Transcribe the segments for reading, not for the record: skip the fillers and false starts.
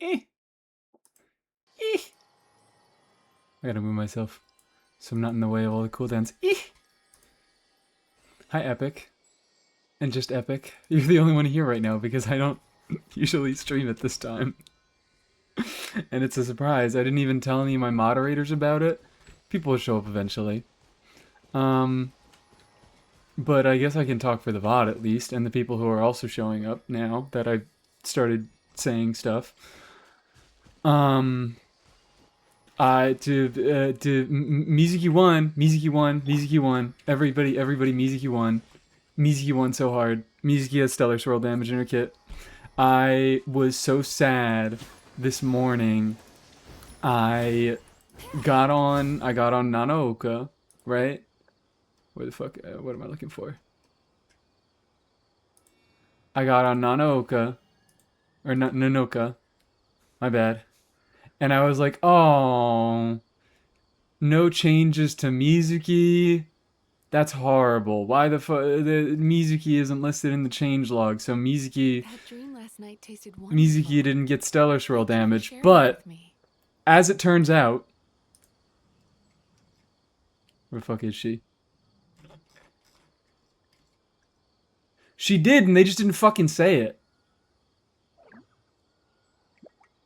Eh. Eh. I gotta move myself so I'm not in the way of all the cooldowns. Eh. Hi, Epic. And just Epic. You're the only one here right now because I don't usually stream at this time. And it's a surprise. I didn't even tell any of my moderators about it. People will show up eventually. Um, but I guess I can talk for the VOD at least, and the people who are also showing up now that I started saying stuff. Mizuki won, Mizuki won, Mizuki won. Everybody, Mizuki won. Mizuki won so hard. Mizuki has stellar swirl damage in her kit. I was so sad this morning. I got on Nanaoka, right? Where the fuck, what am I looking for? I got on Nanaoka, or Nanoka, my bad. And I was like, oh, no changes to Mizuki. That's horrible. Why the fuck? The Mizuki isn't listed in the changelog, so Mizuki didn't get stellar swirl damage. But as it turns out, where the fuck is she? She did, and they just didn't fucking say it.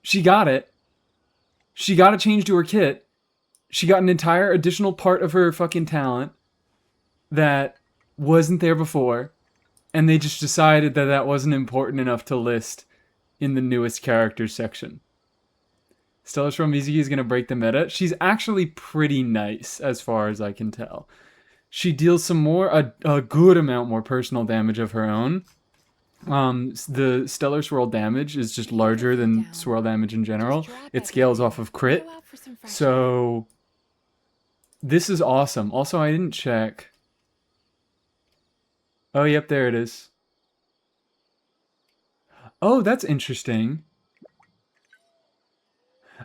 She got it. She got a change to her kit. She got an entire additional part of her fucking talent that wasn't there before. And they just decided that that wasn't important enough to list in the newest characters section. Stellar Swirl Mizuki is going to break the meta. She's actually pretty nice as far as I can tell. She deals some more, a good amount more personal damage of her own. The Stellar Swirl damage is just larger than swirl damage in general. It scales off of crit. So this is awesome. Also, I didn't check. Oh, yep, there it is. Oh, that's interesting.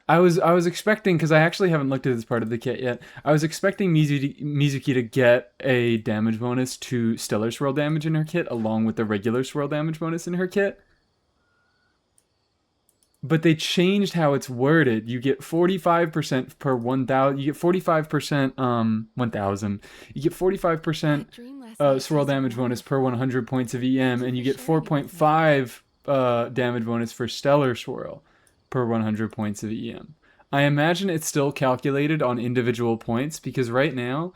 I was expecting, because I actually haven't looked at this part of the kit yet. I was expecting Mizuki to get a damage bonus to Stellar Swirl damage in her kit, along with the regular swirl damage bonus in her kit. But they changed how it's worded. You get 45% per 1,000. You get 45% 1,000. You get 45% swirl damage bonus per 100 points of EM, and you get 4.5 damage bonus for Stellar Swirl per 100 points of EM. I imagine it's still calculated on individual points, because right now,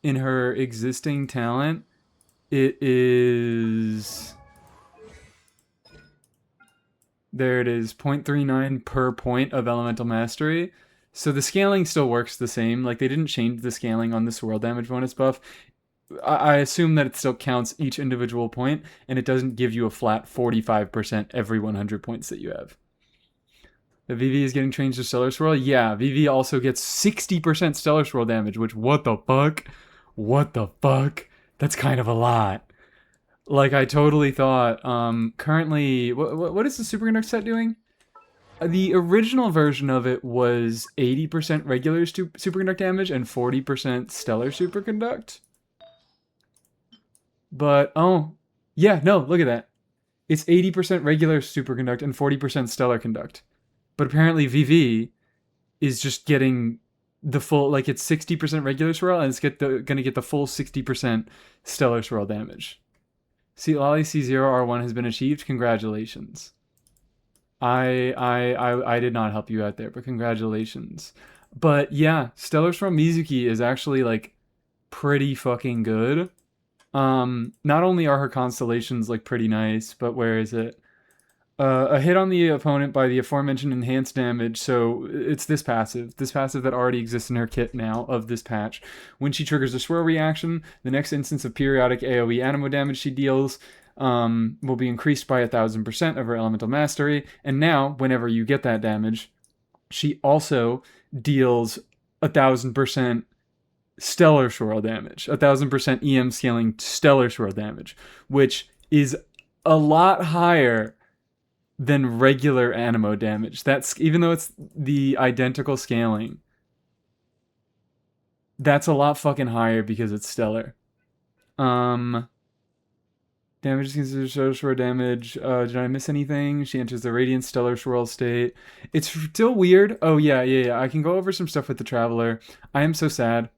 in her existing talent, it is... There it is, 0.39 per point of Elemental Mastery. So the scaling still works the same. Like, they didn't change the scaling on the swirl damage bonus buff. I assume that it still counts each individual point, and it doesn't give you a flat 45% every 100 points that you have. The VV is getting changed to Stellar Swirl? Yeah, VV also gets 60% Stellar Swirl damage, which, what the fuck? What the fuck? That's kind of a lot. Like, I totally thought, currently, what is the Superconduct set doing? The original version of it was 80% regular Superconduct damage and 40% Stellar Superconduct. But, oh, yeah, no, look at that. It's 80% regular Superconduct and 40% Stellar Conduct. But apparently VV is just getting the full, like, it's 60% regular swirl, and it's gonna get the full 60% Stellar Swirl damage. See, Lolly C0R1 has been achieved. Congratulations. I did not help you out there, but congratulations. But yeah, Stellar Swirl Mizuki is actually, like, pretty fucking good. Not only are her constellations, like, pretty nice, but where is it? A hit on the opponent by the aforementioned enhanced damage, so it's this passive that already exists in her kit now of this patch. When she triggers a swirl reaction, the next instance of periodic AoE animo damage she deals will be increased by 1,000% of her elemental mastery, and now, whenever you get that damage, she also deals 1,000% stellar swirl damage, 1,000% EM scaling stellar swirl damage, which is a lot higher than regular animo damage. That's, even though it's the identical scaling, that's a lot fucking higher because it's stellar. Damage is considered Stellar Swirl damage. Did I miss anything? She enters the Radiant Stellar Swirl state. It's still weird. Oh, yeah. I can go over some stuff with the Traveler. I am so sad.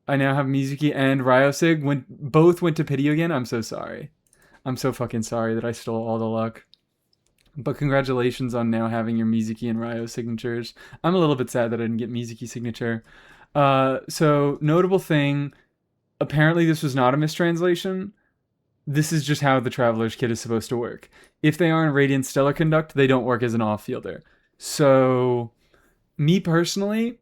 I now have Mizuki and Ryosig. When both went to pity again, I'm so sorry. I'm so fucking sorry that I stole all the luck. But congratulations on now having your Mizuki and Ryo signatures. I'm a little bit sad that I didn't get Mizuki signature. So notable thing. Apparently, this was not a mistranslation. This is just how the Traveler's Kit is supposed to work. If they are in Radiant Stellar Conduct, they don't work as an off-fielder. So, me personally,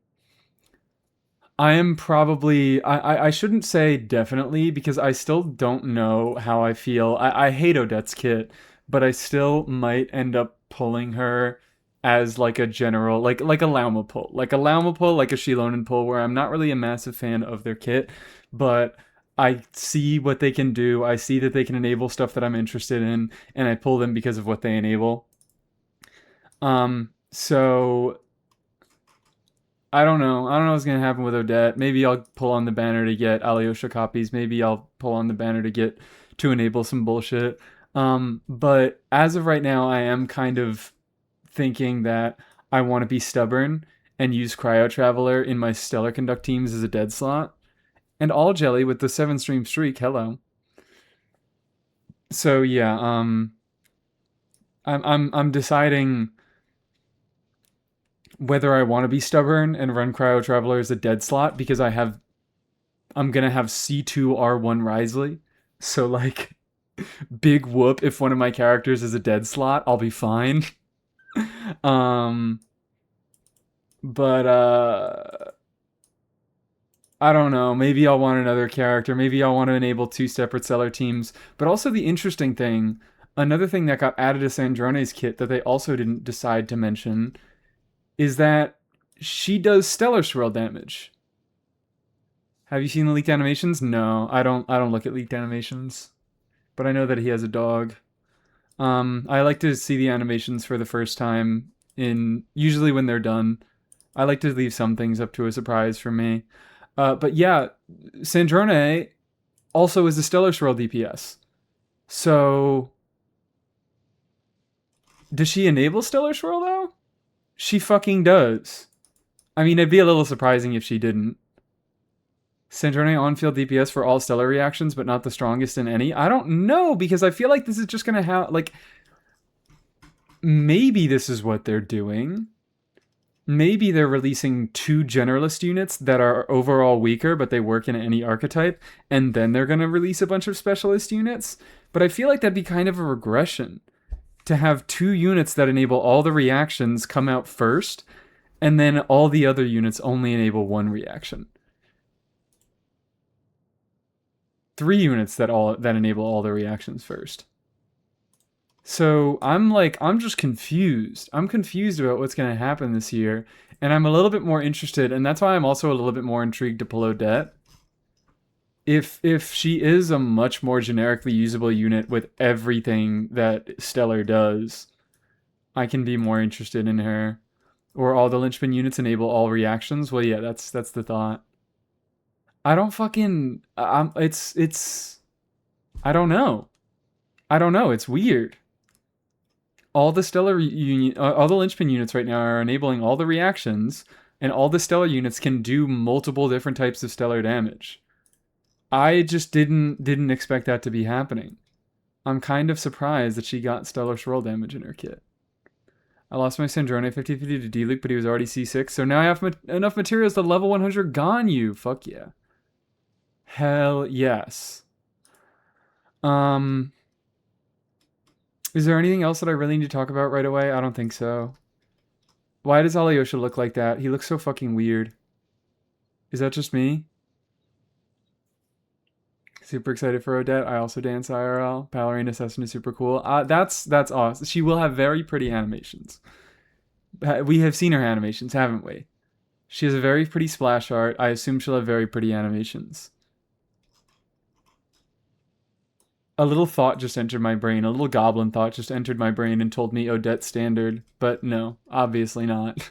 I am probably I shouldn't say definitely because I still don't know how I feel. I hate Odette's kit, but I still might end up pulling her as like a general like a Lauma pull. Like a Lauma pull, like a Shilonen pull, where I'm not really a massive fan of their kit, but I see what they can do. I see that they can enable stuff that I'm interested in, and I pull them because of what they enable. So I don't know. I don't know what's gonna happen with Odette. Maybe I'll pull on the banner to get Alyosha copies. Maybe I'll pull on the banner to get to enable some bullshit. But as of right now, I am kind of thinking that I want to be stubborn and use Cryo Traveler in my Stellar Conduct teams as a dead slot. And all jelly with the 7-stream streak. Hello. So yeah, I'm deciding whether I want to be stubborn and run Cryo Traveler as a dead slot because I'm gonna have C2R1 Risley. So like big whoop if one of my characters is a dead slot, I'll be fine. um but I don't know. Maybe I'll want another character. Maybe I'll want to enable 2 separate seller teams. But also the interesting thing, another thing that got added to Sandrone's kit that they also didn't decide to mention is that she does Stellar Swirl damage. Have you seen the leaked animations? No, I don't look at leaked animations. But I know that he has a dog. I like to see the animations for the first time usually when they're done. I like to leave some things up to a surprise for me. But yeah, Sandrone also is a Stellar Swirl DPS. So does she enable Stellar Swirl though? She fucking does. I mean, it'd be a little surprising if she didn't. Sandrone on-field DPS for all stellar reactions, but not the strongest in any? I don't know, because I feel like this is just gonna have, like... Maybe this is what they're doing. Maybe they're releasing 2 generalist units that are overall weaker, but they work in any archetype, and then they're gonna release a bunch of specialist units. But I feel like that'd be kind of a regression. To have 2 units that enable all the reactions come out first, and then all the other units only enable 1 reaction. 3 units that enable all the reactions first. So I'm just confused. I'm confused about what's gonna happen this year, and I'm a little bit more interested, and that's why I'm also a little bit more intrigued to pull Odette. If she is a much more generically usable unit with everything that Stellar does, I can be more interested in her. Or all the linchpin units enable all reactions. Well, yeah, that's the thought. I don't fucking. It's. I don't know. I don't know. It's weird. All the all the linchpin units right now are enabling all the reactions, and all the stellar units can do multiple different types of stellar damage. I just didn't expect that to be happening. I'm kind of surprised that she got stellar swirl damage in her kit. I lost my Sandrone 50-50 to D-Luke, but he was already C6, so now I have enough materials to level 100 Ganyu. Fuck yeah. Hell yes. Is there anything else that I really need to talk about right away? I don't think so. Why does Alyosha look like that? He looks so fucking weird. Is that just me? Super excited for Odette. I also dance IRL. Ballerina Assassin is super cool. That's awesome. She will have very pretty animations. We have seen her animations, haven't we? She has a very pretty splash art. I assume she'll have very pretty animations. A little thought just entered my brain. A little goblin thought just entered my brain and told me Odette standard. But no, obviously not.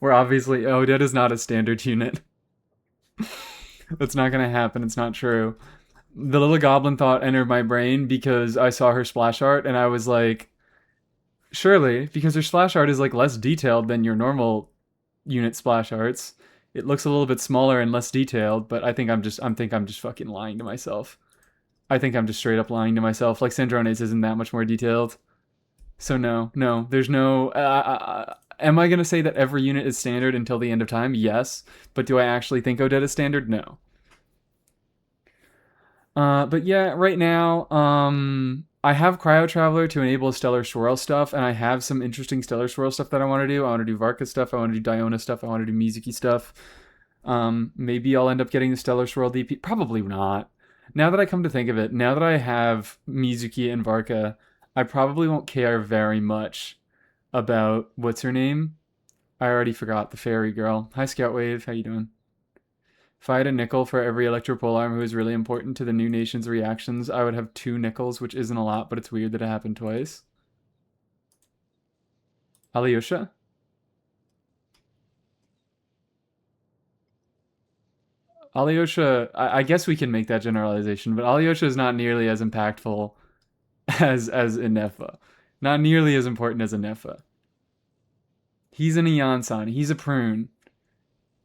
Odette is not a standard unit. That's not gonna happen. It's not true. The little goblin thought entered my brain because I saw her splash art and I was like, surely, because her splash art is like less detailed than your normal unit splash arts. It looks a little bit smaller and less detailed, but I'm just fucking lying to myself. I think I'm just straight up lying to myself. Like Sandrone's isn't that much more detailed. So no, there's no. Am I gonna say that every unit is standard until the end of time? Yes, but do I actually think Odette is standard? No. But yeah, right now, I have Cryo Traveler to enable Stellar Swirl stuff, and I have some interesting Stellar Swirl stuff that I want to do. I want to do Varka stuff. I want to do Diona stuff. I want to do Mizuki stuff. Maybe I'll end up getting the Stellar Swirl DP. Probably not. Now that I come to think of it, now that I have Mizuki and Varka, I probably won't care very much about what's her name. I already forgot the fairy girl. Hi, Scout Wave. How you doing? If I had a nickel for every Electropole arm who is really important to the new nation's reactions, I would have 2 nickels, which isn't a lot, but it's weird that it happened twice. Alyosha? Alyosha, I guess we can make that generalization, but Alyosha is not nearly as impactful as Inefa. Not nearly as important as Inefa. He's an Eon He's a prune.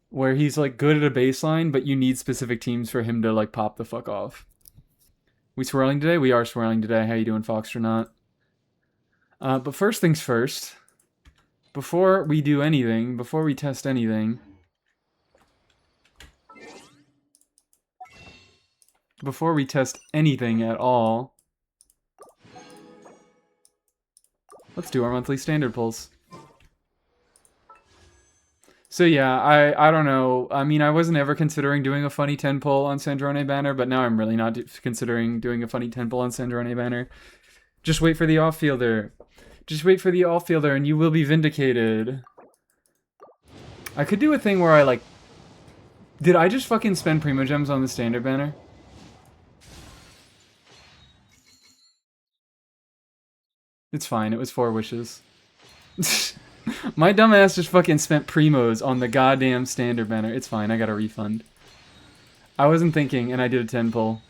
Where he's like good at a baseline, but you need specific teams for him to like pop the fuck off. We swirling today? We are swirling today. How you doing, Foxtronaut? But first things first, before we do anything, before we test anything, before we test anything at all, let's do our monthly standard pulls. So yeah, I don't know. I mean, I wasn't ever considering doing a funny 10 pull on Sandrone banner, but now I'm really not considering doing a funny 10 pull on Sandrone banner. Just wait for the off-fielder. Just wait for the off-fielder and you will be vindicated. I could do a thing where I like... Did I just fucking spend Primogems on the standard banner? It's fine, it was 4 wishes. My dumbass just fucking spent primos on the goddamn standard banner. It's fine, I got a refund. I wasn't thinking, and I did a 10 pull.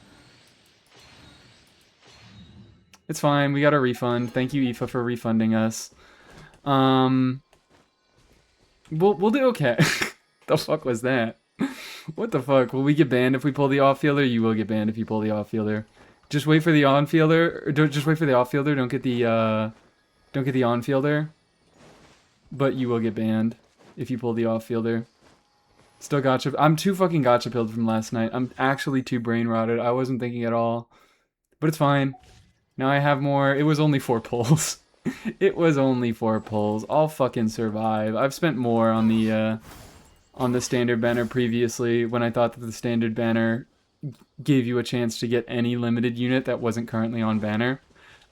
It's fine, we got a refund. Thank you, Aoife, for refunding us. We'll do okay. The fuck was that? What the fuck? Will we get banned if we pull the off-fielder? You will get banned if you pull the off-fielder. Just wait for the on-fielder. Just wait for the off-fielder. Don't get the on-fielder. But you will get banned if you pull the off-fielder. Still gotcha. I'm too fucking gotcha pilled from last night. I'm actually too brain rotted. I wasn't thinking at all. But it's fine. Now I have more. It was only 4 pulls. It was only 4 pulls. I'll fucking survive. I've spent more on the standard banner previously when I thought that the standard banner gave you a chance to get any limited unit that wasn't currently on banner.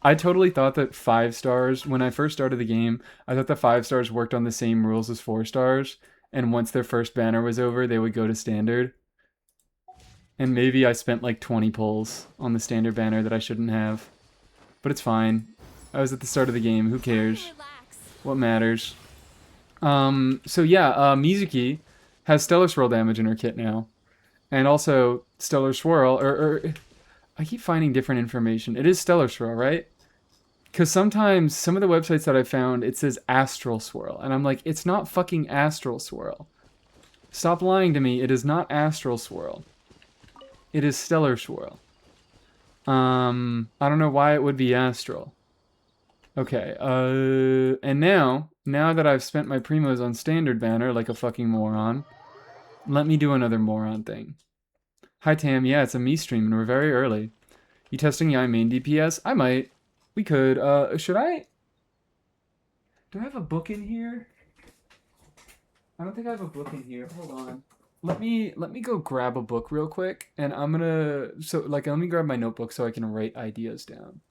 I totally thought that 5 stars, when I first started the game, I thought the 5 stars worked on the same rules as 4 stars, and once their first banner was over, they would go to standard. And maybe I spent like 20 pulls on the standard banner that I shouldn't have. But it's fine. I was at the start of the game, who cares? What matters? So yeah, Mizuki has Stellar Swirl damage in her kit now. And also, Stellar Swirl, or I keep finding different information. It is Stellar Swirl, right? Because sometimes, some of the websites that I found, it says Astral Swirl. And I'm like, it's not fucking Astral Swirl. Stop lying to me, it is not Astral Swirl. It is Stellar Swirl. I don't know why it would be Astral. Okay, and now that I've spent my primos on standard banner like a fucking moron, let me do another moron thing. Hi Tam, yeah, it's a me stream and we're very early. You testing Yai main DPS? I might. We could, should I? Do I have a book in here? I don't think I have a book in here, hold on. Let me go grab a book real quick, and I'm gonna, let me grab my notebook so I can write ideas down.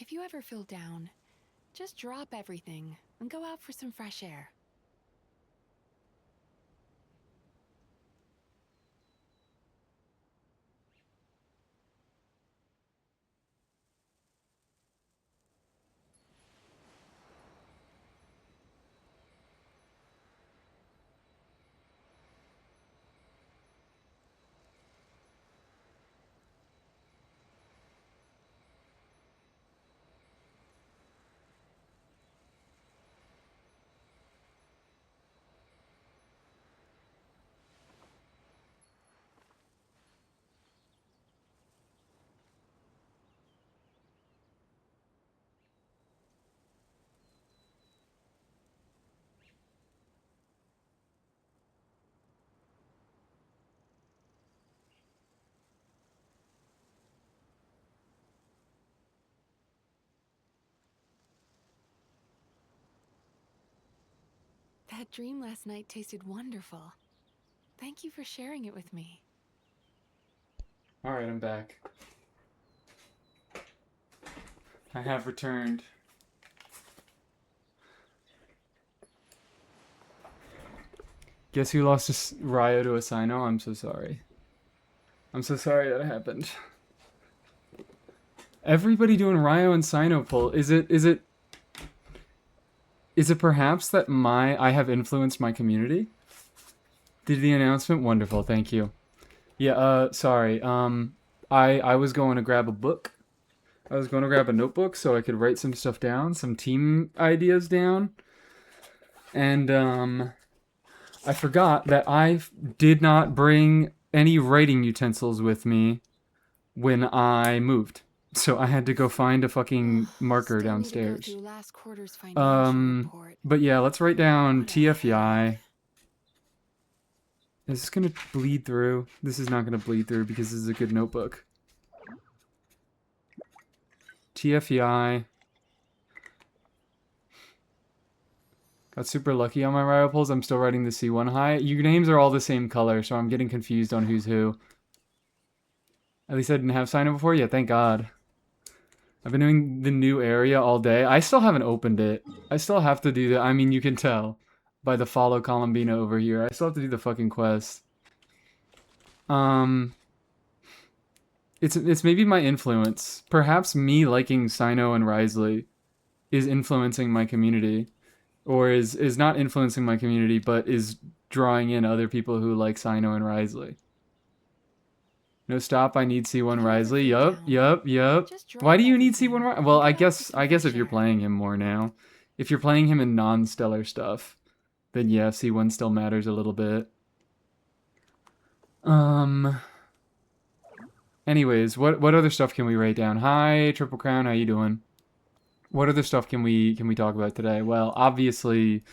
If you ever feel down, just drop everything and go out for some fresh air. That dream last night tasted wonderful. Thank you for sharing it with me. Alright, I'm back. I have returned. Guess who lost Ryo to a Sino? I'm so sorry. I'm so sorry that happened. Everybody doing Ryo and Sino pull. Is it perhaps that I have influenced my community? Did the announcement? Wonderful, thank you. Yeah, sorry. I was going to grab a book. I was going to grab a notebook so I could write some stuff down, some team ideas down. And, I forgot that I did not bring any writing utensils with me when I moved. So I had to go find a fucking marker Still need to go downstairs. through last quarter's financial report. But yeah, let's write down What a TFEI. headache. Is this gonna bleed through? This is not gonna bleed through because this is a good notebook. TFEI. Got super lucky on my Ryo pulls. I'm still writing the C1 high. Your names are all the same color, so I'm getting confused on who's who. At least I didn't have Sino before. Yeah, thank God. I've been doing the new area all day. I still haven't opened it. I still have to do that. I mean, you can tell by the follow Columbina over here. I still have to do the fucking quest. It's maybe my influence. Perhaps me liking Sino and Risley is influencing my community. Or is not influencing my community, but is drawing in other people who like Sino and Risley. No stop, I need C1 Risley. Yup. Why do you need C1 Risley? Well, I guess if you're playing him more now. If you're playing him in non-stellar stuff, then yeah, C1 still matters a little bit. Anyways, what other stuff can we write down? Hi, Triple Crown, how you doing? What other stuff can we talk about today? Well, obviously,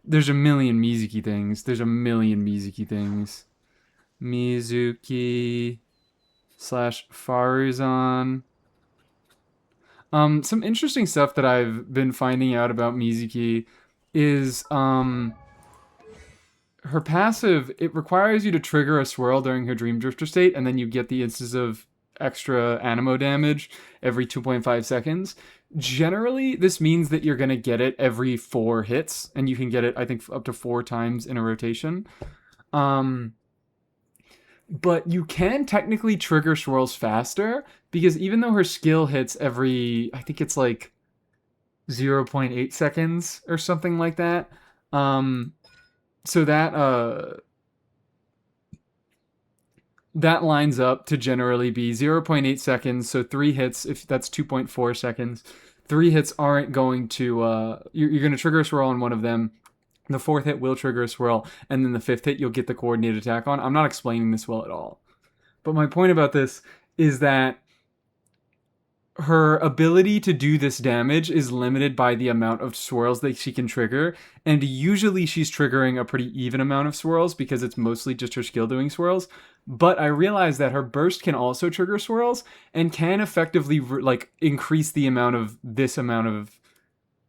there's a million Mizuki things. Mizuki / Faruzan. Some interesting stuff that I've been finding out about Mizuki is her passive, it requires you to trigger a swirl during her Dream Drifter state, and then you get the instance of extra animo damage every 2.5 seconds. Generally, this means that you're going to get it every 4 hits, and you can get it, I think, up to 4 times in a rotation. But you can technically trigger swirls faster, because even though her skill hits every, I think it's like 0.8 seconds or something like that, so that lines up to generally be 0.8 seconds, so 3 hits, if that's 2.4 seconds. 3 hits aren't going to, you're going to trigger a swirl on one of them. The 4th hit will trigger a swirl, and then the 5th hit you'll get the coordinated attack on. I'm not explaining this well at all. But my point about this is that her ability to do this damage is limited by the amount of swirls that she can trigger, and usually she's triggering a pretty even amount of swirls because it's mostly just her skill doing swirls. But I realize that her burst can also trigger swirls and can effectively increase the amount of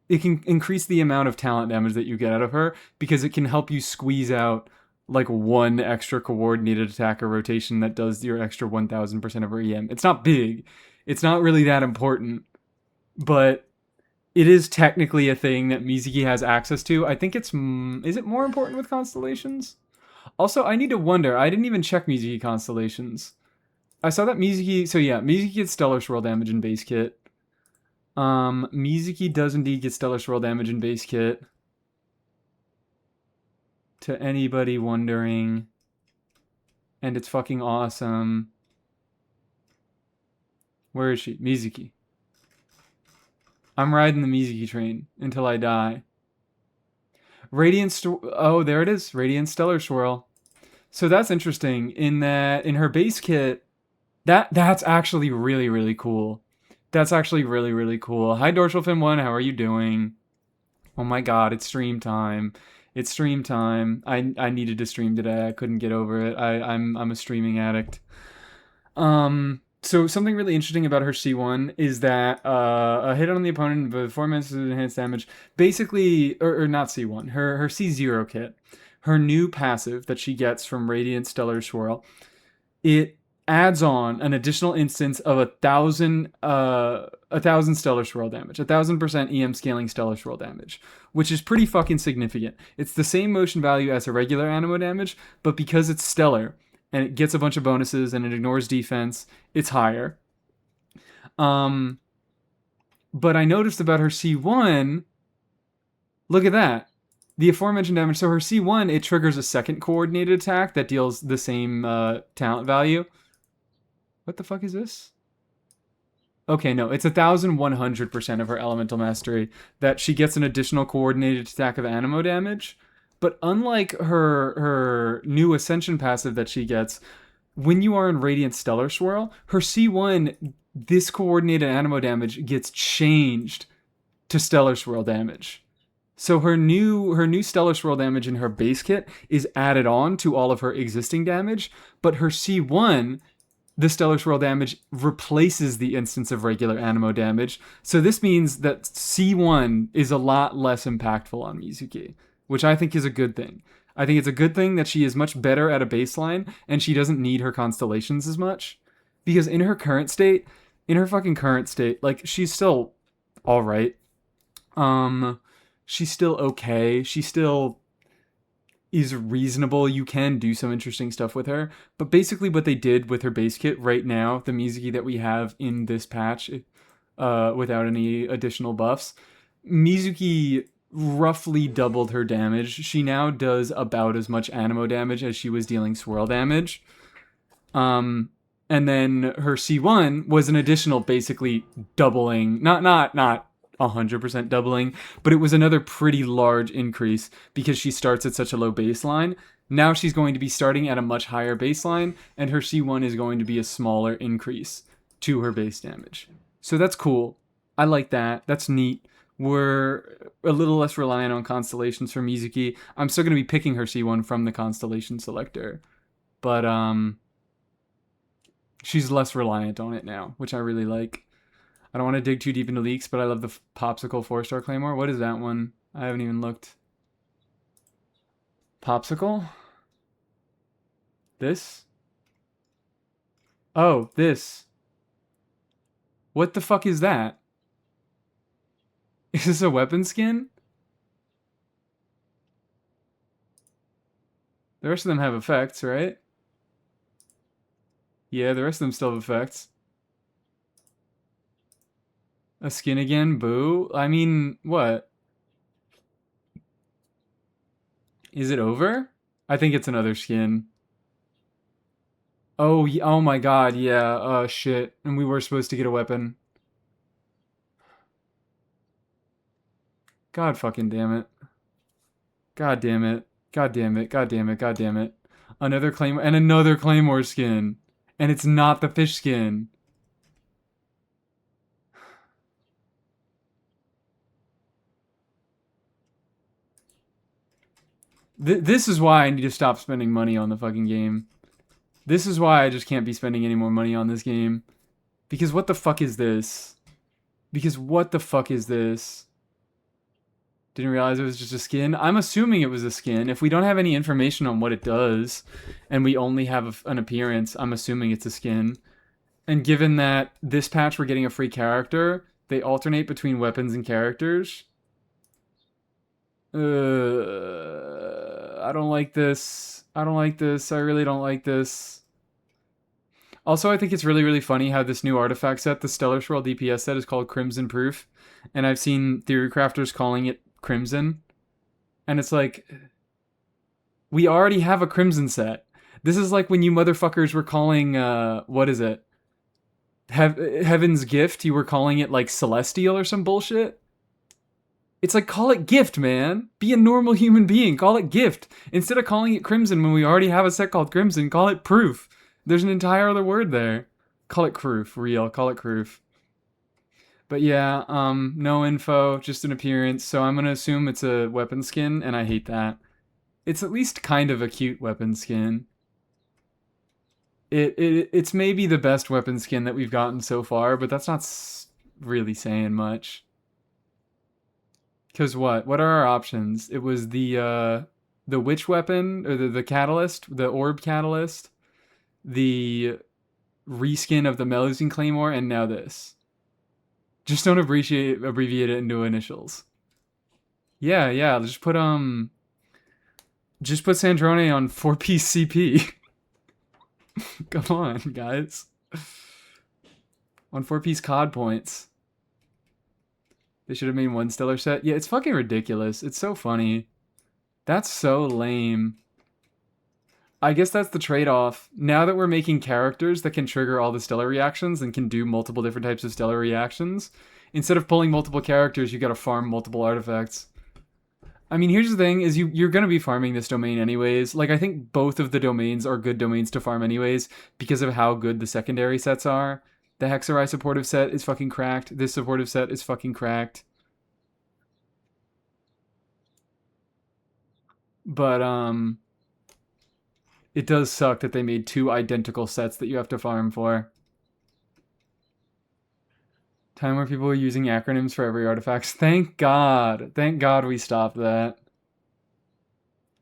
it can increase the amount of talent damage that you get out of her, because it can help you squeeze out like 1 extra coordinated attack or rotation that does your extra 1000% of her EM. It's not big. It's not really that important. but it is technically a thing that Mizuki has access to. I think it's is it more important with constellations? Also, I need to wonder. I didn't even check Mizuki constellations. I saw that Mizuki. So yeah, Mizuki gets stellar swirl damage in base kit. Mizuki does indeed get stellar swirl damage in base kit. To anybody wondering, and it's fucking awesome. Where is she? Mizuki. I'm riding the Mizuki train until I die. Radiant. Oh, there it is. Radiant Stellar Swirl. So that's interesting. In that, in her base kit, that's actually really, really cool. That's actually really, really cool. Hi, Dorsal Fin One. How are you doing? Oh my God, it's stream time. It's stream time. I needed to stream today. I couldn't get over it. I'm a streaming addict. So something really interesting about her C1 is that a hit on the opponent before minutes of enhanced damage, basically, or not C1, her C0 kit, her new passive that she gets from Radiant Stellar Swirl, it adds on an additional instance of 1,000 stellar swirl damage, 1,000% EM scaling stellar swirl damage, which is pretty fucking significant. It's the same motion value as a regular animo damage, but because it's stellar and it gets a bunch of bonuses and it ignores defense, it's higher. But I noticed about her C1, look at that. The aforementioned damage, so her C1, it triggers a second coordinated attack that deals the same talent value. What the fuck is this? Okay, no, it's 1,100% of her elemental mastery that she gets an additional coordinated attack of animo damage. But unlike her new ascension passive that she gets, when you are in Radiant Stellar Swirl, her C1, this coordinated animo damage gets changed to Stellar Swirl damage. So her new Stellar Swirl damage in her base kit is added on to all of her existing damage, but her C1, the Stellar Swirl damage, replaces the instance of regular animo damage. So this means that C1 is a lot less impactful on Mizuki, which I think is a good thing. I think it's a good thing that she is much better at a baseline and she doesn't need her constellations as much. Because in her current state, like, she's still alright. She's still okay. She still is reasonable. You can do some interesting stuff with her. But basically what they did with her base kit right now, the Mizuki that we have in this patch, without any additional buffs, Mizuki roughly doubled her damage. She now does about as much animo damage as she was dealing swirl damage. And then her C1 was an additional basically doubling, not 100% doubling, but it was another pretty large increase because she starts at such a low baseline. Now she's going to be starting at a much higher baseline, and her C1 is going to be a smaller increase to her base damage. So that's cool. I like that. That's neat. We're a little less reliant on constellations for Mizuki. I'm still going to be picking her C1 from the constellation selector, but she's less reliant on it now, which I really like. I don't want to dig too deep into leaks, but I love the Popsicle 4-star Claymore. What is that one? I haven't even looked. Popsicle? This? Oh, this. What the fuck is that? Is this a weapon skin? The rest of them have effects, right? Yeah, the rest of them still have effects. A skin again? Boo? I mean, what? Is it over? I think it's another skin. Oh, oh my god, yeah. Oh, shit. And we were supposed to get a weapon. God fucking damn it. God damn it. God damn it. God damn it. God damn it. Another Claymore, and another Claymore skin. And it's not the fish skin. This is why I need to stop spending money on the fucking game. This is why I just can't be spending any more money on this game. Because what the fuck is this? Because what the fuck is this? Didn't realize it was just a skin. I'm assuming it was a skin. If we don't have any information on what it does, and we only have an appearance, I'm assuming it's a skin. And given that this patch we're getting a free character, They alternate between weapons and characters. I don't like this. I don't like this. I really don't like this. Also, I think it's really, really funny how this new artifact set, the Stellar Swirl DPS set, is called Crimson Proof. And I've seen theory crafters calling it Crimson. And it's like, we already have a Crimson set. This is like when you motherfuckers were calling, what is it? Heaven's Gift, you were calling it like Celestial or some bullshit. It's like, call it Gift, man. Be a normal human being. Call it Gift. Instead of calling it Crimson when we already have a set called Crimson, call it Proof. There's an entire other word there. Call it Proof. Real. Call it Proof. But yeah, no info, just an appearance. So I'm gonna assume it's a weapon skin, and I hate that. It's at least kind of a cute weapon skin. It's maybe the best weapon skin that we've gotten so far, but that's not really saying much. Because what? What are our options? It was the witch weapon, or the catalyst, the orb catalyst, the reskin of the Melusine Claymore, and now this. Just don't abbreviate it into initials. Yeah, just put Sandrone on 4-piece CP. Come on, guys. On 4-piece COD points. They should have made one stellar set. Yeah, it's fucking ridiculous. It's so funny. That's so lame. I guess that's the trade-off. Now that we're making characters that can trigger all the stellar reactions and can do multiple different types of stellar reactions, instead of pulling multiple characters, you gotta farm multiple artifacts. I mean, here's the thing, is you're gonna be farming this domain anyways. Like, I think both of the domains are good domains to farm anyways, because of how good the secondary sets are. The Hexarai supportive set is fucking cracked. This supportive set is fucking cracked. But, it does suck that they made two identical sets that you have to farm for. Time where people were using acronyms for every artifact. Thank God. Thank God we stopped that.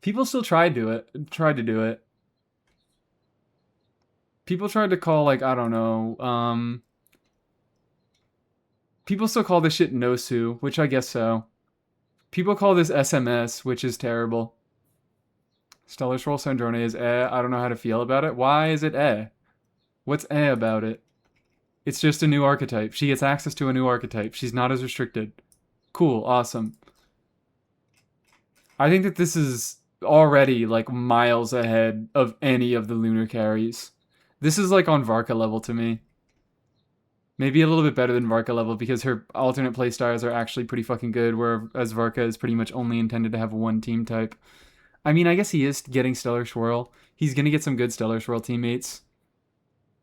People still tried to do it. People tried to call, like, I don't know, people still call this shit Nosu, which I guess so. People call this SMS, which is terrible. Stellar Swirl Sandrone is I don't know how to feel about it. Why is it What's about it? It's just a new archetype. She gets access to a new archetype. She's not as restricted. Cool, awesome. I think that this is already, like, miles ahead of any of the lunar carries. This is, like, on Varka level to me. Maybe a little bit better than Varka level because her alternate playstyles are actually pretty fucking good, whereas Varka is pretty much only intended to have one team type. I mean, I guess he is getting Stellar Swirl. He's gonna get some good Stellar Swirl teammates.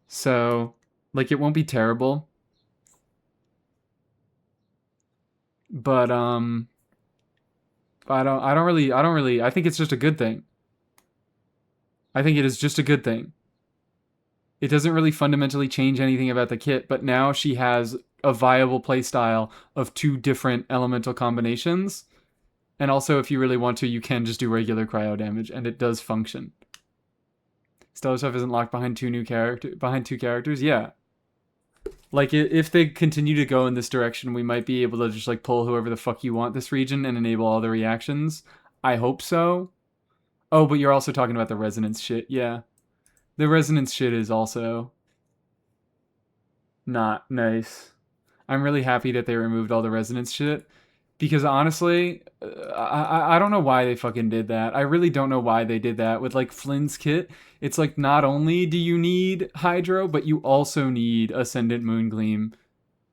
So, like, it won't be terrible. But, I think it's just a good thing. I think it is just a good thing. It doesn't really fundamentally change anything about the kit, but now she has a viable playstyle of two different elemental combinations. And also, if you really want to, you can just do regular cryo damage, and it does function. Stellar stuff isn't locked behind two characters. Yeah. Like, if they continue to go in this direction, we might be able to just, like, pull whoever the fuck you want this region and enable all the reactions. I hope so. Oh, but you're also talking about the resonance shit. Yeah. The resonance shit is also not nice. I'm really happy that they removed all the resonance shit. Because honestly, I don't know why they fucking did that. I really don't know why they did that. With, like, Flynn's kit, it's like, not only do you need Hydro, but you also need Ascendant Moongleam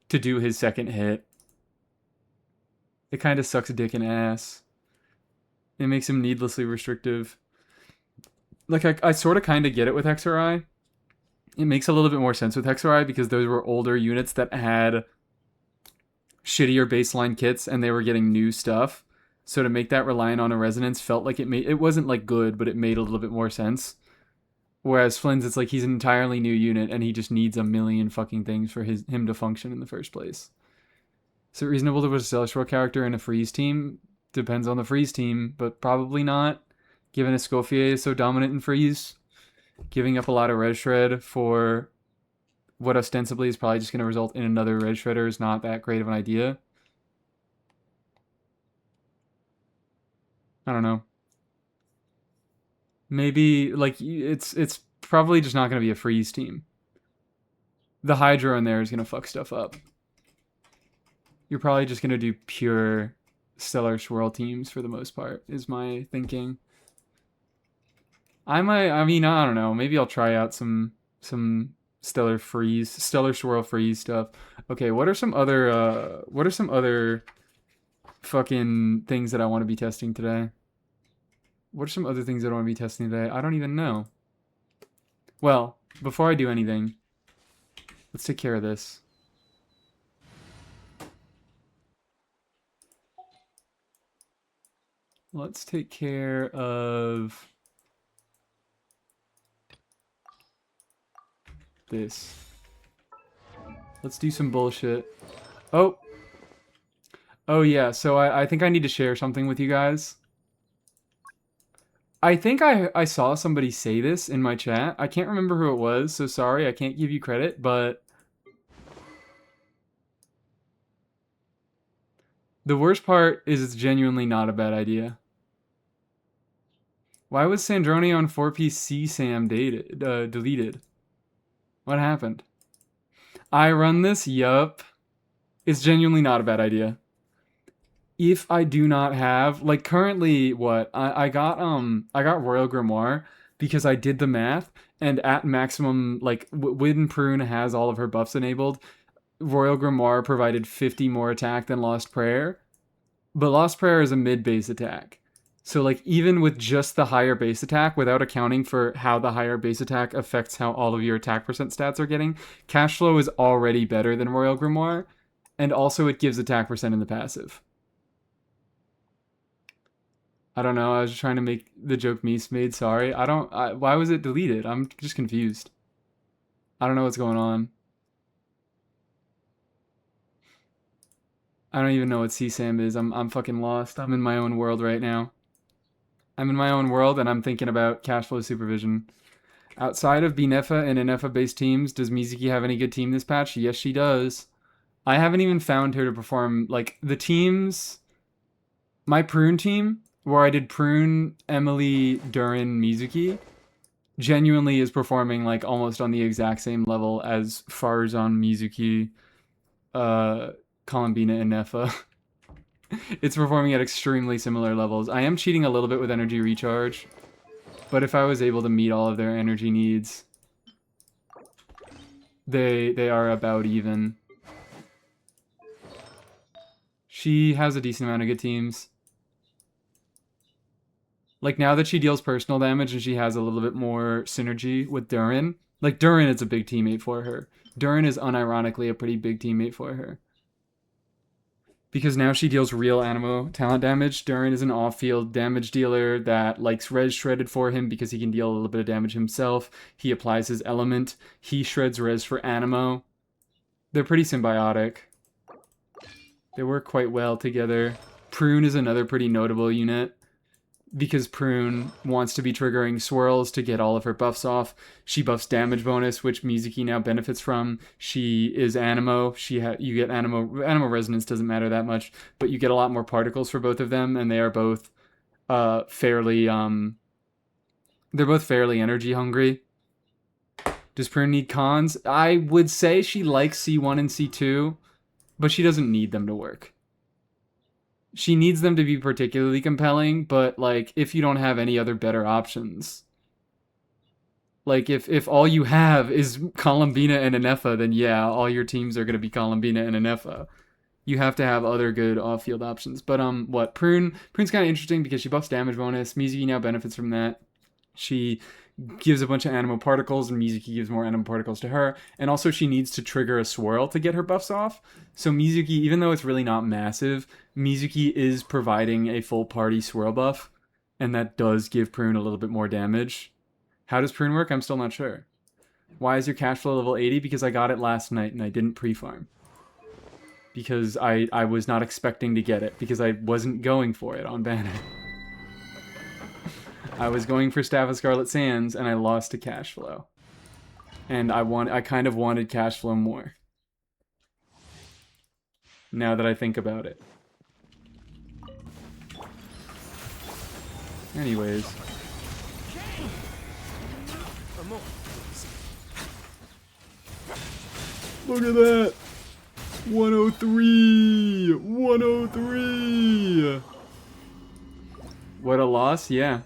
to do his second hit. It kind of sucks dick and ass. It makes him needlessly restrictive. Like, I sort of kind of get it with Hexarai. It makes a little bit more sense with Hexarai because those were older units that had shittier baseline kits and they were getting new stuff. So to make that reliant on a resonance felt like it wasn't, like, good, but it made a little bit more sense. Whereas Flynn's, it's like he's an entirely new unit and he just needs a million fucking things for him to function in the first place. Is it reasonable to put a Stellar Swirl character in a freeze team? Depends on the freeze team, but probably not, given Escoffier is so dominant in freeze. Giving up a lot of res shred for what ostensibly is probably just going to result in another Red Shredder is not that great of an idea. I don't know. Maybe, like, it's probably just not going to be a freeze team. The Hydra in there is going to fuck stuff up. You're probably just going to do pure Stellar Swirl teams for the most part, is my thinking. I mean, I don't know. Maybe I'll try out some Stellar Swirl freeze stuff. Okay, what are some other fucking things that I want to be testing today? What are some other things that I want to be testing today? I don't even know. Well, before I do anything, let's take care of this. Let's take care of this. Let's do some bullshit. Oh. Oh yeah, so I think I need to share something with you guys. I think I saw somebody say this in my chat. I can't remember who it was, so sorry, I can't give you credit, but the worst part is it's genuinely not a bad idea. Why was Sandroni on 4-piece C-Sam deleted? What happened? I run this? Yup. It's genuinely not a bad idea. If I do not have, like, currently, what? I got Royal Grimoire because I did the math, and at maximum, like, when Prune has all of her buffs enabled, Royal Grimoire provided 50 more attack than Lost Prayer, but Lost Prayer is a mid-base attack. So, like, even with just the higher base attack, without accounting for how the higher base attack affects how all of your attack percent stats are getting, Cash Flow is already better than Royal Grimoire, and also it gives attack percent in the passive. I don't know, I was just trying to make the joke Mies made, sorry. Why was it deleted? I'm just confused. I don't know what's going on. I don't even know what CSAM is. I'm fucking lost. I'm in my own world right now. I'm in my own world and I'm thinking about cash flow supervision. Outside of Binefa and Inefa based teams, does Mizuki have any good team this patch? Yes, she does. I haven't even found her to perform, like, the teams. My Prune team, where I did Prune, Emily, Durin, Mizuki, genuinely is performing, like, almost on the exact same level as Farzan, Mizuki, Columbina, and Nefa. It's performing at extremely similar levels. I am cheating a little bit with energy recharge, but if I was able to meet all of their energy needs, they are about even. She has a decent amount of good teams. Like, now that she deals personal damage and she has a little bit more synergy with Durin, like, Durin is a big teammate for her. Durin is unironically a pretty big teammate for her. Because now she deals real Animo talent damage. Durin is an off-field damage dealer that likes res shredded for him because he can deal a little bit of damage himself. He applies his element. He shreds res for Animo. They're pretty symbiotic. They work quite well together. Prune is another pretty notable unit because Prune wants to be triggering swirls to get all of her buffs off. She buffs damage bonus, which Mizuki now benefits from. She is Animo. You get Animo. Animo resonance doesn't matter that much, but you get a lot more particles for both of them, and they are both fairly they're both fairly energy hungry. Does Prune need cons? I would say she likes C1 and C2, but she doesn't need them to work. She needs them to be particularly compelling, but, like, if you don't have any other better options, like, if all you have is Columbina and Inefa, then yeah, all your teams are going to be Columbina and Inefa. You have to have other good off-field options. But, Prune's kind of interesting because she buffs damage bonus. Mizuki now benefits from that. She gives a bunch of Animo particles, and Mizuki gives more Animo particles to her. And also she needs to trigger a swirl to get her buffs off. So Mizuki, even though it's really not massive, Mizuki is providing a full party swirl buff, and that does give Prune a little bit more damage. How does Prune work? I'm still not sure. Why is your cash flow level 80? Because I got it last night and I didn't pre-farm. Because I was not expecting to get it, because I wasn't going for it on Banner. I was going for Staff of Scarlet Sands, and I lost to cash flow. And I kind of wanted cash flow more. Now that I think about it. Anyways. Look at that! 103! 103! What a loss? Yeah.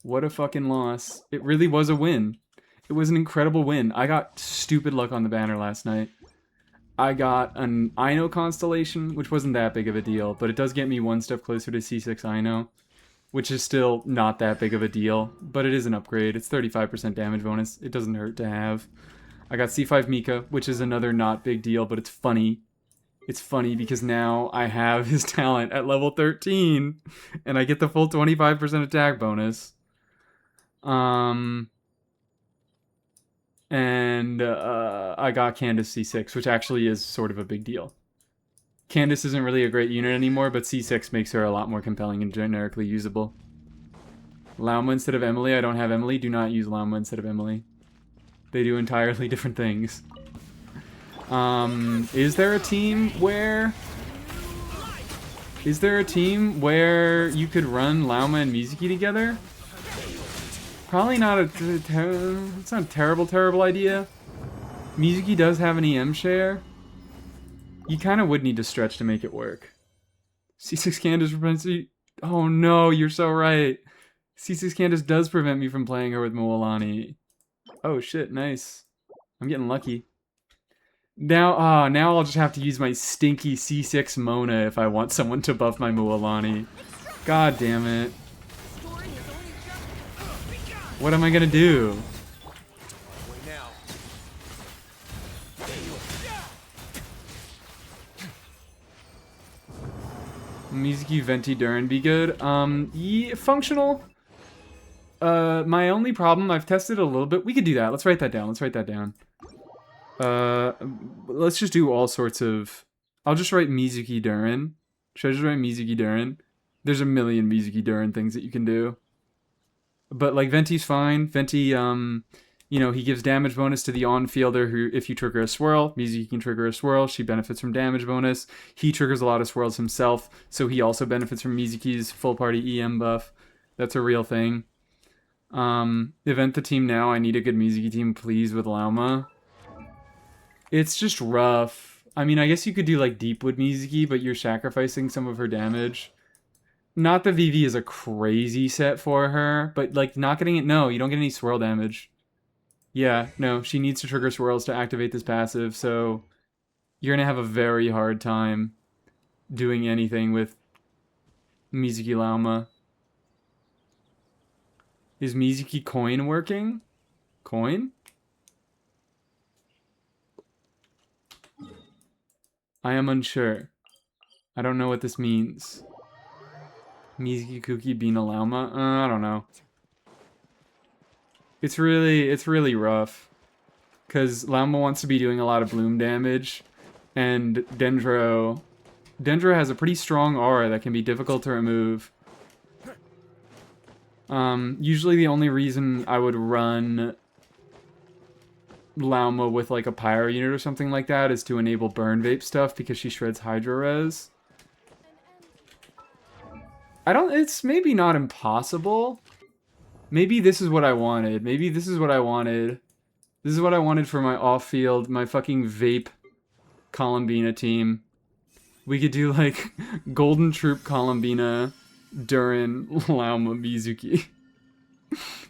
What a fucking loss. It really was a win. It was an incredible win. I got stupid luck on the banner last night. I got an Ino constellation, which wasn't that big of a deal, but it does get me one step closer to C6 Ino, which is still not that big of a deal, but it is an upgrade. It's 35% damage bonus. It doesn't hurt to have. I got C5 Mika, which is another not big deal, but it's funny. It's funny because now I have his talent at level 13, and I get the full 25% attack bonus. And I got Candace C6, which actually is sort of a big deal. Candace isn't really a great unit anymore, but C6 makes her a lot more compelling and generically usable. Lauma instead of Emily. I don't have Emily. Do not use Lauma instead of Emily. They do entirely different things. Is there a team where... Is there a team where you could run Lauma and Mizuki together? Probably not it's not a terrible idea. Mizuki does have an EM share. You kind of would need to stretch to make it work. C6 Candace prevents you... Oh no, you're so right. C6 Candace does prevent me from playing her with Moalani. Oh shit, nice. I'm getting lucky. Now, now I'll just have to use my stinky C6 Mona if I want someone to buff my Moalani. God damn it. What am I gonna do? Mizuki, Venti, Durin be good. Yeah, functional. My only problem, I've tested a little bit. We could do that. Let's write that down. Let's write that down. Let's just do all sorts of... I'll just write Mizuki Durin. Should I just write Mizuki Durin? There's a million Mizuki Durin things that you can do. But, like, Venti's fine. Venti, you know, he gives damage bonus to the on-fielder who, if you trigger a swirl, Mizuki can trigger a swirl. She benefits from damage bonus. He triggers a lot of swirls himself, so he also benefits from Mizuki's full-party EM buff. That's a real thing. Event the team now. I need a good Mizuki team, please, with Lauma. It's just rough. I mean, I guess you could do, like, Deepwood Mizuki, but you're sacrificing some of her damage. Not that VV is a crazy set for her, but, like, not getting it... No, you don't get any swirl damage. Yeah, no, she needs to trigger swirls to activate this passive, so... You're gonna have a very hard time doing anything with Mizuki Lauma. Is Mizuki Coin working? Coin? I am unsure. I don't know what this means. Mizuki Kuki Bina Lauma? I don't know. It's really rough. Because Lauma wants to be doing a lot of bloom damage. And Dendro has a pretty strong aura that can be difficult to remove. Usually the only reason I would run Lauma with like a pyro unit or something like that is to enable burn vape stuff because she shreds Hydro Res. It's maybe not impossible. Maybe this is what I wanted. Maybe this is what I wanted. This is what I wanted for my off-field, my fucking vape Columbina team. We could do like Golden Troop Columbina Durin Lauma Mizuki.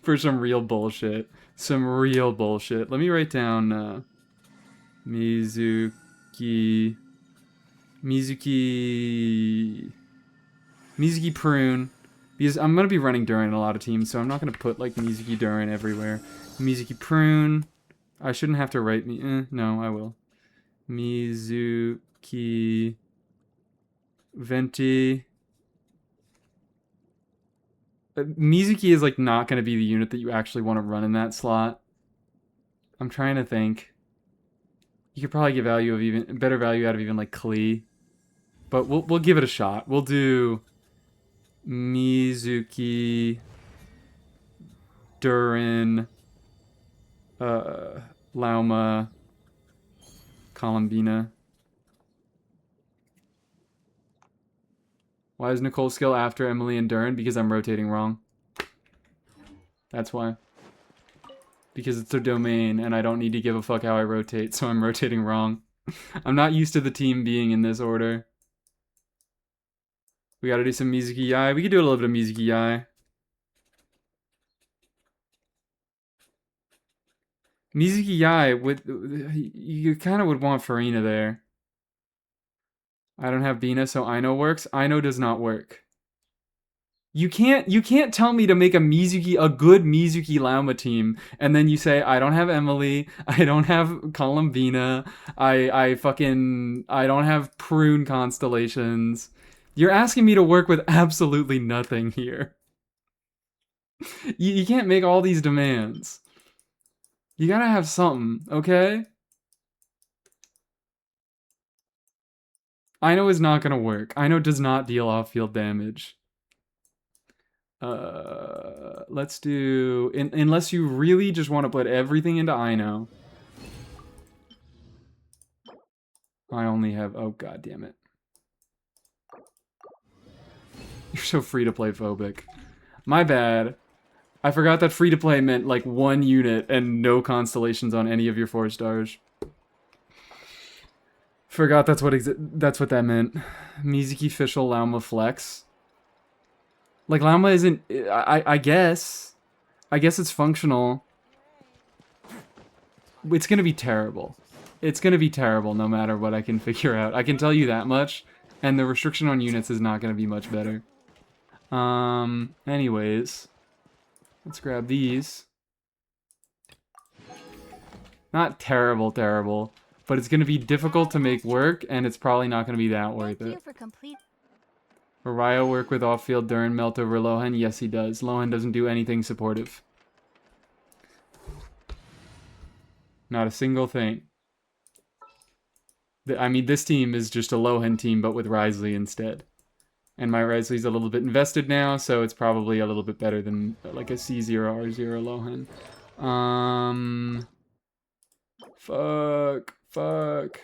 For some real bullshit. Some real bullshit. Let me write down Mizuki Prune. Because I'm going to be running Durin in a lot of teams, so I'm not going to put like Mizuki Durin everywhere. Mizuki Prune. I shouldn't have to write no, I will. Mizuki Venti. Mizuki is like not going to be the unit that you actually want to run in that slot. I'm trying to think. You could probably get better value out of even like Klee. But we'll give it a shot. We'll do Mizuki Durin Lauma, Columbina. Why is Nicole's skill after Emily and Durin? Because I'm rotating wrong. That's why. Because it's their domain, and I don't need to give a fuck how I rotate, so I'm rotating wrong. I'm not used to the team being in this order. We gotta do some Mizuki Yai. We could do a little bit of Mizuki Yai. Mizuki Yai, you kind of would want Farina there. I don't have Bina, so Ino works. Ino does not work. You can't tell me to make a good Mizuki Lauma team, and then you say I don't have Emily, I don't have Columbina, I don't have Prune constellations. You're asking me to work with absolutely nothing here. You can't make all these demands. You gotta have something, okay? Ino is not gonna work. Ino does not deal off-field damage. Let's do... unless you really just want to put everything into Ino. I only have... oh, god damn it. You're so free-to-play phobic. My bad. I forgot that free-to-play meant, like, 1 unit and no constellations on any of your 4 stars. Forgot that's what that meant. Mizuki Fischl Lauma Flex. Like, Lauma isn't... I guess. I guess it's functional. It's gonna be terrible. It's gonna be terrible no matter what I can figure out. I can tell you that much. And the restriction on units is not gonna be much better. Anyways. Let's grab these. Not terrible, terrible. But it's gonna be difficult to make work, and it's probably not gonna be that worth it. Ryo work with off-field Durin melt over Lohan? Yes, he does. Lohan doesn't do anything supportive. Not a single thing. I mean, this team is just a Lohan team, but with Risley instead. And my Risley's a little bit invested now, so it's probably a little bit better than like a C0R0 Lohan. Fuck.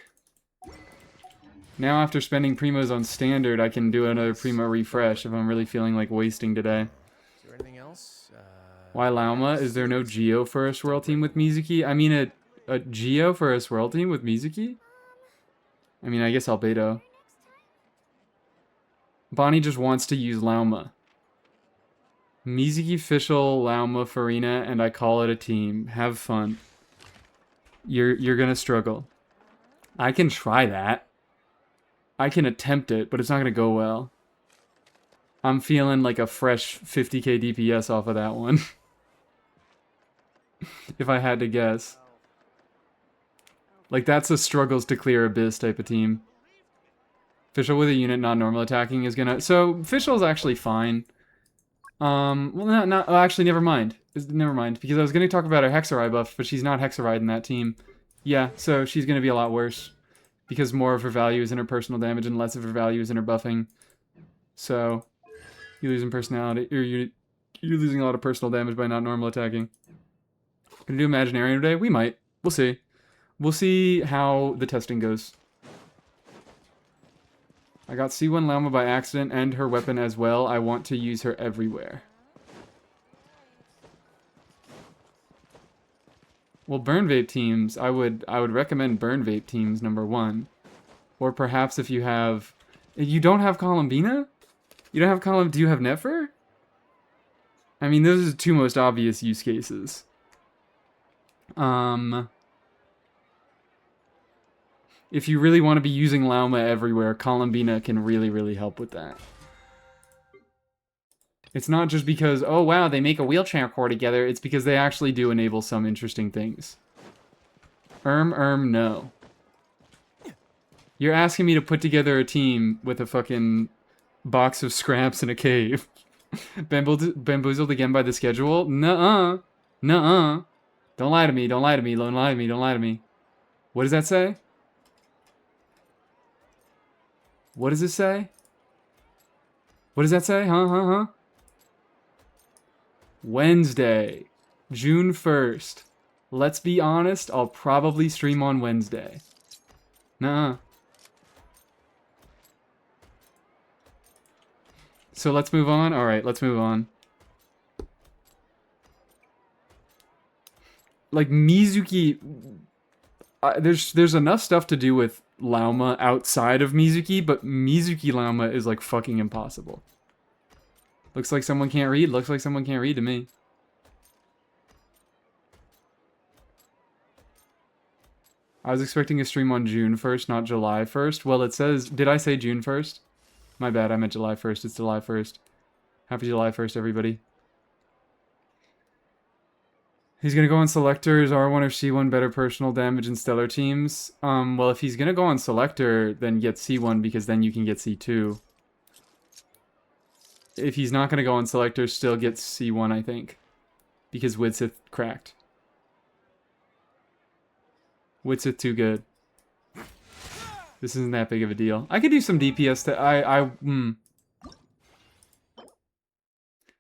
Now after spending Primos on standard, I can do another Primo refresh if I'm really feeling like wasting today. Is there anything else? Why Lauma? Is there no Geo for a swirl team with Mizuki? I mean, a Geo for a swirl team with Mizuki? I mean, I guess Albedo. Bonnie just wants to use Lauma. Mizuki, Fischl, Lauma, Farina, and I call it a team. Have fun. You're gonna struggle. I can try that. I can attempt it, but it's not gonna go well. I'm feeling like a fresh 50k DPS off of that one. If I had to guess. Like, that's a struggles to clear abyss type of team. Fischl with a unit not normal attacking is gonna... So, Fischl's actually fine. Well, actually, never mind. Never mind, because I was gonna talk about her Hexarai buff, but she's not Hexarai in that team. Yeah, so she's gonna be a lot worse. Because more of her value is in her personal damage and less of her value is in her buffing. So, you're losing personality, or you're losing a lot of personal damage by not normal attacking. Gonna do Imaginarium today? We might. We'll see. We'll see how the testing goes. I got C1 Lauma by accident and her weapon as well. I want to use her everywhere. Well, burn vape teams, I would recommend burn vape teams #1. Or perhaps if you have... You don't have Columbina? You don't have do you have Nefer? I mean, those are the 2 most obvious use cases. If you really want to be using Lauma everywhere, Columbina can really, really help with that. It's not just because, oh wow, they make a wheelchair core together, it's because they actually do enable some interesting things. No. You're asking me to put together a team with a fucking box of scraps in a cave. Bamboozled again by the schedule? Nuh-uh. Nuh-uh. Don't lie to me, don't lie to me, don't lie to me, don't lie to me. What does that say? What does it say? What does that say? Wednesday, June 1st. Let's be honest, I'll probably stream on Wednesday. Nah. So let's move on. Alright, let's move on. Like, Mizuki... there's enough stuff to do with Lauma outside of Mizuki, but Mizuki Lauma is, like, fucking impossible. Looks like someone can't read. Looks like someone can't read to me. I was expecting a stream on June 1st, not July 1st. Well, it says... Did I say June 1st? My bad, I meant July 1st. It's July 1st. Happy July 1st, everybody. He's gonna go on Selector. Is R1 or C1 better personal damage in Stellar teams? Well, if he's gonna go on Selector, then get C1, because then you can get C2. If he's not gonna go on Selector, still get C1, I think. Because Widsith cracked. Widsith too good. This isn't that big of a deal. I could do some DPS to...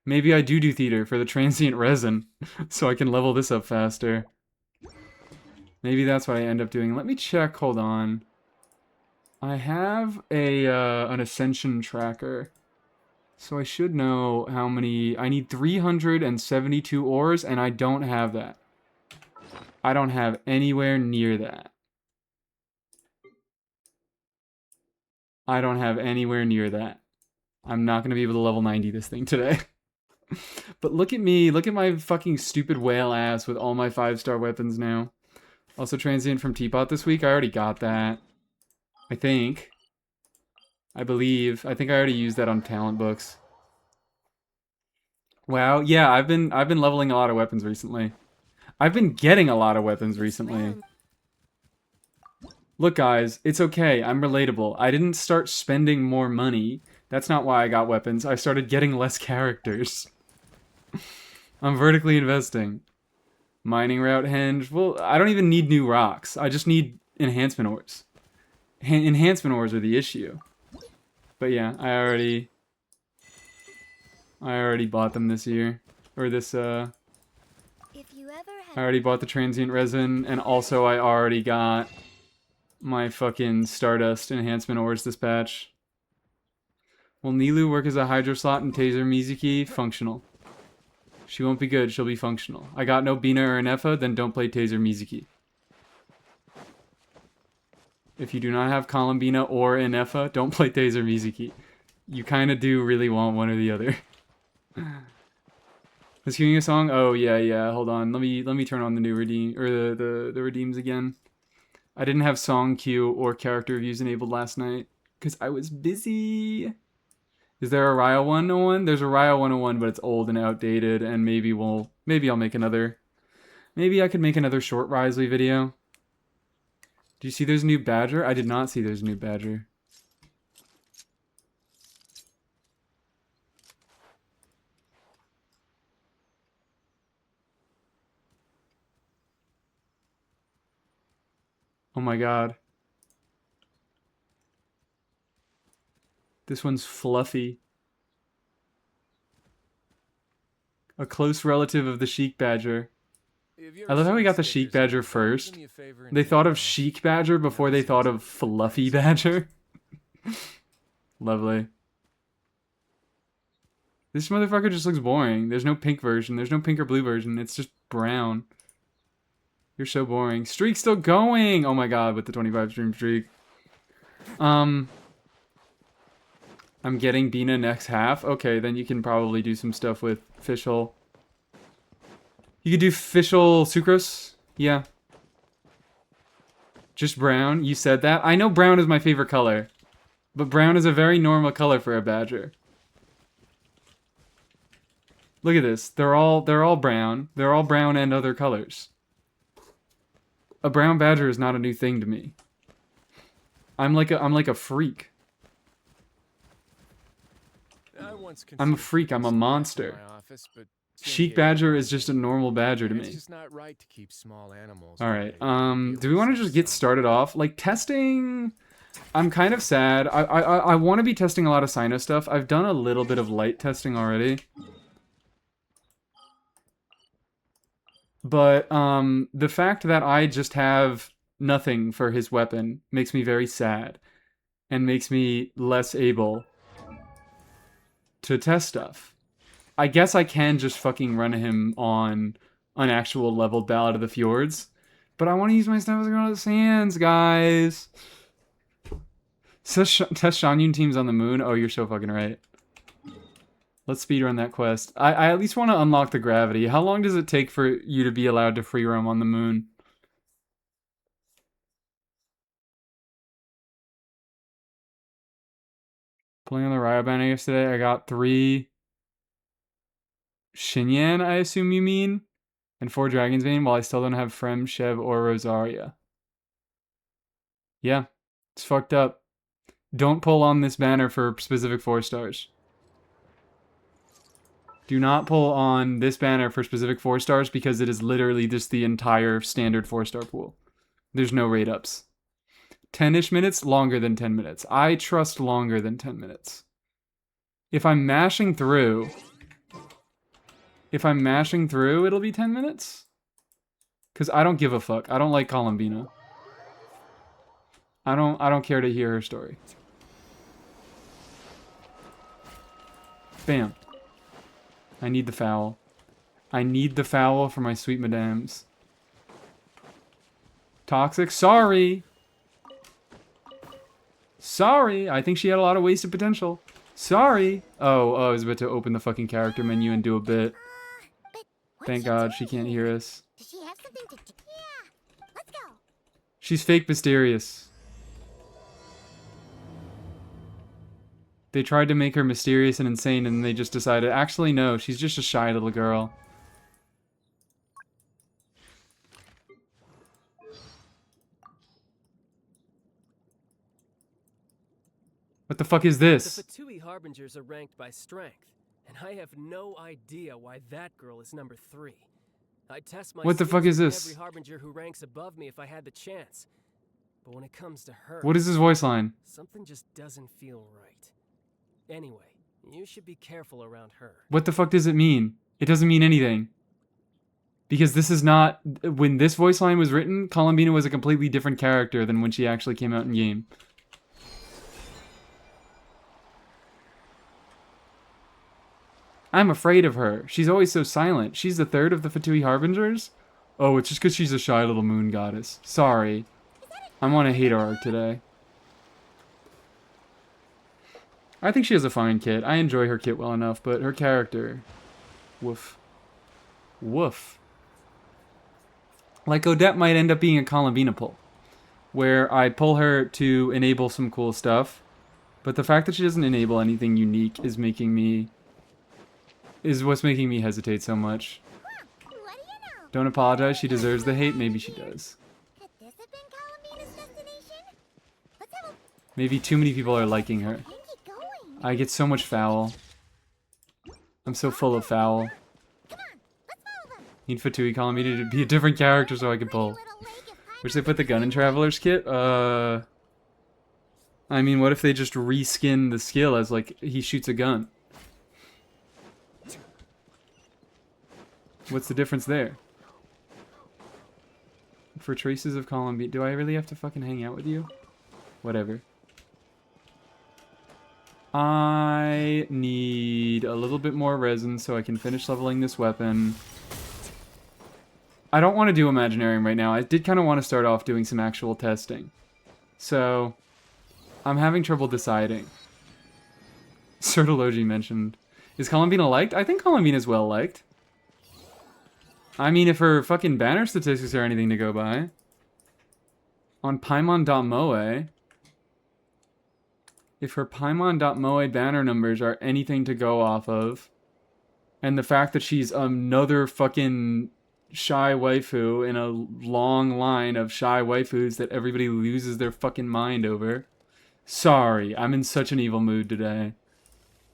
Maybe I do theater for the transient resin, so I can level this up faster. Maybe that's what I end up doing. Let me check, hold on. I have a an ascension tracker, so I should know how many... I need 372 ores, and I don't have that. I don't have anywhere near that. I don't have anywhere near that. I'm not going to be able to level 90 this thing today. But look at me. Look at my fucking stupid whale ass with all my 5-star weapons now. Also transient from Teapot this week. I already got that. I think. I believe. I think I already used that on talent books. Wow. Yeah, I've been leveling a lot of weapons recently. I've been getting a lot of weapons recently. Look, guys, it's okay. I'm relatable. I didn't start spending more money. That's not why I got weapons. I started getting less characters. I'm vertically investing. Mining route henge. Well, I don't even need new rocks. I just need enhancement ores. Enhancement ores are the issue. But yeah, I already bought them this year. Or this, I already bought the transient resin, and also I already got my fucking Stardust enhancement ores this patch. Will Nilu work as a Hydro slot in Taser Mizuki? Functional. She won't be good, she'll be functional. I got no Bina or Nefa, then don't play Taser Mizuki. If you do not have Columbina or Inefa, don't play Taser Mizuki. You kind of do really want one or the other. Was hearing a song? Oh yeah. Hold on. Let me turn on the new redeem or the redeems again. I didn't have song queue or character reviews enabled last night because I was busy. Is there a Ryo 101? There's a Ryo 101, but it's old and outdated, and maybe I'll make another. Maybe I could make another short Risley video. Do you see there's a new badger? I did not see there's a new badger. Oh my god. This one's fluffy. A close relative of the Sheik Badger. I love how we got the Sheik Badger first. They thought of Sheik Badger before they thought of Fluffy Badger. Lovely. This motherfucker just looks boring. There's no pink version. There's no pink or blue version. It's just brown. You're so boring. Streak's still going! Oh my god, with the 25 stream streak. I'm getting Bina next half. Okay, then you can probably do some stuff with Fishhole. You could do Fishhole Sucrose? Yeah. Just brown? You said that? I know brown is my favorite color. But brown is a very normal color for a badger. Look at this. They're all brown. They're all brown and other colors. A brown badger is not a new thing to me. I'm like a freak. I'm a freak. I'm a monster. Sheik Badger is just a normal badger to me. Alright, do we want to just get started off? Like, testing... I'm kind of sad. I want to be testing a lot of Sino stuff. I've done a little bit of light testing already. But the fact that I just have nothing for his weapon makes me very sad and makes me less able to test stuff. I guess I can just fucking run him on an actual leveled Ballad of the Fjords, but I want to use my stuff as Girl of the Sands, guys. Test Shanyun teams on the moon. Oh, you're so fucking right. Let's speedrun that quest. I at least want to unlock the gravity. How long does it take for you to be allowed to free roam on the moon? Playing on the Ryo banner yesterday, I got 3 Shinyan, I assume you mean, and 4 Dragon's Bane, while I still don't have Frem, Shev, or Rosaria. Yeah, it's fucked up. Don't pull on this banner for specific 4 stars. Do not pull on this banner for specific 4 stars because it is literally just the entire standard 4-star pool. There's no rate ups. 10-ish minutes, longer than 10 minutes. I trust longer than 10 minutes. If I'm mashing through, it'll be 10 minutes? Because I don't give a fuck. I don't like Columbina. I don't care to hear her story. Bam. I need the foul. I need the foul for my sweet madames. Toxic, sorry. Sorry. I think she had a lot of wasted potential. Sorry. Oh, I was about to open the fucking character menu and do a bit. Thank God she can't hear us. Does she have something to do? Yeah. Let's go. She's fake mysterious. They tried to make her mysterious and insane, and they just decided, actually, no, she's just a shy little girl. What the fuck is this? The Fatui Harbingers are ranked by strength, and I have no idea why that girl is number 3. I'd test my What the fuck skills is with this? every Harbinger who ranks above me if I had the chance. But when it comes to her, What is his voice line? something just doesn't feel right. Anyway, you should be careful around her. What the fuck does it mean? It doesn't mean anything. Because this is not... When this voice line was written, Columbina was a completely different character than when she actually came out in game. I'm afraid of her. She's always so silent. She's the 3rd of the Fatui Harbingers? Oh, it's just because she's a shy little moon goddess. Sorry. I'm on a hater arc today. I think she has a fine kit. I enjoy her kit well enough, but her character... Woof. Woof. Like, Odette might end up being a Columbina pull, where I pull her to enable some cool stuff, but the fact that she doesn't enable anything unique is what's making me hesitate so much. What do you know? Don't apologize, she deserves the hate, maybe she does. Could this have been Columbina's destination? Let's have a Maybe too many people are liking her. pinky going. I get so much foul. I'm so full of foul. Come on, let's follow them. Need Fatui Columbina to be a different character so I can pull. Little lake of pine Wish they put the gun in Traveler's kit? I mean, what if they just reskin the skill as, like, he shoots a gun? What's the difference there? For traces of Columbine, do I really have to fucking hang out with you? Whatever. I need a little bit more resin so I can finish leveling this weapon. I don't want to do Imaginarium right now. I did kind of want to start off doing some actual testing. So, I'm having trouble deciding. Sertology mentioned. Is Columbina liked? I think Columbina's well liked. I mean, if her fucking banner statistics are anything to go by. On Paimon.moe, if her Paimon.moe banner numbers are anything to go off of, and the fact that she's another fucking shy waifu in a long line of shy waifus that everybody loses their fucking mind over. Sorry, I'm in such an evil mood today.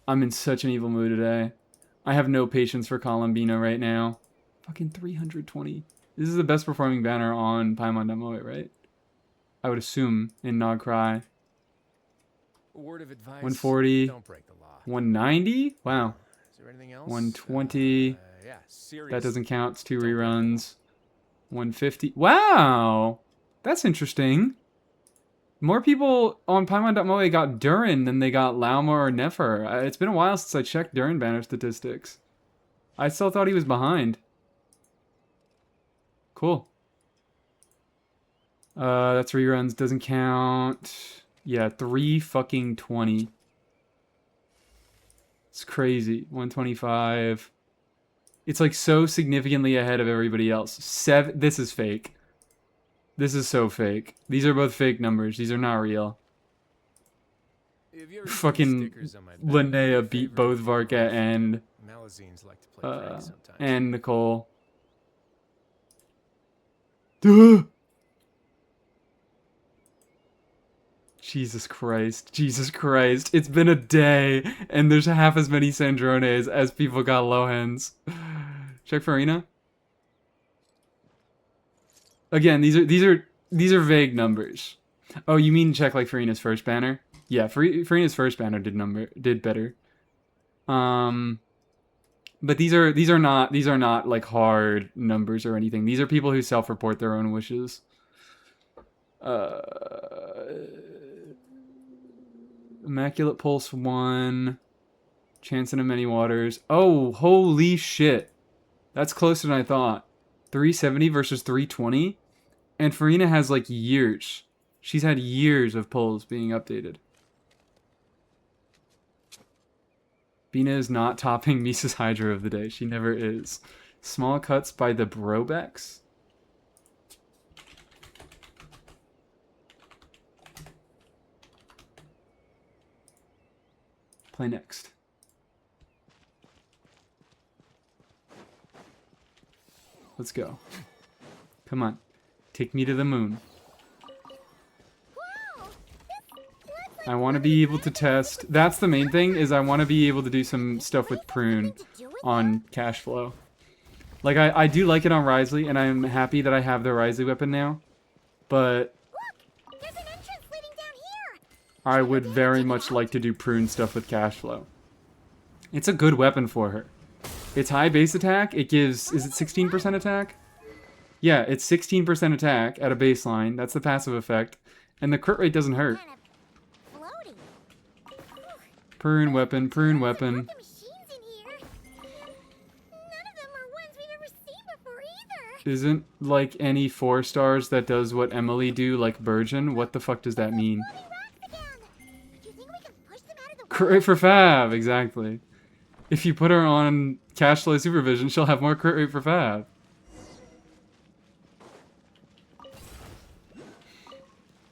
I'm in such an evil mood today. I have no patience for Columbina right now. Fucking 320. This is the best performing banner on Paimon.moe, right? I would assume in Nog Cry. Word of advice. 140. Don't break the law. 190? Wow. Is there anything else? 120. Yeah, serious. That doesn't count. It's 2 reruns. 150. Wow! That's interesting. More people on Paimon.moe got Durin than they got Lauma or Nefer. It's been a while since I checked Durin banner statistics. I still thought he was behind. Cool. That's reruns. Doesn't count. Yeah, 3 fucking 20. It's crazy. 125. It's like so significantly ahead of everybody else. This is fake. This is so fake. These are both fake numbers. These are not real. If you ever see Fucking stickers on my back, Linnea your beat favorite both Varka and Malazines like to play pranks sometimes. and Nicole. Duh! Jesus Christ. Jesus Christ. It's been a day, and there's half as many Sandrones as people got Lohens. Check Farina. Again, these are vague numbers. Oh, you mean check like Farina's first banner? Yeah, Farina's first banner did better. But these are not like hard numbers or anything. These are people who self-report their own wishes. Immaculate Pulse 1. Chance in a Many Waters. Oh, holy shit. That's closer than I thought. 370 versus 320. And Farina has like years. She's had years of pulls being updated. Bina is not topping Misa's Hydra of the day. She never is. Small cuts by the Brobex. Play next. Let's go. Come on. Take me to the moon. I want to be able to test. That's the main thing, is I want to be able to do some stuff with Prune on cash flow. Like, I do like it on Risley, and I'm happy that I have the Risley weapon now. But I would very much like to do Prune stuff with cash flow. It's a good weapon for her. It's high base attack. It gives... Is it 16% attack? Yeah, it's 16% attack at a baseline. That's the passive effect. And the crit rate doesn't hurt. Prune weapon, Prune weapon. Isn't like any 4 stars that does what Emily do like Burgeon? What the fuck does that mean? Crit rate for Fab, exactly. If you put her on cash flow supervision, she'll have more crit rate for Fab.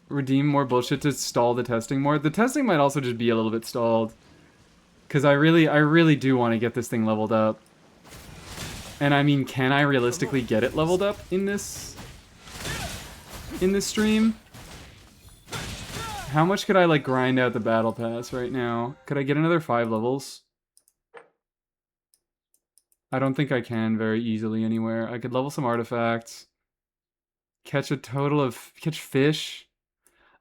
Redeem more bullshit to stall the testing more. The testing might also just be a little bit stalled. Because I really do want to get this thing leveled up. And I mean, can I realistically get it leveled up in this stream? How much could I like grind out the battle pass right now? Could I get another 5 levels? I don't think I can very easily anywhere. I could level some artifacts. Catch fish.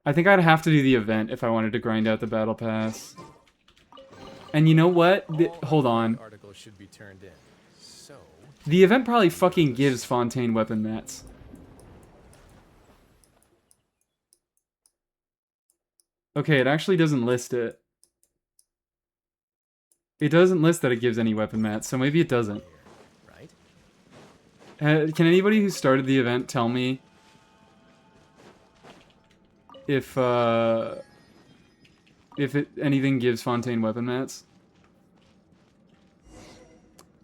I think I'd have to do the event if I wanted to grind out the battle pass. And you know what? Hold on. The event probably fucking gives Fontaine weapon mats. Okay, it actually doesn't list it. It doesn't list that it gives any weapon mats, so maybe it doesn't. Can anybody who started the event tell me if anything gives Fontaine weapon mats?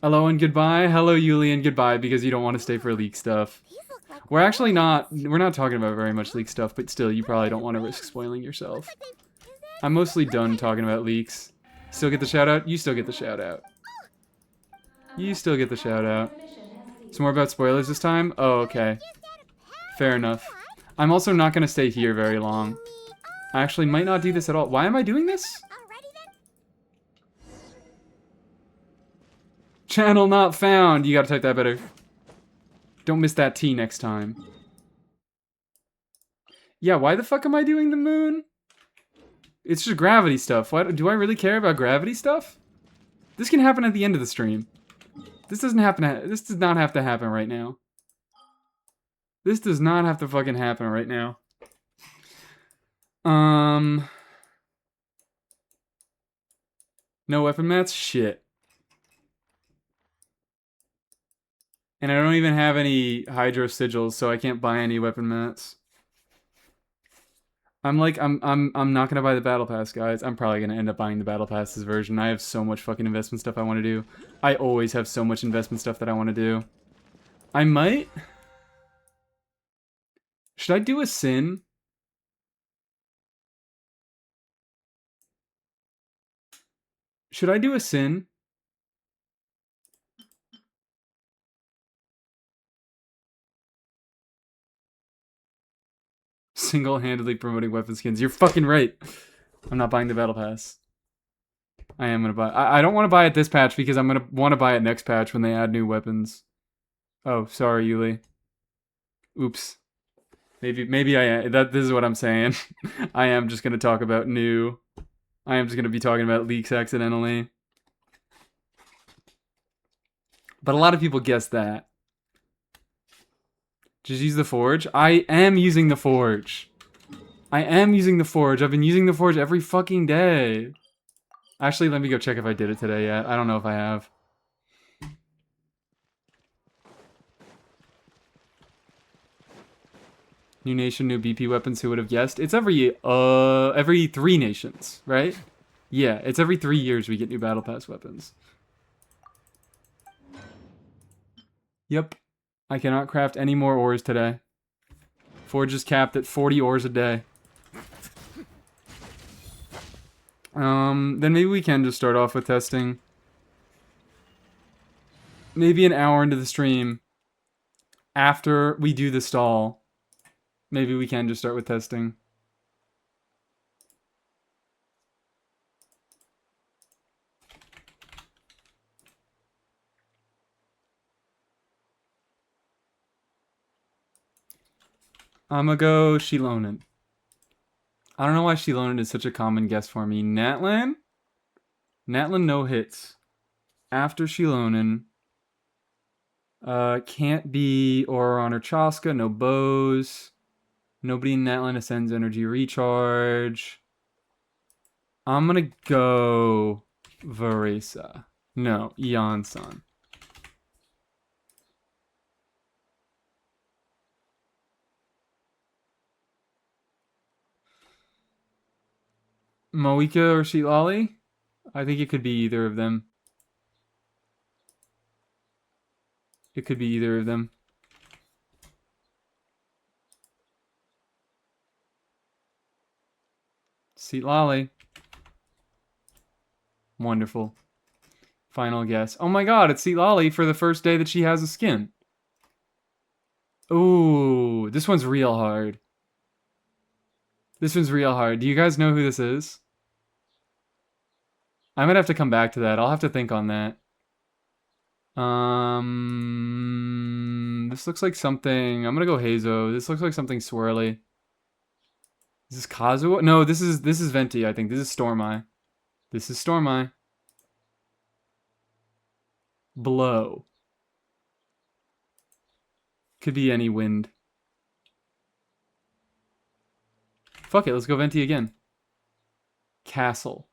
Hello and goodbye. Hello, Yuli, and goodbye, because you don't want to stay for leak stuff. We're actually not. We're not talking about very much leak stuff, but still, you probably don't want to risk spoiling yourself. I'm mostly done talking about leaks. Still get the shout out? You still get the shout out. You still get the shout out. It's more about spoilers this time? Oh, okay. Fair enough. I'm also not going to stay here very long. I actually might not do this at all. Why am I doing this? Channel not found. You gotta type that better. Don't miss that T next time. Yeah, why the fuck am I doing the moon? It's just gravity stuff. What, do I really care about gravity stuff? This can happen at the end of the stream. This doesn't happen. This does not have to happen right now. This does not have to fucking happen right now. No weapon mats? Shit. And I don't even have any Hydro Sigils, so I can't buy any weapon mats. I'm not gonna buy the Battle Pass, guys. I'm probably gonna end up buying the Battle Pass's version. I have so much fucking investment stuff I want to do. I always have so much investment stuff that I want to do. I might... Should I do a Sin? Should I do a Sin? Single-handedly promoting weapon skins. You're fucking right. I'm not buying the Battle Pass. I am gonna buy... I don't want to buy it this patch because I'm gonna want to buy it next patch when they add new weapons. Oh, sorry, Yuli. Oops. Maybe I am. This is what I'm saying. I am just gonna talk about new... I am just gonna be talking about leaks accidentally. But a lot of people guessed that. Just use the Forge? I am using the Forge. I am using the Forge. I've been using the Forge every fucking day. Actually, let me go check if I did it today yet. I don't know if I have. New nation, new BP weapons. Who would have guessed? It's every 3 nations, right? Yeah, it's every 3 years we get new Battle Pass weapons. Yep. I cannot craft any more ores today. Forge is capped at 40 ores a day. Then maybe we can just start off with testing. Maybe an hour into the stream, after we do the stall, maybe we can just start with testing. I'ma go Shilonen. I don't know why Shilonen is such a common guess for me. Natlan? Natlan no hits. After Shilonen. Can't be Auron or Chaska. No bows. Nobody in Natlan ascends energy recharge. I'm gonna go Varesa. No, Eon-san. Moika or Sheetlolly? I think it could be either of them. It could be either of them. Sheetlolly. Wonderful. Final guess. Oh my god, it's Sheetlolly for the first day that she has a skin. Ooh, this one's real hard. This one's real hard. Do you guys know who this is? I might have to come back to that. I'll have to think on that. This looks like something... I'm gonna go Hazo. This looks like something swirly. Is this Kazuo? No, this is Venti, I think. This is Stormeye. This is Stormeye. Blow. Could be any wind. Fuck it, let's go Venti again. Castle.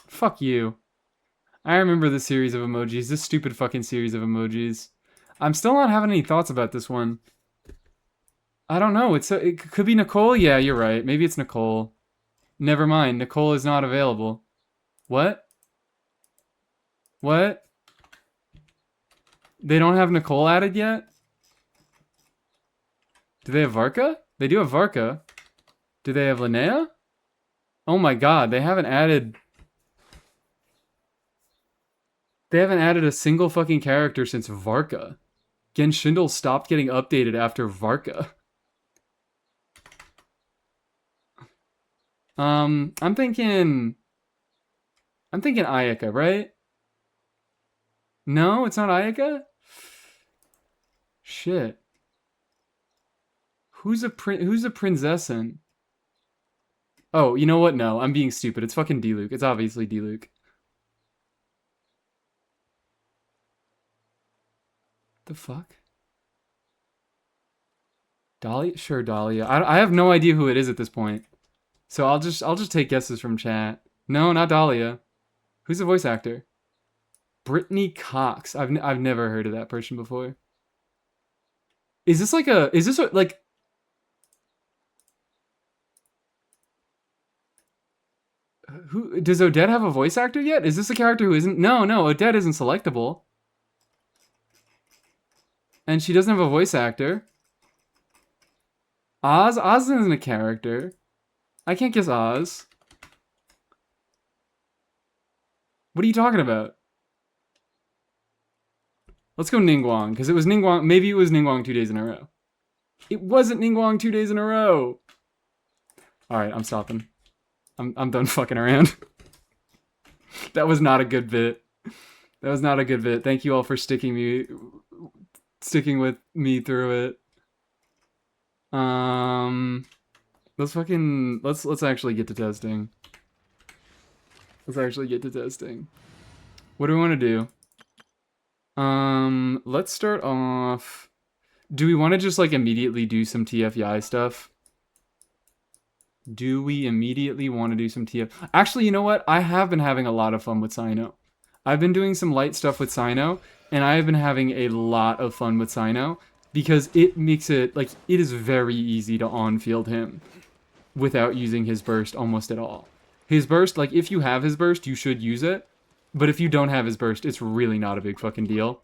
Fuck you. I remember this series of emojis. This stupid fucking series of emojis. I'm still not having any thoughts about this one. I don't know. It could be Nicole. Yeah, you're right. Maybe it's Nicole. Never mind. Nicole is not available. What? What? They don't have Nicole added yet? Do they have Varka? They do have Varka. Do they have Linnea? Oh my god, they haven't added... They haven't added a single fucking character since Varka. Genshin stopped getting updated after Varka. I'm thinking Ayaka, right? No, it's not Ayaka? Shit. Who's a princessin? Oh, you know what? No, I'm being stupid. It's fucking D-Luke. It's obviously D-Luke. The fuck? Dahlia? Sure, Dahlia. I have no idea who it is at this point. So I'll just take guesses from chat. No, not Dahlia. Who's the voice actor? Brittany Cox. I've never heard of that person before. Is this like who does Odette have a voice actor yet? Is this a character who isn't? No, Odette isn't selectable. And she doesn't have a voice actor. Oz isn't a character. I can't guess Oz. What are you talking about? Let's go Ningguang, because it was Ningguang. Maybe it was Ningguang 2 days in a row. It wasn't Ningguang 2 days in a row. All right, I'm stopping. I'm done fucking around. That was not a good bit. That was not a good bit. Thank you all for sticking with me through it. Let's actually get to testing. Let's actually get to testing. What do we want to do? Let's start off. Do we want to just like immediately do some TFEI stuff? Do we immediately want to do some TF? Actually, you know what? I have been having a lot of fun with Sino. I've been doing some light stuff with Sino, and I have been having a lot of fun with Sino because it makes it like it is very easy to on-field him without using his burst almost at all. His burst, like if you have his burst, you should use it. But if you don't have his burst, it's really not a big fucking deal.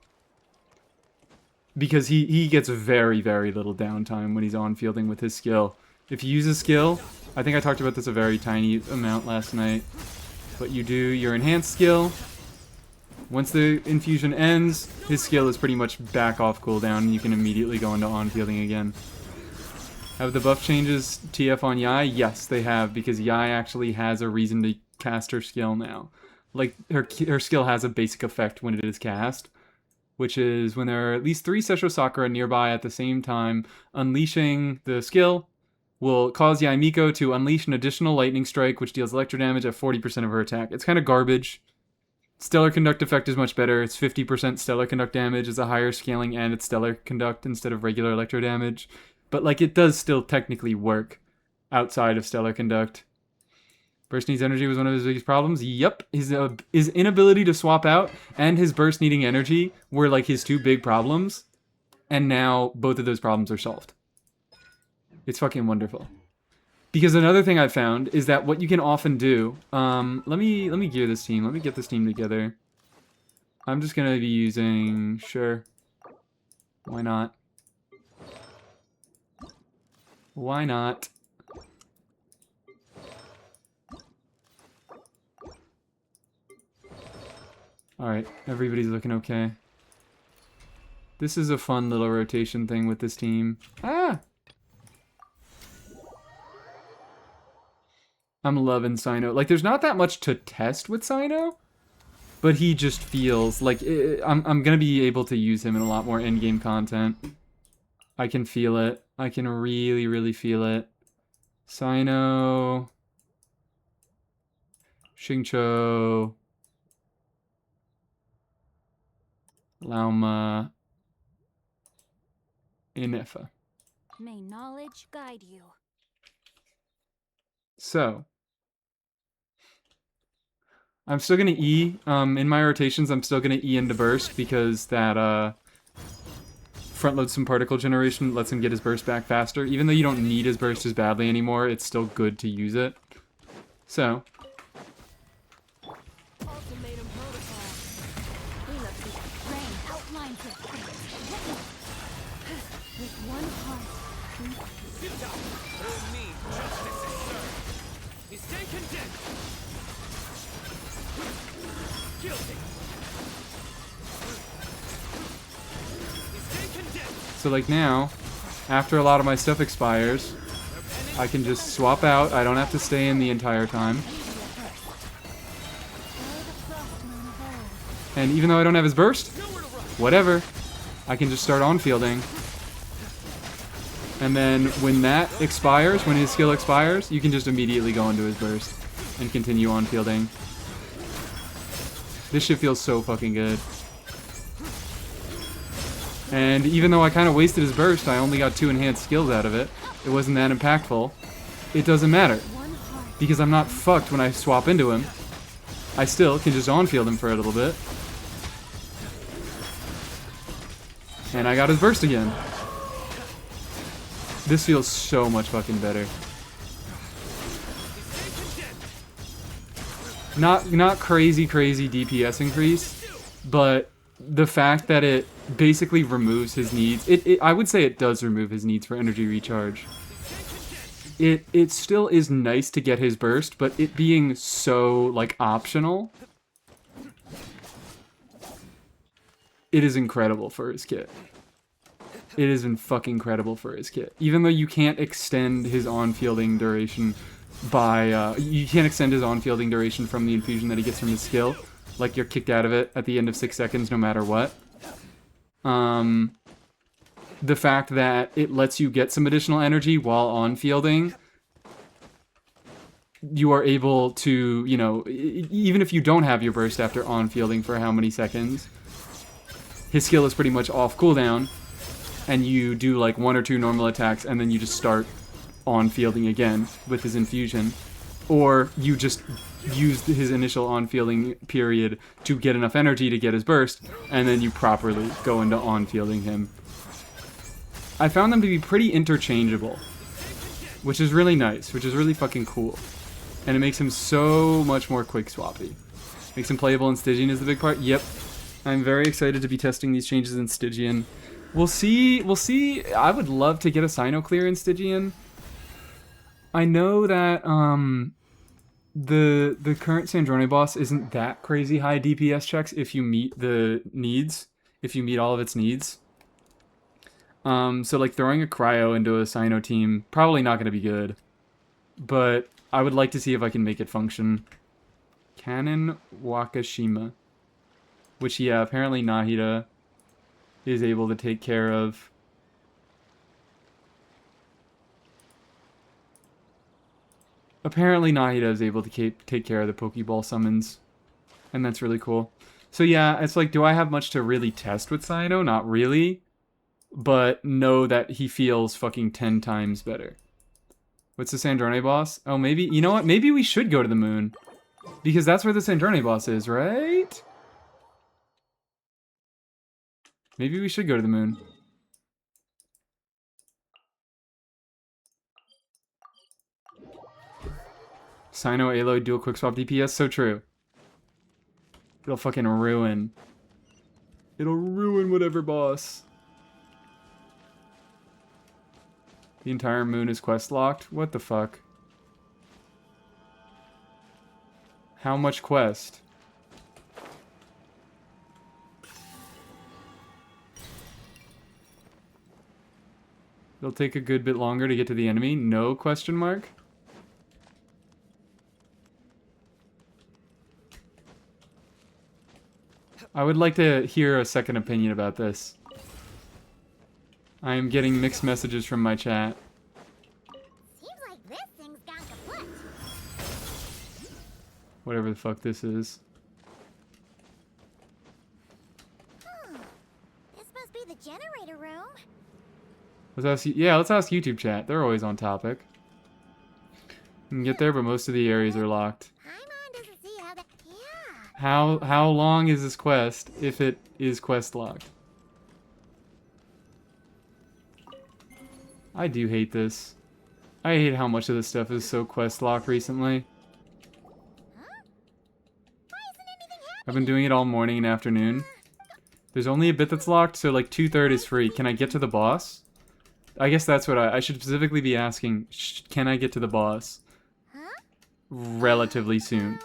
Because he gets very, very little downtime when he's on-fielding with his skill. If you use his skill, I think I talked about this a very tiny amount last night, but you do your enhanced skill. Once the infusion ends, his skill is pretty much back off cooldown, and you can immediately go into on-fielding again. Have the buff changes TF on Yai? Yes, they have, because Yai actually has a reason to cast her skill now. Like, her skill has a basic effect when it is cast, which is when there are at least 3 Sesho Sakura nearby at the same time, unleashing the skill will cause Yai Miko to unleash an additional lightning strike, which deals electro damage at 40% of her attack. It's kind of garbage. Stellar Conduct effect is much better. It's 50% Stellar Conduct damage, is a higher scaling, and it's Stellar Conduct instead of regular electro damage. But, like, it does still technically work outside of Stellar Conduct. Burst needs energy was one of his biggest problems. Yep, his inability to swap out and his burst needing energy were, like, his 2 big problems. And now both of those problems are solved. It's fucking wonderful. Because another thing I've found is that what you can often do... let me gear this team. Let me get this team together. I'm just going to be using... Sure. Why not? Why not? Alright, everybody's looking okay. This is a fun little rotation thing with this team. Ah! I'm loving Sino. Like, there's not that much to test with Sino, but he just feels like I'm gonna be able to use him in a lot more endgame content. I can feel it. I can really, really feel it. Sino, Xingqiu, Lauma, Inefa. May knowledge guide you. So, I'm still gonna E, in my rotations, I'm still gonna E into burst, because that, front loads some particle generation, lets him get his burst back faster. Even though you don't need his burst as badly anymore, it's still good to use it. So, Ultimatum protocol. Rain outlines it. With one heart. Through me, justice is served. You stay condemned. Guilty. You stay condemned. so like now, after a lot of my stuff expires, I can just swap out. I don't have to stay in the entire time. And even though I don't have his burst, whatever. I can just start on fielding. And then when that expires, when his skill expires, you can just immediately go into his burst and continue on fielding. This shit feels so fucking good. And even though I kind of wasted his burst, I only got 2 enhanced skills out of it. It wasn't that impactful. It doesn't matter. Because I'm not fucked when I swap into him. I still can just on-field him for a little bit. And I got his burst again. This feels so much fucking better. Not crazy DPS increase, but the fact that it basically removes his needs. I would say it does remove his needs for energy recharge. It still is nice to get his burst, but it being so, like, optional, it is incredible for his kit. It is fucking incredible for his kit. Even though you can't extend his on-fielding duration by, you can't extend his on-fielding duration from the infusion that he gets from his skill. Like, you're kicked out of it at the end of 6 seconds no matter what. The fact that it lets you get some additional energy while on-fielding, you are able to, you know, even if you don't have your burst after on-fielding for how many seconds, his skill is pretty much off cooldown, and you do like 1 or 2 normal attacks, and then you just start on-fielding again with his infusion. Or you just use his initial on-fielding period to get enough energy to get his burst, and then you properly go into on-fielding him. I found them to be pretty interchangeable, which is really nice, which is really fucking cool. And it makes him so much more quick swappy. Makes him playable in Stygian is the big part. Yep. I'm very excited to be testing these changes in Stygian. We'll see. I would love to get a Sino clear in Stygian. I know that the current Sandrone boss isn't that crazy high DPS checks if you meet the needs, if you meet all of its needs. So like throwing a cryo into a Sino team, probably not going to be good. But I would like to see if I can make it function. Cannon Wakashima. Which, yeah, apparently Nahida is able to take care of. Apparently Nahida is able to take care of the Pokeball summons. And that's really cool. So yeah, it's like, do I have much to really test with Sino? Not really. But know that he feels fucking 10 times better. What's the Sandrone boss? Oh, maybe, you know what? Maybe we should go to the moon. Because that's where the Sandrone boss is, right? Maybe we should go to the moon. Sino, Aloy, dual quickswap DPS, so true. It'll fucking ruin. It'll ruin whatever boss. The entire moon is quest locked? What the fuck? How much quest? It'll take a good bit longer to get to the enemy? No question mark? I would like to hear a second opinion about this. I am getting mixed messages from my chat. Seems like this thing's gone kaput. Whatever the fuck this is. This must be the generator room. Let's ask YouTube chat. They're always on topic. You can get there, but most of the areas are locked. Paimon doesn't see how that... Yeah. How long is this quest if it is quest locked? I do hate this. I hate how much of this stuff is so quest locked recently. Huh? Why isn't anything happening? I've been doing it all morning and afternoon. There's only a bit that's locked, so like 2/3 is free. Can I get to the boss? I guess that's what I should specifically be asking. Can I get to the boss? Huh? Relatively soon.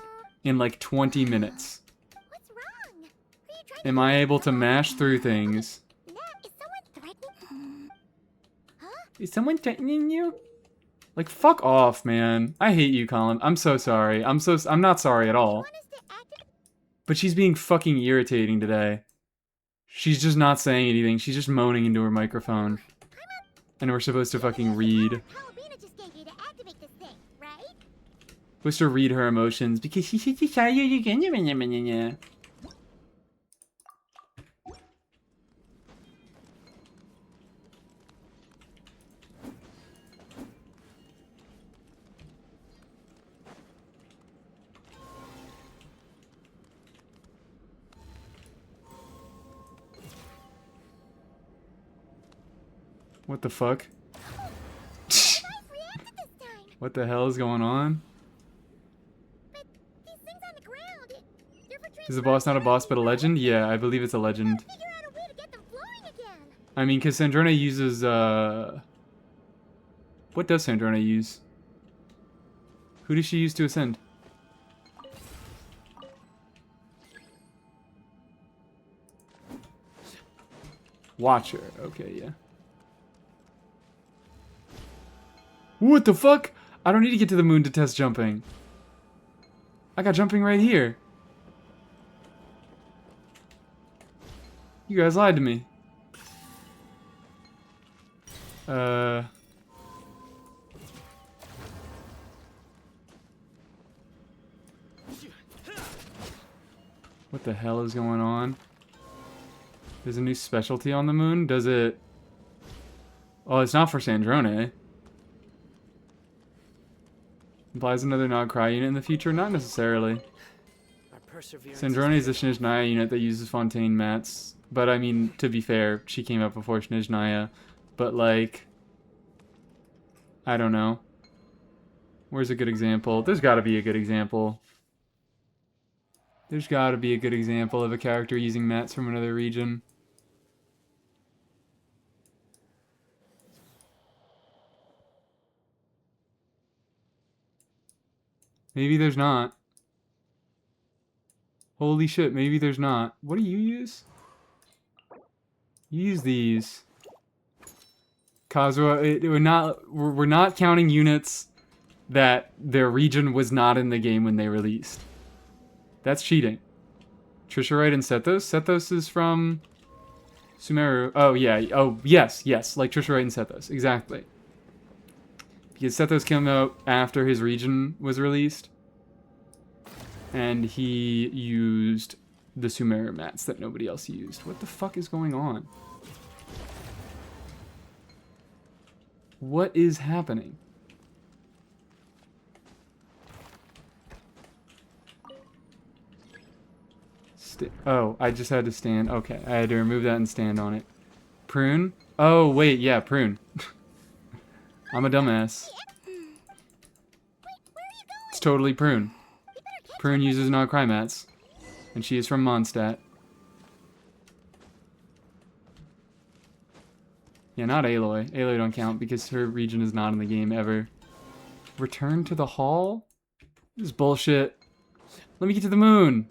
In like 20 minutes. What's wrong? Are you trying Am I able to mash through things? Nat, is someone threatening? Huh? Is someone threatening you? Like, fuck off, man. I hate you, Colin. I'm so sorry. I'm not sorry at all. Want us to act... But she's being fucking irritating today. She's just not saying anything. She's just moaning into her microphone. And we're supposed to fucking read. Kalabina just gave you to activate this thing, right? Supposed to read her emotions because she's again. What the fuck? Nice reacted this time. What the hell is going on? But these things on the ground, they're for Is the boss not a boss but a legend? Yeah, I believe it's a legend. Figure out a way to get them flowing again. I mean, because Sandrone uses, What does Sandrone use? Who does she use to ascend? Watcher. Okay, yeah. What the fuck? I don't need to get to the moon to test jumping. I got jumping right here. You guys lied to me. What the hell is going on? There's a new specialty on the moon? Does it... Oh, it's not for Sandrone. Implies another non-cry unit in the future? Not necessarily. Our perseverance Sandrone is a Snezhnaya unit that uses Fontaine mats. But I mean, to be fair, she came up before Snezhnaya. But like... I don't know. Where's a good example? There's gotta be a good example. There's gotta be a good example of a character using mats from another region. Maybe there's not. Holy shit, maybe there's not. What do you use? You use these. Kazuha, we're not counting units that their region was not in the game when they released. That's cheating. Trisharite and Sethos? Sethos is from Sumeru. Oh, yeah. Oh, yes, yes. Like Trisharite and Sethos. Exactly. Because Sethos came out after his region was released. And he used the Sumeru mats that nobody else used. What the fuck is going on? What is happening? Oh, I just had to stand. Okay, I had to remove that and stand on it. Prune? Oh, wait, yeah, prune. I'm a dumbass. It's totally prune. Prune uses non-cry mats. And she is from Mondstadt. Yeah, not Aloy. Aloy don't count because her region is not in the game ever. Return to the hall? This is bullshit. Let me get to the moon.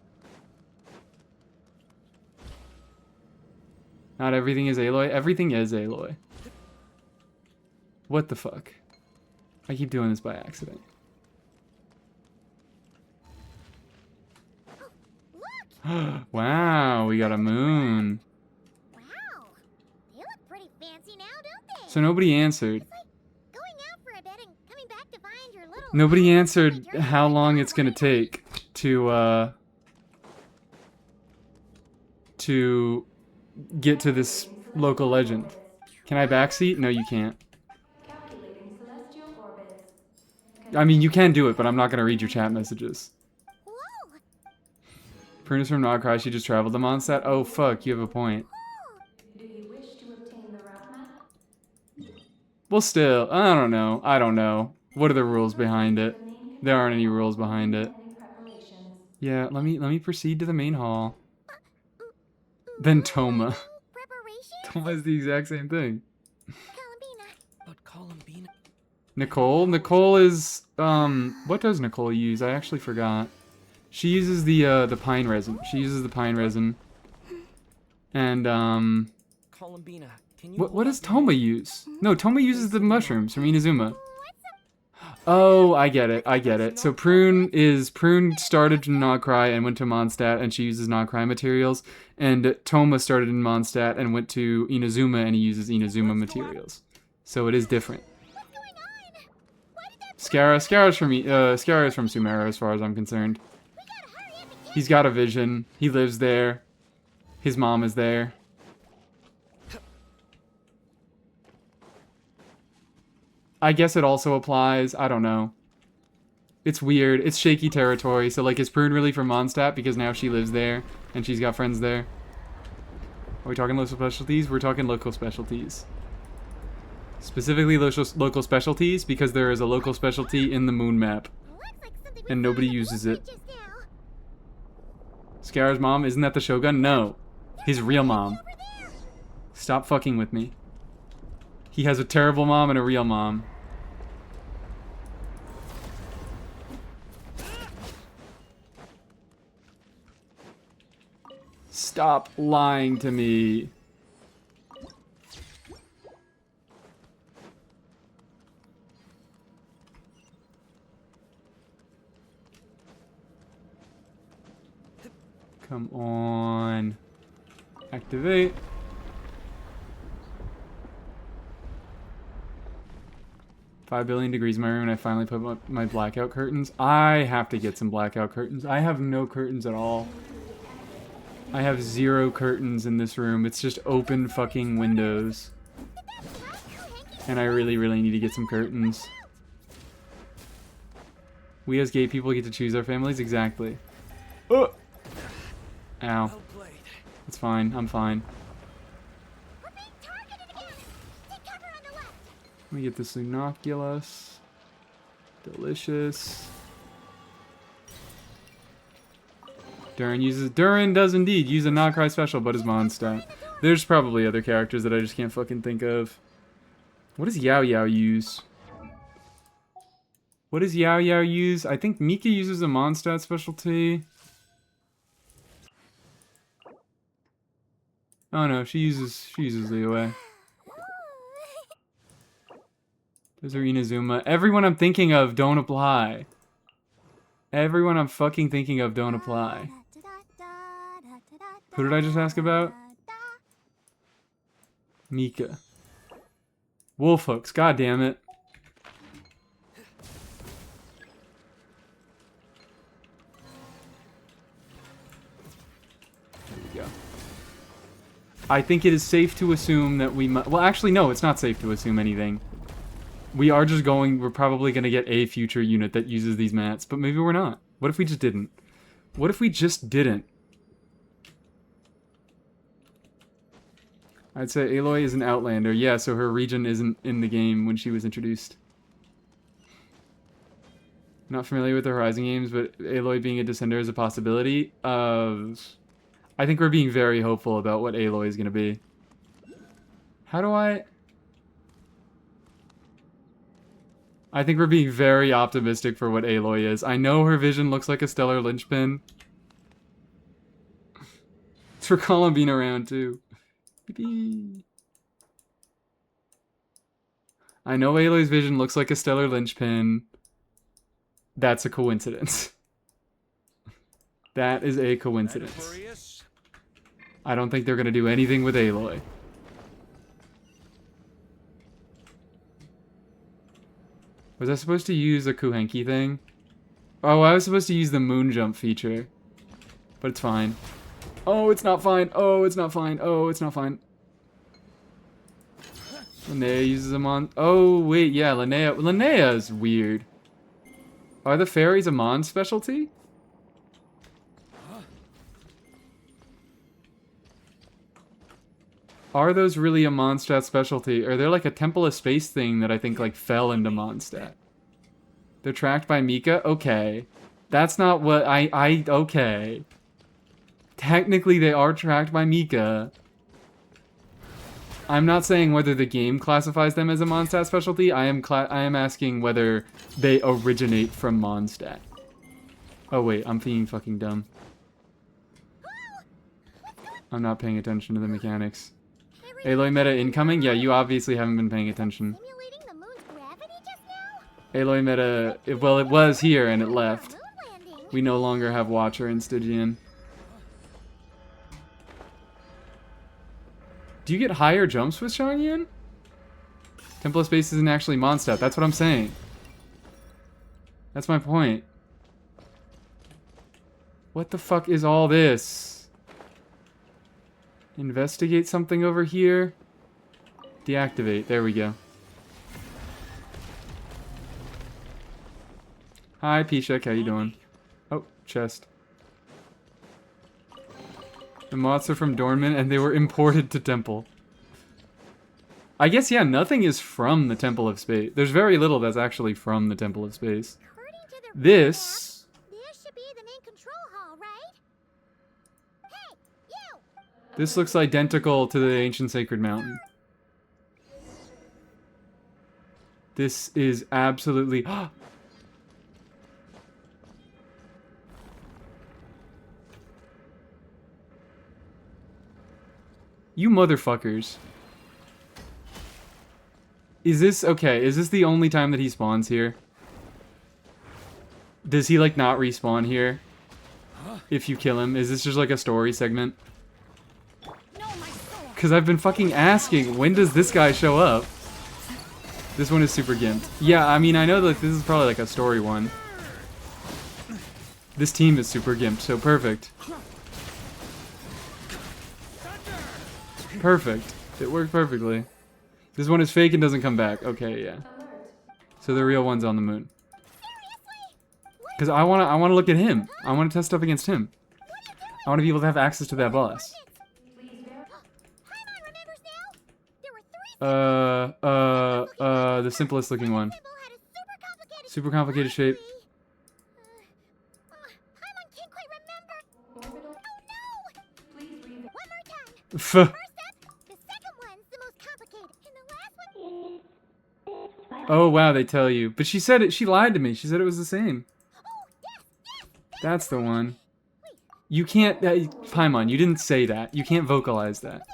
Not everything is Aloy. Everything is Aloy. What the fuck? I keep doing this by accident. Wow, we got a moon. Wow, they look pretty fancy now, don't they? So nobody answered. It's like going out for a bit and coming back to find your little... Nobody answered how long it's gonna take to get to this local legend. Can I backseat? No, you can't. I mean, you can do it, but I'm not gonna read your chat messages. Whoa! Prune is from Nogcry, she just traveled to Mondstadt. Oh fuck, you have a point. Do you wish to obtain the route map? Well, still, I don't know. I don't know. What are the rules behind it? There aren't any rules behind it. Yeah, let me proceed to the main hall. Then Toma. Preparation? Toma is the exact same thing. Kalabina. But Columbina. Nicole? Nicole is, what does Nicole use? I actually forgot. She uses the pine resin. She uses the pine resin. And, Columbina, can you what does Toma use? No, Toma uses the mushrooms from Inazuma. Oh, I get it. I get it. So Prune started in Nogcry and went to Mondstadt, and she uses Nogcry materials. And Toma started in Mondstadt and went to Inazuma, and he uses Inazuma materials. So it is different. What's going on? Why did that Scarra's from Sumeru as far as I'm concerned. We gotta hurry up and get He's got a vision. He lives there. His mom is there. I guess it also applies. I don't know. It's weird. It's shaky territory. So, like, is Prune really from Mondstadt because now she lives there and she's got friends there? Are we talking local specialties? We're talking local specialties. Specifically local specialties because there is a local specialty in the moon map. looks like something we And saw nobody in the uses movement it. just now. Scarra's mom, isn't that the Shogun? No. His real mom. Over there. Stop fucking with me. He has a terrible mom and a real mom. Stop lying to me. Come on. Activate. $5 billion degrees in my room and I finally put my blackout curtains. I have to get some blackout curtains. I have no curtains at all. I have 0 curtains in this room. It's just open fucking windows. And I really, really need to get some curtains. We as gay people get to choose our families? Exactly. Oh! Ow. Well played. It's fine. I'm fine. We're being targeted again. Take cover on the left. Let me get this Lunoculus. Delicious. Durin does indeed use a not cry special, but is Mondstadt. There's probably other characters that I just can't fucking think of. What does Yao Yao use? What does Yao Yao use? I think Mika uses a Mondstadt specialty. Oh no, she uses Leeway. There's Inazuma. Everyone I'm thinking of don't apply. Everyone I'm fucking thinking of don't apply. Who did I just ask about? Mika. Wolfhooks, god damn it. There we go. I think it is safe to assume that we might... Well, actually, no, it's not safe to assume anything. We're probably going to get a future unit that uses these mats, but maybe we're not. What if we just didn't? What if we just didn't? I'd say Aloy is an Outlander. Yeah, so her region isn't in the game when she was introduced. Not familiar with the Horizon games, but Aloy being a Descender is a possibility. I think we're being very hopeful about what Aloy is going to be. How do I think we're being very optimistic for what Aloy is. I know her vision looks like a stellar linchpin. It's for Colin being around, too. Yippee. I know Aloy's vision looks like a stellar linchpin. That's a coincidence. That is a coincidence. I don't think they're going to do anything with Aloy. Was I supposed to use a Kuhenki thing? Oh, I was supposed to use the moon jump feature. But it's fine. Oh, it's not fine. Oh, it's not fine. Oh, it's not fine. Linnea uses them on... Oh, wait, yeah, Linnea. Linnea is weird. Are the fairies a Mon specialty? Are those really a Mondstadt specialty? Or they're like a Temple of Space thing that I think like fell into Mondstadt? They're tracked by Mika? Okay. That's not what okay. Technically they are tracked by Mika. I'm not saying whether the game classifies them as a Mondstadt specialty. I am asking whether they originate from Mondstadt. Oh wait, I'm being fucking dumb. I'm not paying attention to the mechanics. Aloy meta incoming? Yeah, you obviously haven't been paying attention. Simulating the moon's gravity just now? Aloy meta... Well, it was here and it left. Moon landing. We no longer have Watcher and Stygian. Do you get higher jumps with Shanyan? Temple of Space isn't actually Mondstadt. That's what I'm saying. That's my point. What the fuck is all this? Investigate something over here. Deactivate. There we go. Hi, Pishak. How you doing? Oh, chest. The moths are from Dornman, and they were imported to Temple. I guess, yeah, nothing is from the Temple of Space. There's very little that's actually from the Temple of Space. According to the This... roadmap, this should be the main control hall, right? Hey, you! This looks identical to the Ancient Sacred Mountain. This is absolutely... You motherfuckers. Is this... Okay, is this the only time that he spawns here? Does he, like, not respawn here? If you kill him? Is this just, like, a story segment? Because I've been fucking asking, when does this guy show up? This one is super gimped. Yeah, I mean, I know that this is probably, like, a story one. This team is super gimped, so perfect. Perfect. It worked perfectly. This one is fake and doesn't come back. Okay, yeah. So the real one's on the moon. Because I wanna look at him. I wanna test stuff against him. I wanna be able to have access to that boss. The simplest looking one. Super complicated shape. Oh wow, they tell you. But she said it, she lied to me. She said it was the same. That's the one. You can't, Paimon, you didn't say that. You can't vocalize that.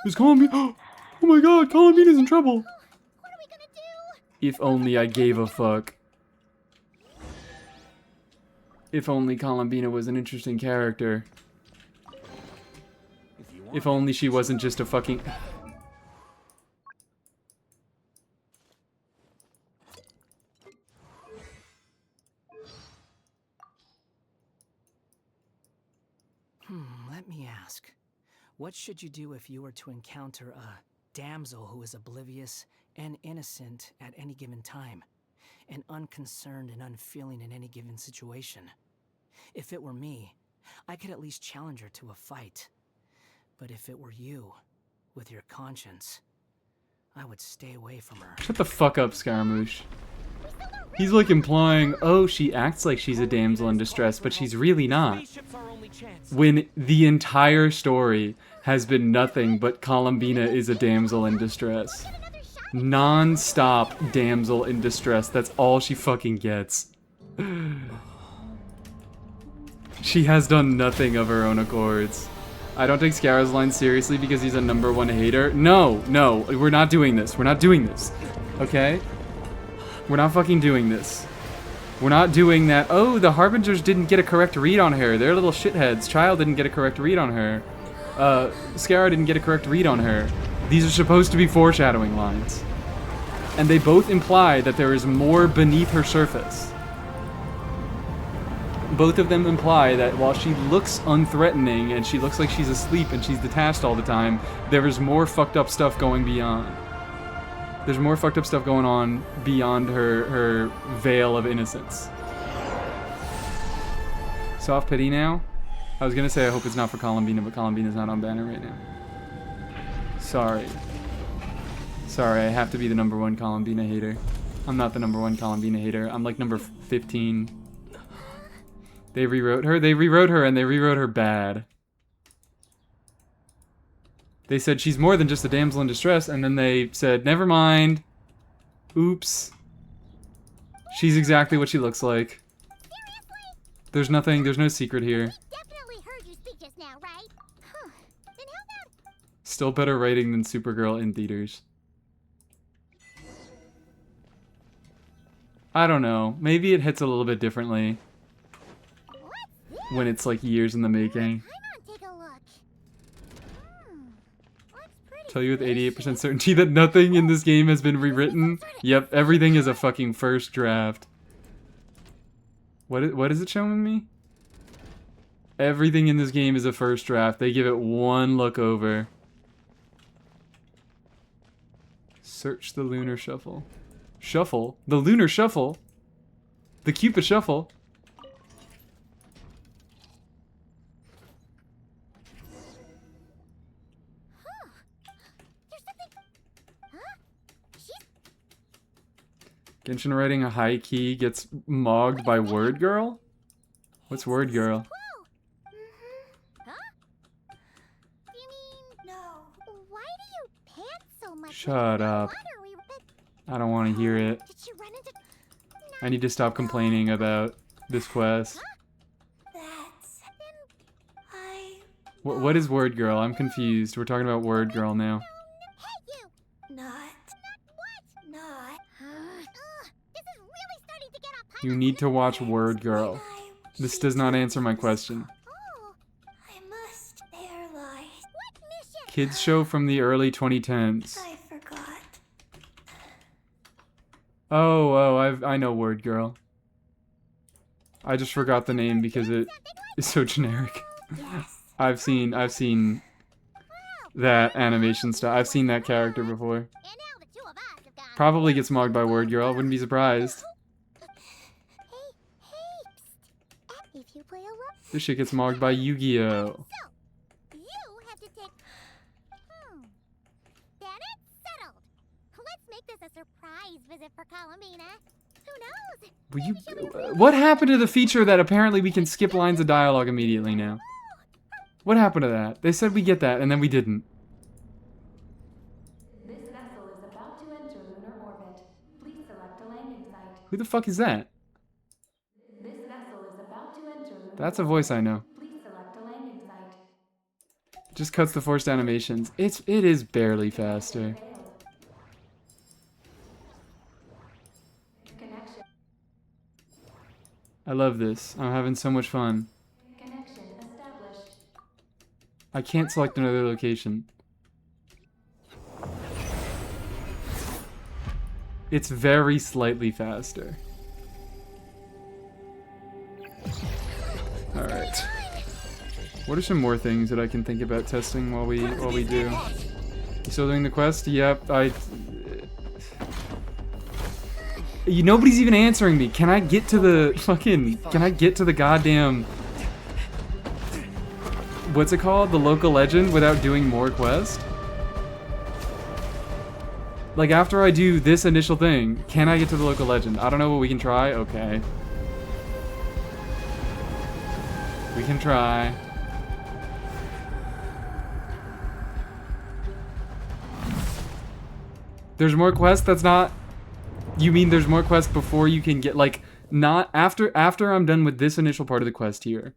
Is Columbine? Oh my god, Columbine's in trouble. If only I gave a fuck. If only Columbina was an interesting character. If only she wasn't just a fucking... Let me ask. What should you do if you were to encounter a damsel who is oblivious and innocent at any given time, and unconcerned and unfeeling in any given situation? If it were me, I could at least challenge her to a fight. But if it were you, with your conscience, I would stay away from her. Shut the fuck up, Scaramouche. He's like implying, oh, she acts like she's a damsel in distress, but she's really not. When the entire story has been nothing but Columbina is a damsel in distress. Non-stop damsel in distress. That's all she fucking gets. She has done nothing of her own accords. I don't take Scarra's line seriously because he's a #1 hater. No, no, we're not doing this. We're not doing this. Okay? We're not fucking doing this. We're not doing that. Oh, the Harbingers didn't get a correct read on her. They're little shitheads. Child didn't get a correct read on her. Scarra didn't get a correct read on her. These are supposed to be foreshadowing lines. And they both imply that there is more beneath her surface. Both of them imply that while she looks unthreatening and she looks like she's asleep and she's detached all the time, there is more fucked up stuff going beyond. There's more fucked up stuff going on beyond her veil of innocence. Soft pity now? I was gonna say I hope it's not for Columbina, but Columbina's not on banner right now. Sorry. Sorry, I have to be the #1 Columbina hater. I'm not the #1 Columbina hater. I'm like number 15. They rewrote her? They rewrote her and they rewrote her bad. They said she's more than just a damsel in distress, and then they said, never mind. Oops. She's exactly what she looks like. There's nothing, there's no secret here. Definitely heard you speak just now, right? Huh. Then how about... Still better writing than Supergirl in theaters. I don't know. Maybe it hits a little bit differently when it's like years in the making. Come on, take a look. tell you with 88% certainty that nothing in this game has been rewritten. Yep, everything is a fucking first draft. What is it showing me? Everything in this game is a first draft. They give it one look over. Search the lunar shuffle. Shuffle? The lunar shuffle? The Cupid shuffle? Genshin writing a high key gets mogged by Word Girl? What's Word Girl? Huh? You mean no? Why do you pant so much? Shut up. I don't want to hear it. Did you run into? I need to stop complaining about this quest. That's. What is Word Girl? I'm confused. We're talking about Word Girl now. Hey, you! Not. What? Not. This is really starting to get off. You need to watch Word Girl. This does not answer my question. Oh, I must paralyze. What mission? Kids show from the early 2010s. I forgot. I know Word Girl. I just forgot the name because it is so generic. Yes. I've seen that animation style. I've seen that character before. And now the two of us have gone. Probably gets mogged by Word Girl. Wouldn't be surprised. Hey, if you play alone, This shit gets mogged by Yu-Gi-Oh. so you have to take. Then it's settled. Let's make this a surprise visit for Columbina. Who knows? Will you? What happened to the feature that apparently we can skip lines of dialogue immediately now? What happened to that? They said we get that, and then we didn't. This vessel is about to enter lunar orbit. Please select a landing site. Who the fuck is that? This vessel is about to enter lunar That's a voice I know. Please select a landing site. Just cuts the forced animations. It is barely faster. Failed. Connection. I love this. I'm having so much fun. Connection established. I can't select another location. It's very slightly faster. Alright. What are some more things that I can think about testing while we do? You still doing the quest? Yep, nobody's even answering me. Can I get to the goddamn... What's it called? The local legend without doing more quest? Like, after I do this initial thing, can I get to the local legend? I don't know, but we can try? Okay. We can try. There's more quests? That's not... You mean there's more quests before you can get, like, not... After I'm done with this initial part of the quest here.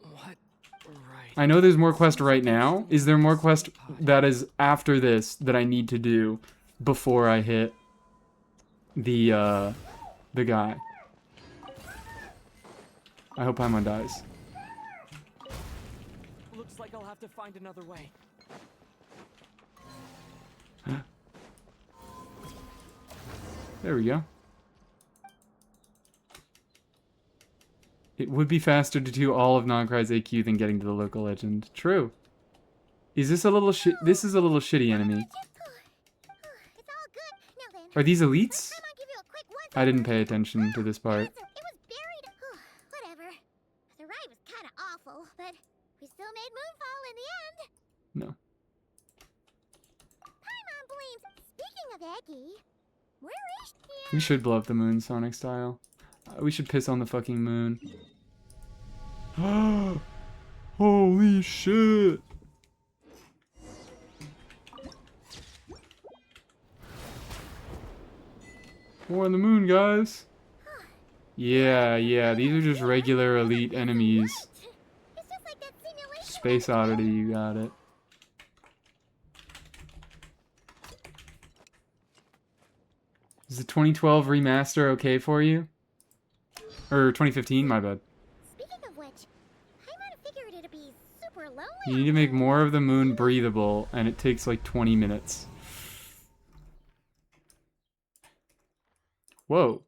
What? Right. I know there's more quest right now. Is there more quest that is after this that I need to do before I hit the guy? I hope Paimon dies. Looks like I'll have to find another way. There we go. It would be faster to do all of Noncry's AQ than getting to the local legend. True. Is this a little shit? This is a little shitty enemy. It's all good. Now then. Are these elites? Time I'll give you a quick one. I didn't pay attention to this part. It was buried. Whatever. The ride was kind of awful, but we still made Moonfall in the end. No. Paimon Bleems. Speaking of Eggy, where is she? We should blow up the moon Sonic style. We should piss on the fucking moon. Holy shit! More on the moon, guys. Yeah, these are just regular elite enemies. It's just like that simulation. Space Oddity, you got it. Is the 2012 remaster okay for you? Or 2015, my bad. Speaking of which, Paimon figured it lonely. You need to make more of the moon breathable, and it takes like 20 minutes. Whoa.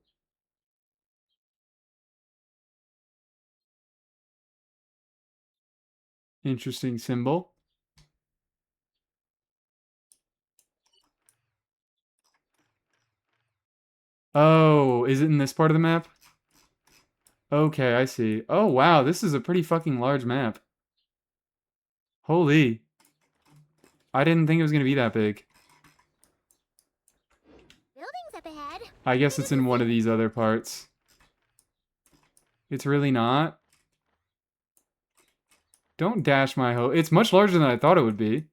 Interesting symbol. Oh, is it in this part of the map? Okay, I see. Oh, wow, this is a pretty fucking large map. Holy. I didn't think it was gonna be that big. Buildings up ahead. I guess it's in one of these other parts. It's really not. Don't dash my hoe. It's much larger than I thought it would be.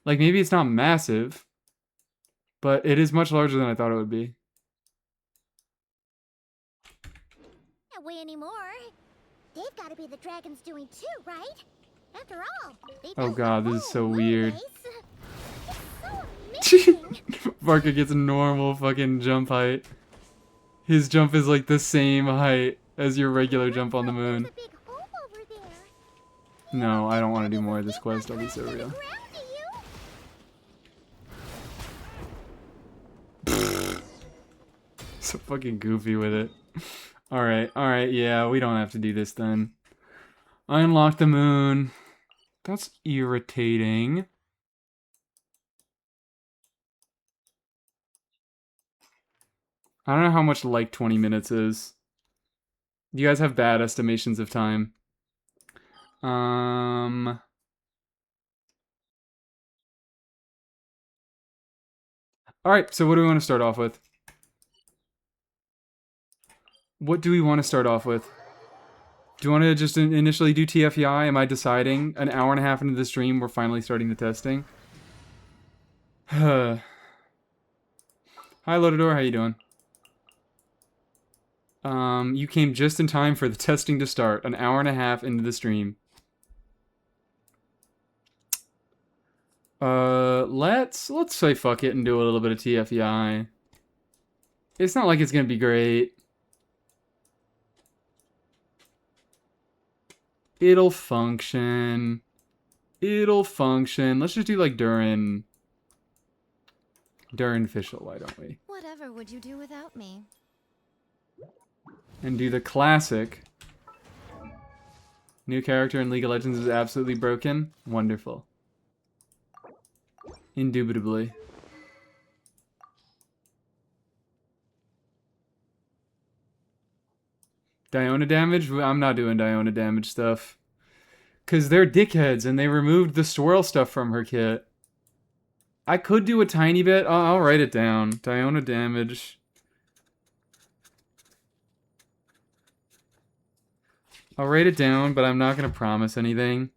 Like, maybe it's not massive, but it is much larger than I thought it would be. Can't weigh anymore. They've got to be the dragon's doing too, right? After all, they Oh built god, the this is whole so moon weird. base. It's so amazing. Barker gets normal fucking jump height. His jump is like the same height as your regular jump on the moon. There's a big hole over there. No, I don't want to do more of this quest. I'll be so Crash to the real. ground, do you? So fucking goofy with it. Alright, yeah, we don't have to do this then. I unlocked the moon. That's irritating. I don't know how much like 20 minutes is. You guys have bad estimations of time. Alright, so what do we want to start off with? What do we want to start off with? Do you want to just initially do TFEI? Am I deciding? An hour and a half into the stream, we're finally starting the testing. Hi, Lotador, how you doing? You came just in time for the testing to start, an hour and a half into the stream. Let's say fuck it and do a little bit of TFEI. It's not like it's gonna be great. It'll function. It'll function. Let's just do like during official, why don't we? Whatever would you do without me? And do the classic. New character in League of Legends is absolutely broken. Wonderful. Indubitably. Diona damage? I'm not doing Diona damage stuff. Because they're dickheads and they removed the swirl stuff from her kit. I could do a tiny bit. I'll write it down. Diona damage. I'll write it down, but I'm not going to promise anything.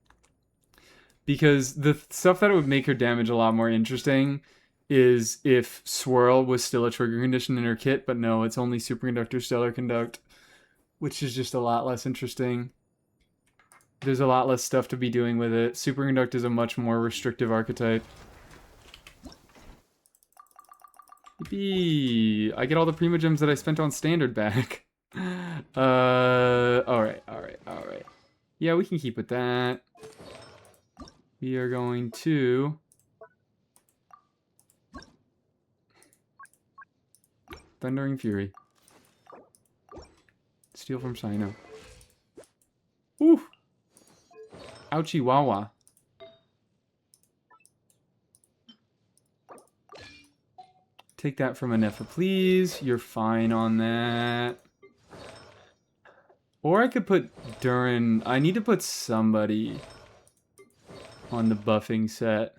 Because the stuff that would make her damage a lot more interesting is if swirl was still a trigger condition in her kit, but no, it's only superconductor, stellar conduct. Which is just a lot less interesting. There's a lot less stuff to be doing with it. Superconduct is a much more restrictive archetype. Yippee! I get all the Primogems that I spent on standard back. Alright. Yeah, we can keep with that. We are going to... Thundering Fury. Steal from Sino. Ooh! Ouchie Wawa. Take that from Anefa, please. You're fine on that. Or I could put Durin. I need to put somebody on the buffing set.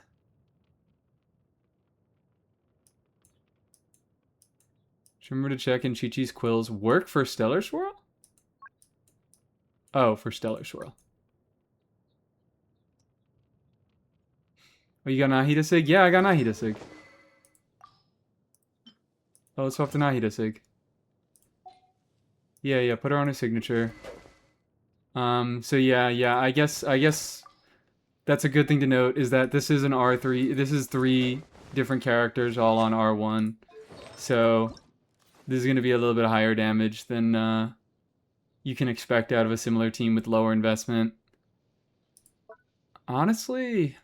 Just remember to check in Chi-Chi's quills work for Stellar Swirl? Oh, for Stellar Swirl. Oh, you got Nahida Sig? Yeah, I got Nahida Sig. Oh, let's swap to Nahida Sig. Yeah, put her on her signature. So yeah, I guess that's a good thing to note, is that this is an R3, this is 3 different characters all on R1. So, this is going to be a little bit higher damage than, you can expect out of a similar team with lower investment. Honestly?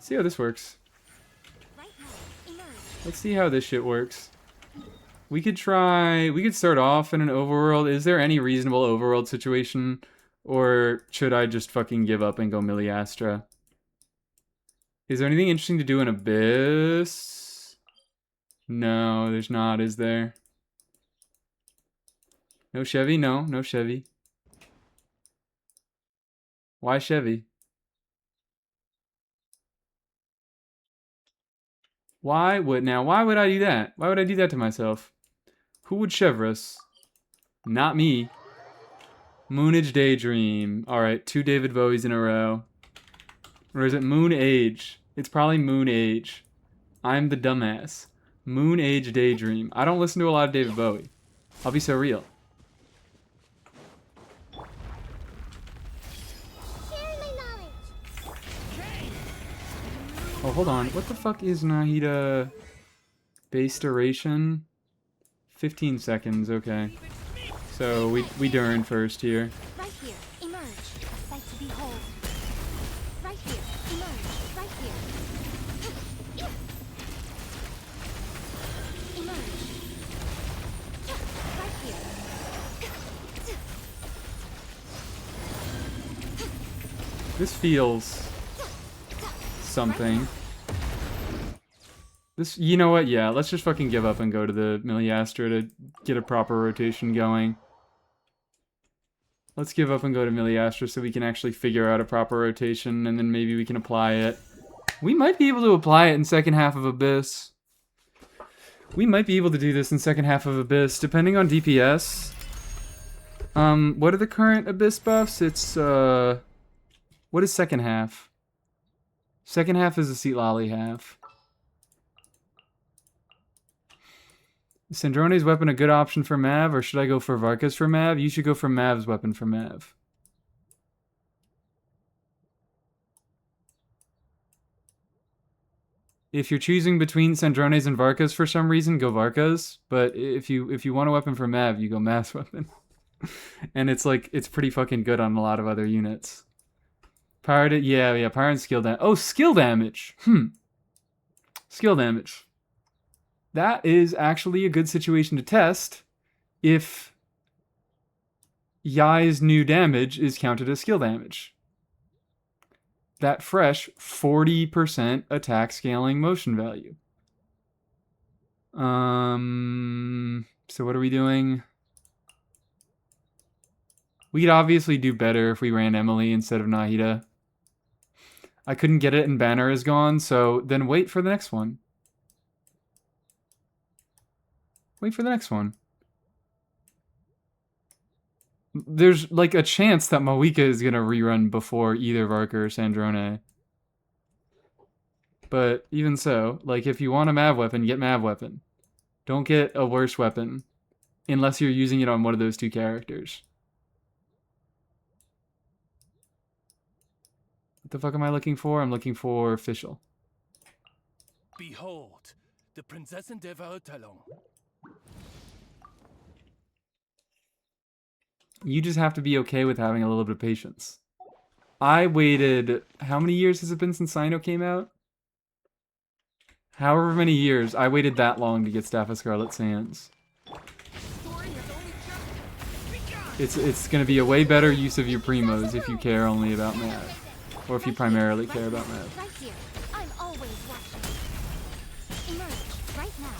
See how this works. Right now, emerge. Let's see how this shit works. We could start off in an overworld. Is there any reasonable overworld situation? Or should I just fucking give up and go Miliastra? Is there anything interesting to do in Abyss? No, there's not, is there? No Chevy? No, no Chevy. Why Chevy? Why would I do that? Why would I do that to myself? Who would Chevrolet? Not me. Moonage Daydream. Alright, 2 David Bowies in a row. Or is it Moon Age? It's probably Moon Age. I'm the dumbass. Moon Age Daydream. I don't listen to a lot of David Bowie. I'll be so real. Share my knowledge. Oh, hold on. What the fuck is Nahida? Base duration? 15 seconds, okay. So we Durin first here. Right here, emerge. A sight to behold. Right here, emerge. Right here. Emerge. Right here. This feels something. This, you know what? Yeah, let's just fucking give up and go to the Miliastra to get a proper rotation going. Let's give up and go to Miliastra so we can actually figure out a proper rotation, and then maybe we can apply it. We might be able to apply it in second half of Abyss. We might be able to do this in second half of Abyss, depending on DPS. What are the current Abyss buffs? It's, what is second half? Second half is the Seat Lolly half. Is Sandrone's weapon a good option for Mav, or should I go for Varka's for Mav? You should go for Mav's weapon for Mav. If you're choosing between Sandrone's and Varka's for some reason, go Varka's. But if you want a weapon for Mav, you go Mav's weapon. And it's like, it's pretty fucking good on a lot of other units. Power, yeah, power and skill damage. Oh, skill damage. Skill damage. That is actually a good situation to test if Yai's new damage is counted as skill damage. That fresh 40% attack scaling motion value. So what are we doing? We could obviously do better if we ran Emily instead of Nahida. I couldn't get it and Banner is gone, so then wait for the next one. Wait for the next one. There's like a chance that Mawika is going to rerun before either Varka or Sandrone. But even so, like if you want a Mav weapon, get Mav weapon. Don't get a worse weapon unless you're using it on one of those two characters. What the fuck am I looking for? I'm looking for official. Behold, the Prinzessin der Verurteilung. You just have to be okay with having a little bit of patience. I waited... How many years has it been since Sino came out? However many years, I waited that long to get Staff of Scarlet Sands. It's going to be a way better use of your primos if you care only about Mav. Or if you primarily care about Mav. Right here. I'm always watching. Emerge right now.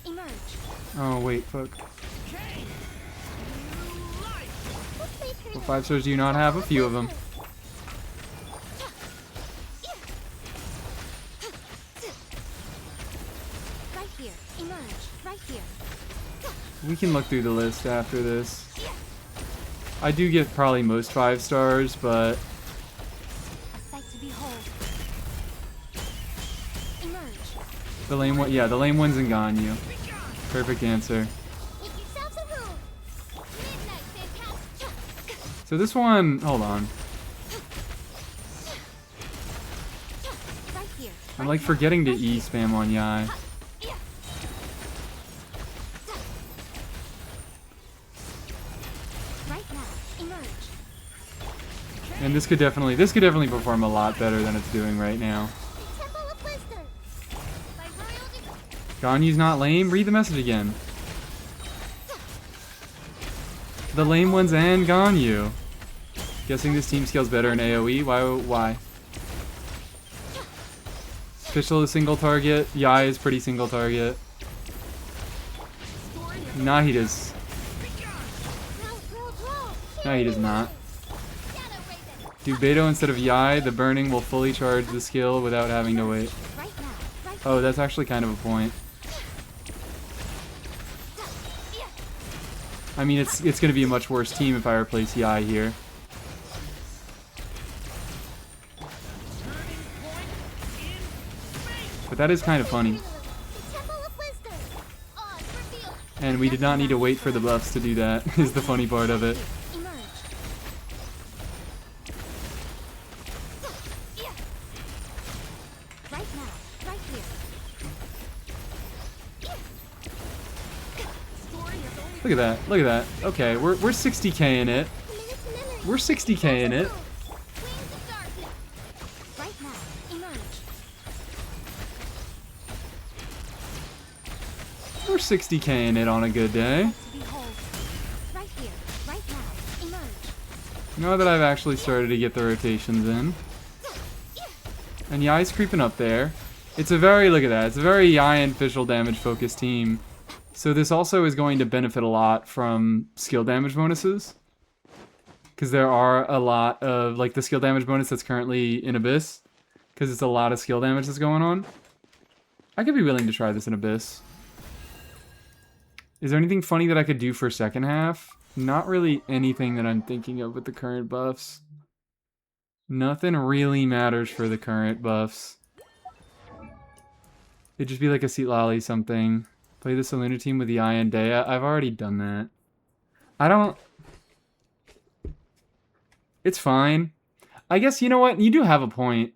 Emerge. Oh, wait, fuck. Let's What 5 stars do you not have? A few of them. right here. Emerge right here. We can look through the list after this. I do get probably most 5 stars, but... A sight to behold. Emerge. The lame one, yeah, the lame one's in Ganyu. Perfect answer. Make yourselves a room. Midnight So this one, hold on. Right here. I'm like forgetting to E spam on Yai. Right now. Emerge. And this could definitely perform a lot better than it's doing right now. Temple of Wisdom. By royal decree. Ganyu's not lame? Read the message again. The lame ones and Ganyu. Guessing this team scales better in AoE? Why? Fischl is single target. Yai is pretty single target. Nah, he does. No, he does not. Do Beto instead of Yai, the burning will fully charge the skill without having to wait. Right now. Right Oh, that's actually kind of a point. I mean, it's going to be a much worse team if I replace Yai here. But that is kind of funny. Temple of Wisdom. Odds revealed. And we did not need to wait for the buffs to do that, is the funny part of it. Emerge. Right now. Right here. Look at that, look at that. Okay, we're 60k in it. We're 60k in it. Wings of darkness. Right now. Emerge. We're 60k in it on a good day. Behold. Right here. Right now. Emerge. Now that I've actually started to get the rotations in. And Yai's creeping up there. It's a very, look at that, it's a very Yai and Fischl damage focused team. So this also is going to benefit a lot from skill damage bonuses. Because there are a lot of, like the skill damage bonus that's currently in Abyss. Because it's a lot of skill damage that's going on. I could be willing to try this in Abyss. Is there anything funny that I could do for second half? Not really anything that I'm thinking of with the current buffs. Nothing really matters for the current buffs. It'd just be like a Seat Lolly something. Play the Saluna team with Yai and Dea. I've already done that. I don't... It's fine. I guess, you know what? You do have a point.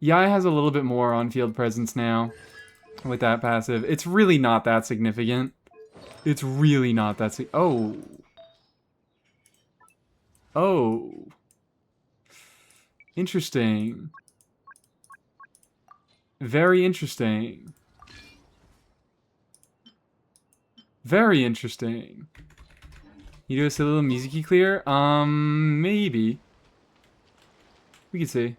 Yai has a little bit more on-field presence now with that passive. It's really not that significant. It's really not that Oh. Oh. Interesting. Very interesting. Very interesting. You do a silly little MIZUKI clear? Maybe. We could see.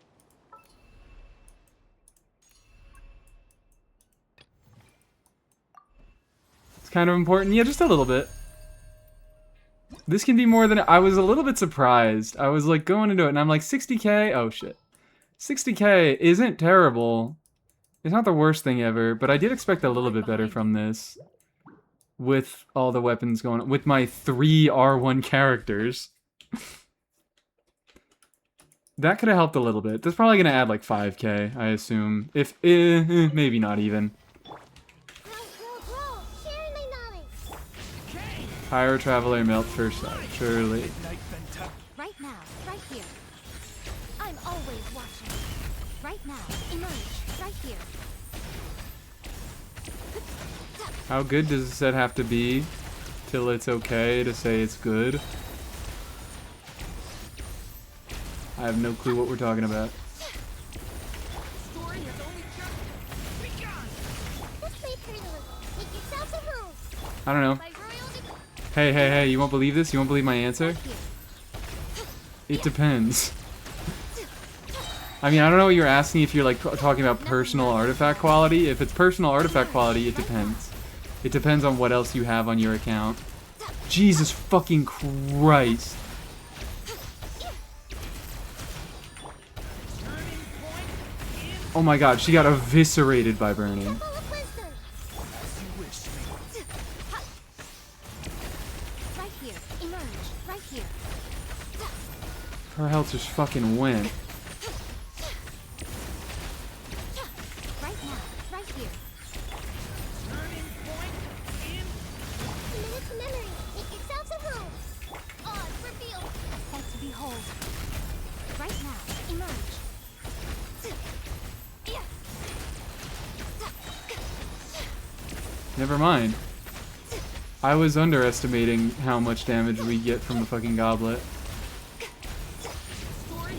It's kind of important. Yeah, just a little bit. This can be more than... I was a little bit surprised. I was like going into it and I'm like 60k? Oh shit. 60k isn't terrible. It's not the worst thing ever, but I did expect a little bit better from this. With all the weapons going on. With my 3 R1 characters. That could have helped a little bit. That's probably going to add like 5k, I assume. If... maybe not even. Sharing my knowledge. Pyro Traveler melt first side, surely. Right now. Right here. I'm always watching. Right now. Emerge. Right here. How good does a set have to be till it's okay to say it's good? I have no clue what we're talking about. I don't know. Hey, you won't believe this? You won't believe my answer? It depends. I mean, I don't know what you're asking if you're like talking about personal artifact quality. If it's personal artifact quality, it depends. It depends on what else you have on your account. Jesus fucking Christ. Oh my god, she got eviscerated by burning. Right here. Emerge. Right here. Her health just fucking went. Right now. Right here. Minute to memory. Make yourselves a room. Odds revealed. Set to behold. Right now, emerge. Never mind. I was underestimating how much damage we get from the fucking goblet.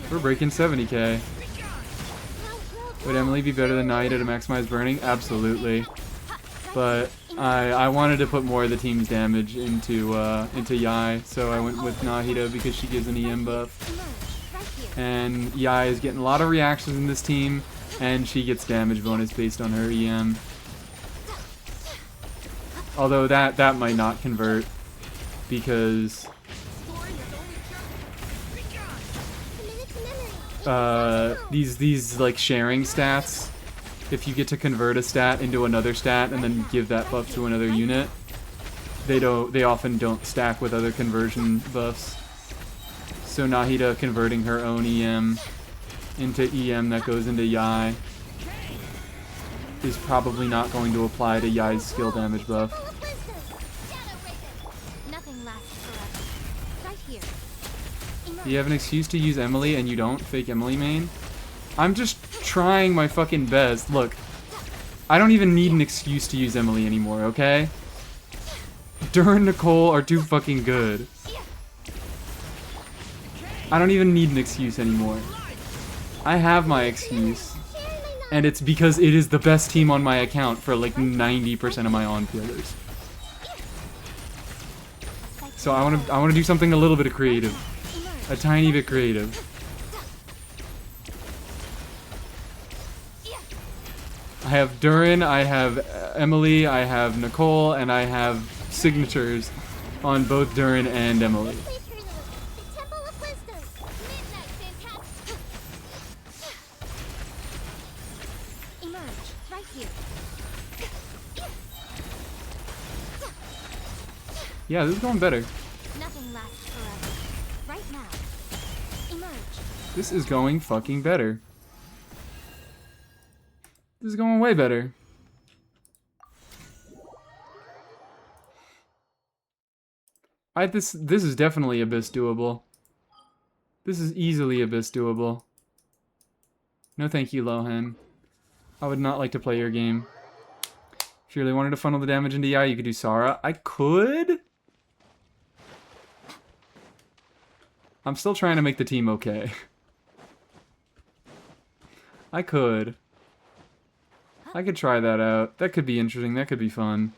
We're breaking 70k. Would Emily be better than Nahida to maximize burning? Absolutely. But I wanted to put more of the team's damage into Yai, so I went with Nahida because she gives an EM buff. And Yai is getting a lot of reactions in this team, and she gets damage bonus based on her EM. Although that might not convert because these like sharing stats, if you get to convert a stat into another stat and then give that buff to another unit, they often don't stack with other conversion buffs. So Nahida converting her own EM into EM that goes into Yai is probably not going to apply to Yai's skill damage buff. Nothing lasts forever. Right here. Do you have an excuse to use Emily and you don't? Fake Emily main? I'm just trying my fucking best. Look, I don't even need an excuse to use Emily anymore, okay? Dur and Nicole are too fucking good. I don't even need an excuse anymore. I have my excuse. And it's because it is the best team on my account for like 90% of my on-fielders. So I want to do something a little bit of creative. A tiny bit creative. I have Durin, I have Emily, I have Nicole, and I have signatures on both Durin and Emily. Yeah, this is going better. Nothing lasts forever. Right now. Emerge. This is going fucking better. This is going way better. This is definitely Abyss doable. This is easily Abyss doable. No thank you, Lohan. I would not like to play your game. If you really wanted to funnel the damage into Yai, you could do Sara. I could. I'm still trying to make the team okay. I could try that out. That could be interesting. That could be fun.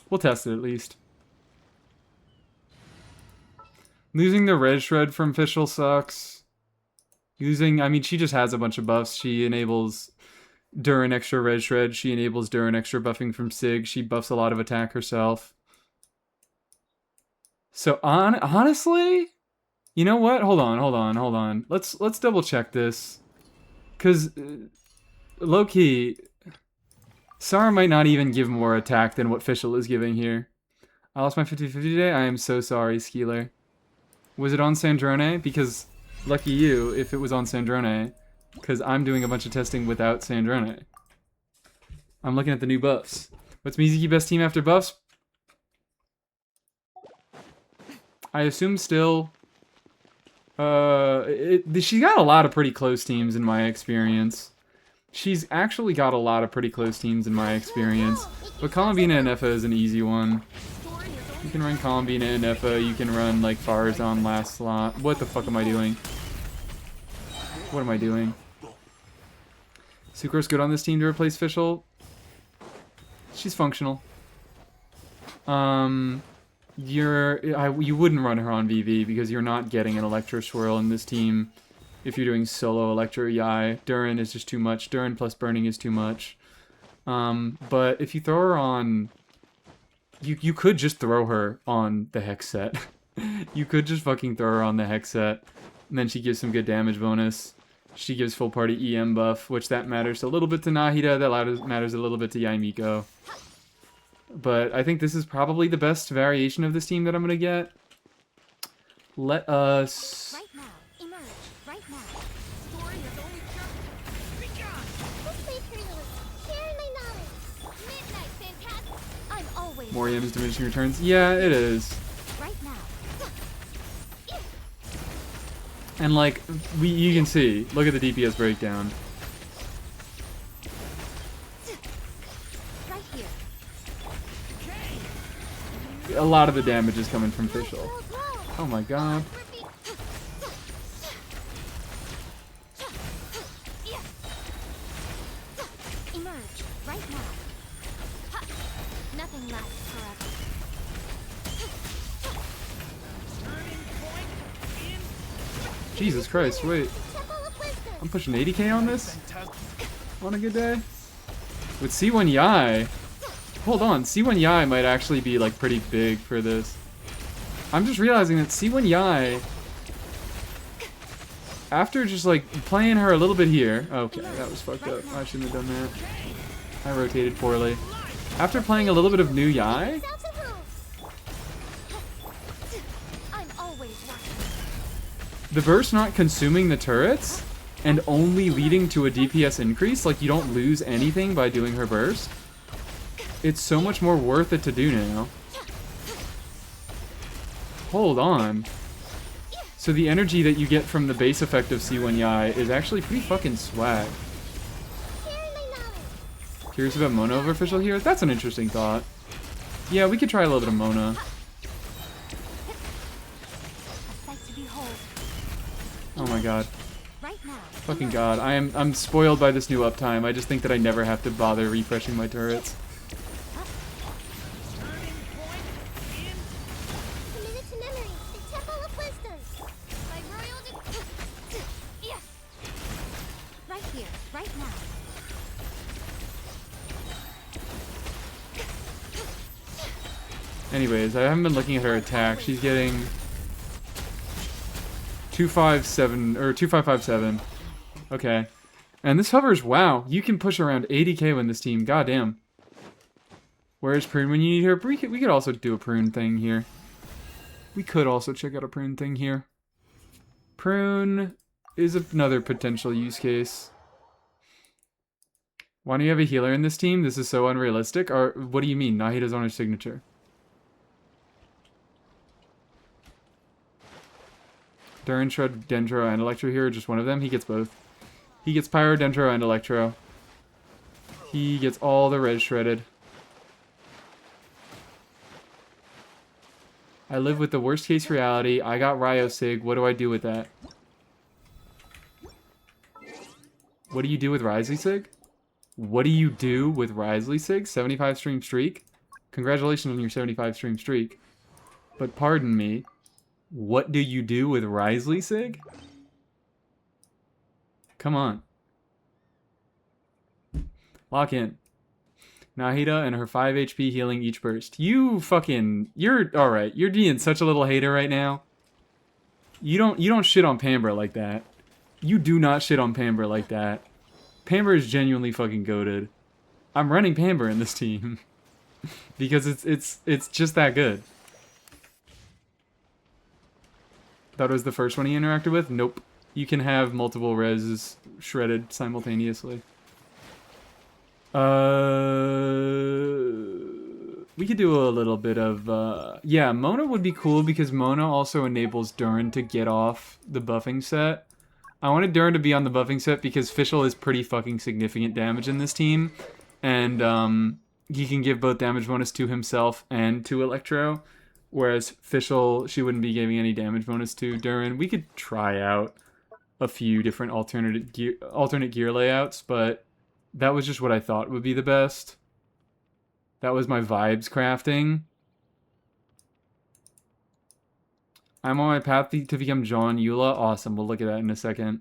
We'll test it at least. Losing the red shred from Fischl sucks. I mean, she just has a bunch of buffs. She enables Durin extra red shred. She enables Durin extra buffing from Sig. She buffs a lot of attack herself. So honestly, you know what? Hold on. Let's double check this, cause low key, Sara might not even give more attack than what Fischl is giving here. I lost my 50-50 today. I am so sorry, Skeeler. Was it on Sandrone? Because lucky you if it was on Sandrone. Because I'm doing a bunch of testing without Sandrone. I'm looking at the new buffs. What's Mizuki best team after buffs? I assume still... she got a lot of pretty close teams in my experience. She's actually got a lot of pretty close teams in my experience. But Columbina and Effa is an easy one. You can run Columbina and Effa. You can run, like, Farazan last slot. What the fuck am I doing? What am I doing? Sucro's good on this team to replace Fischl. She's functional. You wouldn't run her on VV because you're not getting an Electro Swirl in this team if you're doing solo Electro Yai. Durin is just too much. Durin plus burning is too much. But if you throw her on... You could just throw her on the Hex set. You could just fucking throw her on the Hex set. And then she gives some good damage bonus. She gives full party EM buff, which that matters a little bit to Nahida, that matters a little bit to Yaimiko. But I think this is probably the best variation of this team that I'm going to get. Let us... Right now. Emerge. Right now. Story is only just begun. This way, Colonel. Share my knowledge. Midnight always Moriam is diminishing returns. Yeah, it is. right now. And like you can see, look at the DPS breakdown. Right here. A lot of the damage is coming from Fischl. Oh my god. Emerge right now. Ha! Nothing lasts forever. Jesus Christ, wait. Temple of Wisdom. I'm pushing 80k on this? On a good day? With C1 Yai. Hold on, C1 Yai might actually be like pretty big for this. I'm just realizing that C1 Yai, after just like playing her a little bit here. Okay, that was fucked up. I shouldn't have done that. I rotated poorly. After playing a little bit of new Yai, Sounds of who? I'm always watching. the burst not consuming the turrets and only leading to a DPS increase, like you don't lose anything by doing her burst. It's so much more worth it to do now. Hold on. So the energy that you get from the base effect of C1 Yai is actually pretty fucking swag. Sharing my knowledge. Curious about Mona over Fischl here? That's an interesting thought. Yeah, we could try a little bit of Mona. A sight to behold. Oh my god. Right now. Fucking god. I'm spoiled by this new uptime. I just think that I never have to bother refreshing my turrets. Committed to memory. The Temple of Wisdom. By royal yes. Right here. Right now. Anyways, I haven't been looking at her attack. She's getting 257 or 2557. Okay. And this hovers, wow, you can push around 80k with this team. Goddamn. Where's Prune when you need her? We could also do a Prune thing here. We could also check out a Prune thing here. Prune is another potential use case. Why do you have a healer in this team? This is so unrealistic. Or what do you mean? Nahida's on her signature. Durin, Shred, Dendro, and Electro here, just one of them. He gets both. He gets Pyro, Dendro, and Electro. He gets all the res shredded. I live with the worst case reality. I got Ryo Sig. What do I do with that? What do you do with Risley Sig? What do you do with Risley Sig? 75 stream streak? Congratulations on your 75 stream streak. But pardon me. What do you do with Risley Sig? Come on. Lock in. Nahida and her 5 HP healing each burst. You're alright. You're being such a little hater right now. You don't shit on Pambra like that. You do not shit on Pambra like that. Pambra is genuinely fucking goated. I'm running Pambra in this team. Because it's just that good. That was the first one he interacted with? Nope. You can have multiple reses shredded simultaneously. We could do a little bit of, yeah, Mona would be cool because Mona also enables Durin to get off the buffing set. I wanted Durin to be on the buffing set because Fischl is pretty fucking significant damage in this team. And, he can give both damage bonus to himself and to Electro. Whereas Fischl, she wouldn't be giving any damage bonus to Durin. We could try out a few different alternate gear layouts, but that was just what I thought would be the best. That was my vibes crafting. I'm on my path to become John Eula. Awesome, we'll look at that in a second.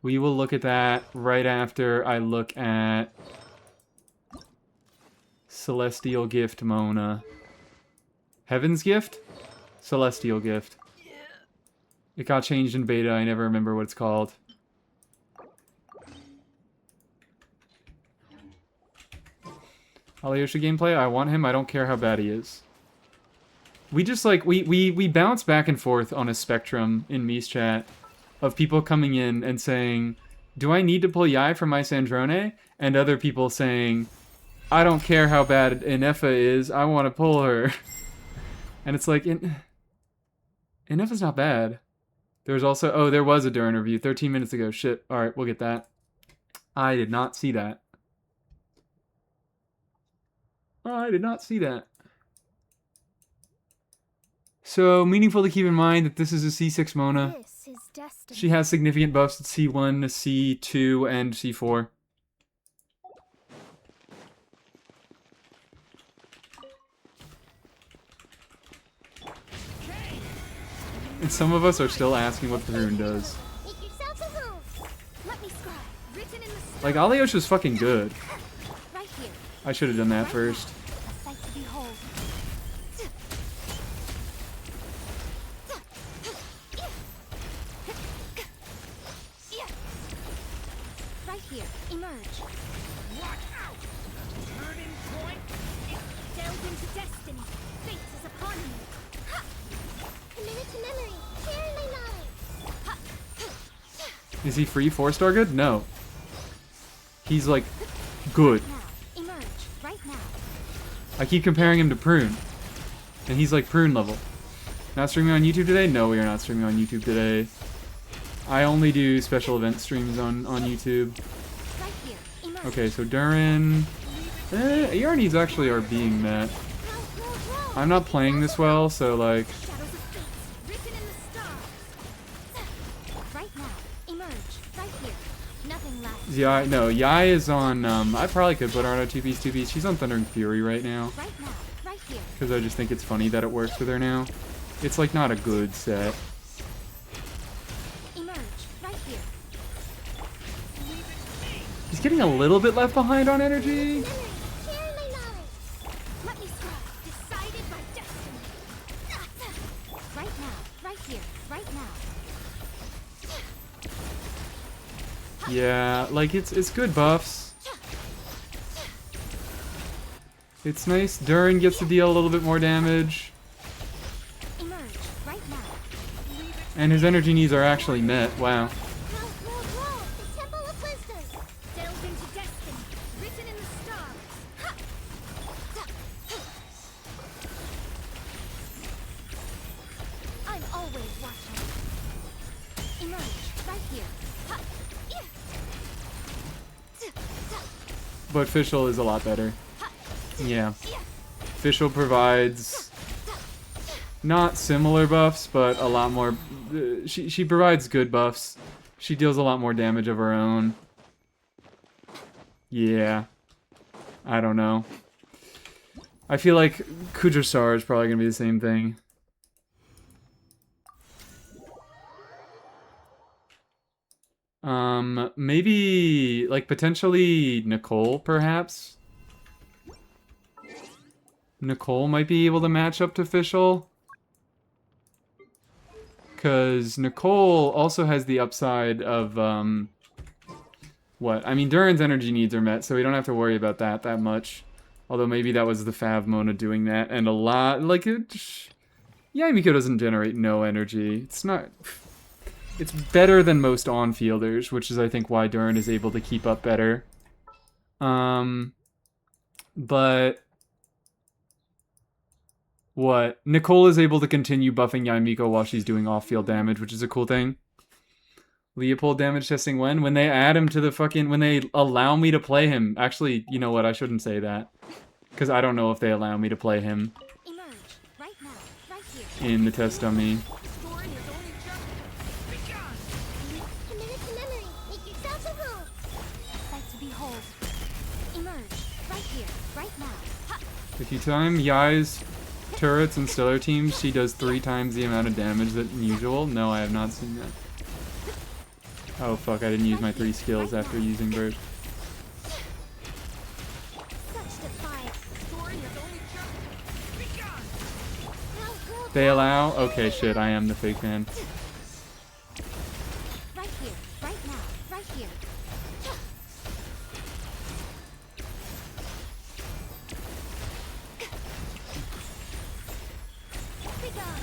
We will look at that right after I look at Celestial Gift Mona. Heaven's Gift? Celestial Gift. It got changed in beta. I never remember what it's called. Alyosha gameplay? I want him. I don't care how bad he is. We just like, we bounce back and forth on a spectrum in Mies chat of people coming in and saying, do I need to pull Yai for my Sandrone? And other people saying, I don't care how bad Inefa is. I want to pull her. And it's like, Inefa's not bad. There's also, oh, there was a Durin review 13 minutes ago. Shit. All right, we'll get that. I did not see that. I did not see that. So, meaningful to keep in mind that this is a C6 Mona. This is destiny. She has significant buffs at C1, C2, and C4. And some of us are still asking what the rune does. Make yourself at home. Let me scribe. Written in the Like, Aliosh is fucking good. right here. I should have done that first. A sight to behold. Right here. Emerge. Watch out! Turning point. Delve into destiny. Fate is upon me. Committed to memory. Sharing my knowledge. Is he free 4-star good? No. He's like good. Now. Emerge. Right now. I keep comparing him to Prune. And he's like Prune level. Not streaming on YouTube today? No, we are not streaming on YouTube today. I only do special event streams on YouTube. Right here. Emerge. Okay, so Durin. AR needs actually are being met. I'm not playing this well, so like. Shadows of fate, written in the stars. Right now, emerge. Right here. Nothing left. Yeah, no, Yai is on. I probably could put her on a 2-piece, 2-piece. She's on Thundering Fury right now. Right now, right here. Because I just think it's funny that it works with her now. It's like not a good set. Emerge. Right here. He's getting a little bit left behind on energy. Memory. Sharing my knowledge. Let me scribe. Decided by destiny. Right now, right here. Right now. Yeah, like it's good buffs. It's nice. Durin gets to deal a little bit more damage. Emerge. Right now. And his energy needs are actually met. Wow. Roll. The temple of wisdom. Delve into destiny. Written in the stars. I'm always watching. Emerge. Right here. But Fischl is a lot better. Yeah. Fischl provides not similar buffs, but a lot more. She provides good buffs. She deals a lot more damage of her own. Yeah. I don't know. I feel like Kudrasar is probably gonna be the same thing. Maybe like potentially Nicole, perhaps. Nicole might be able to match up to Fischl. Because Nicole also has the upside of, what? I mean, Durin's energy needs are met, so we don't have to worry about that much. Although maybe that was the Fav Mona doing that, and a lot, like, Yamiko doesn't generate no energy. It's not... It's better than most on-fielders, which is, I think, why Durin is able to keep up better. But... What? Nicole is able to continue buffing Yamiko while she's doing off-field damage, which is a cool thing. Leopold damage testing when? When they add him to the fucking... When they allow me to play him. Actually, you know what? I shouldn't say that. Because I don't know if they allow me to play him Emerge. Right now. Right here. in the test dummy. Committed to memory. Make yourself at home. Sight to behold. Emerge. Right here. Right now. If you time Yai's turrets and stellar teams, she does 3 times the amount of damage than usual. No, I have not seen that. Oh fuck, I didn't use my 3 skills after using Burst. Such defiance. They allow? Okay, shit, I am the fake fan. Right here. Right now. Right here. Be gone.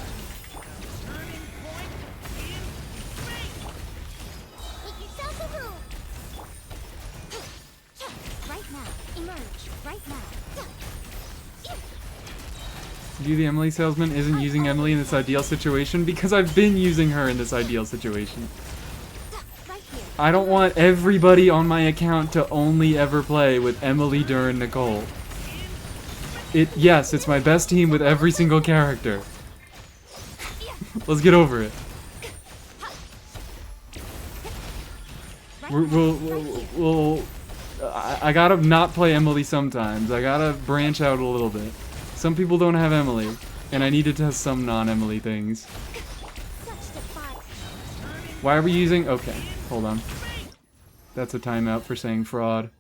Make yourself at home. Right now. Emerge. Right right now. You, the Emily salesman, isn't using Emily in this ideal situation because I've been using her in this ideal situation. Right here. I don't want everybody on my account to only ever play with Emily, Durin, Nicole. Yes, it's my best team with every single character. Let's get over it. I gotta not play Emily sometimes. I gotta branch out a little bit. Some people don't have Emily, and I need to test some non-Emily things. Why are we using... Okay, hold on. That's a timeout for saying fraud.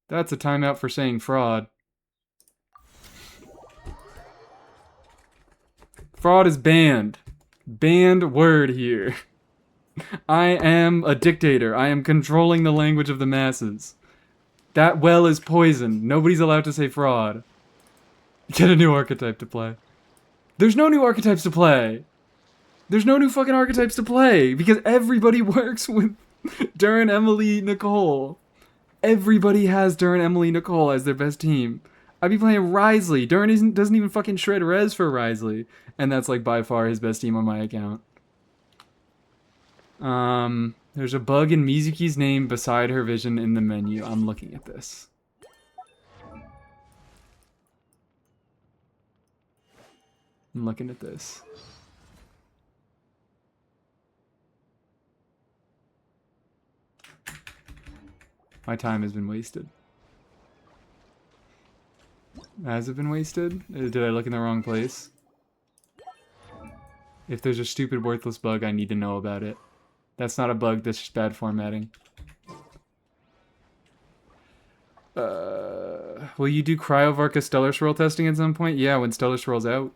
That's a timeout for saying fraud. Fraud is banned. Banned word here. I am a dictator. I am controlling the language of the masses. That well is poison. Nobody's allowed to say fraud. Get a new archetype to play. There's no new archetypes to play. There's no new fucking archetypes to play because everybody works with Durin, Emily, Nicole. Everybody has Durin, Emily, Nicole as their best team. I'd be playing Risley. Durin doesn't even fucking shred res for Risley. And that's like by far his best team on my account. There's a bug in Mizuki's name beside her vision in the menu. I'm looking at this. I'm looking at this. My time has been wasted. Has it been wasted? Did I look in the wrong place? If there's a stupid, worthless bug, I need to know about it. That's not a bug, that's just bad formatting. Will you do Cryovarka Stellar Swirl testing at some point? Yeah, when Stellar Swirl's out.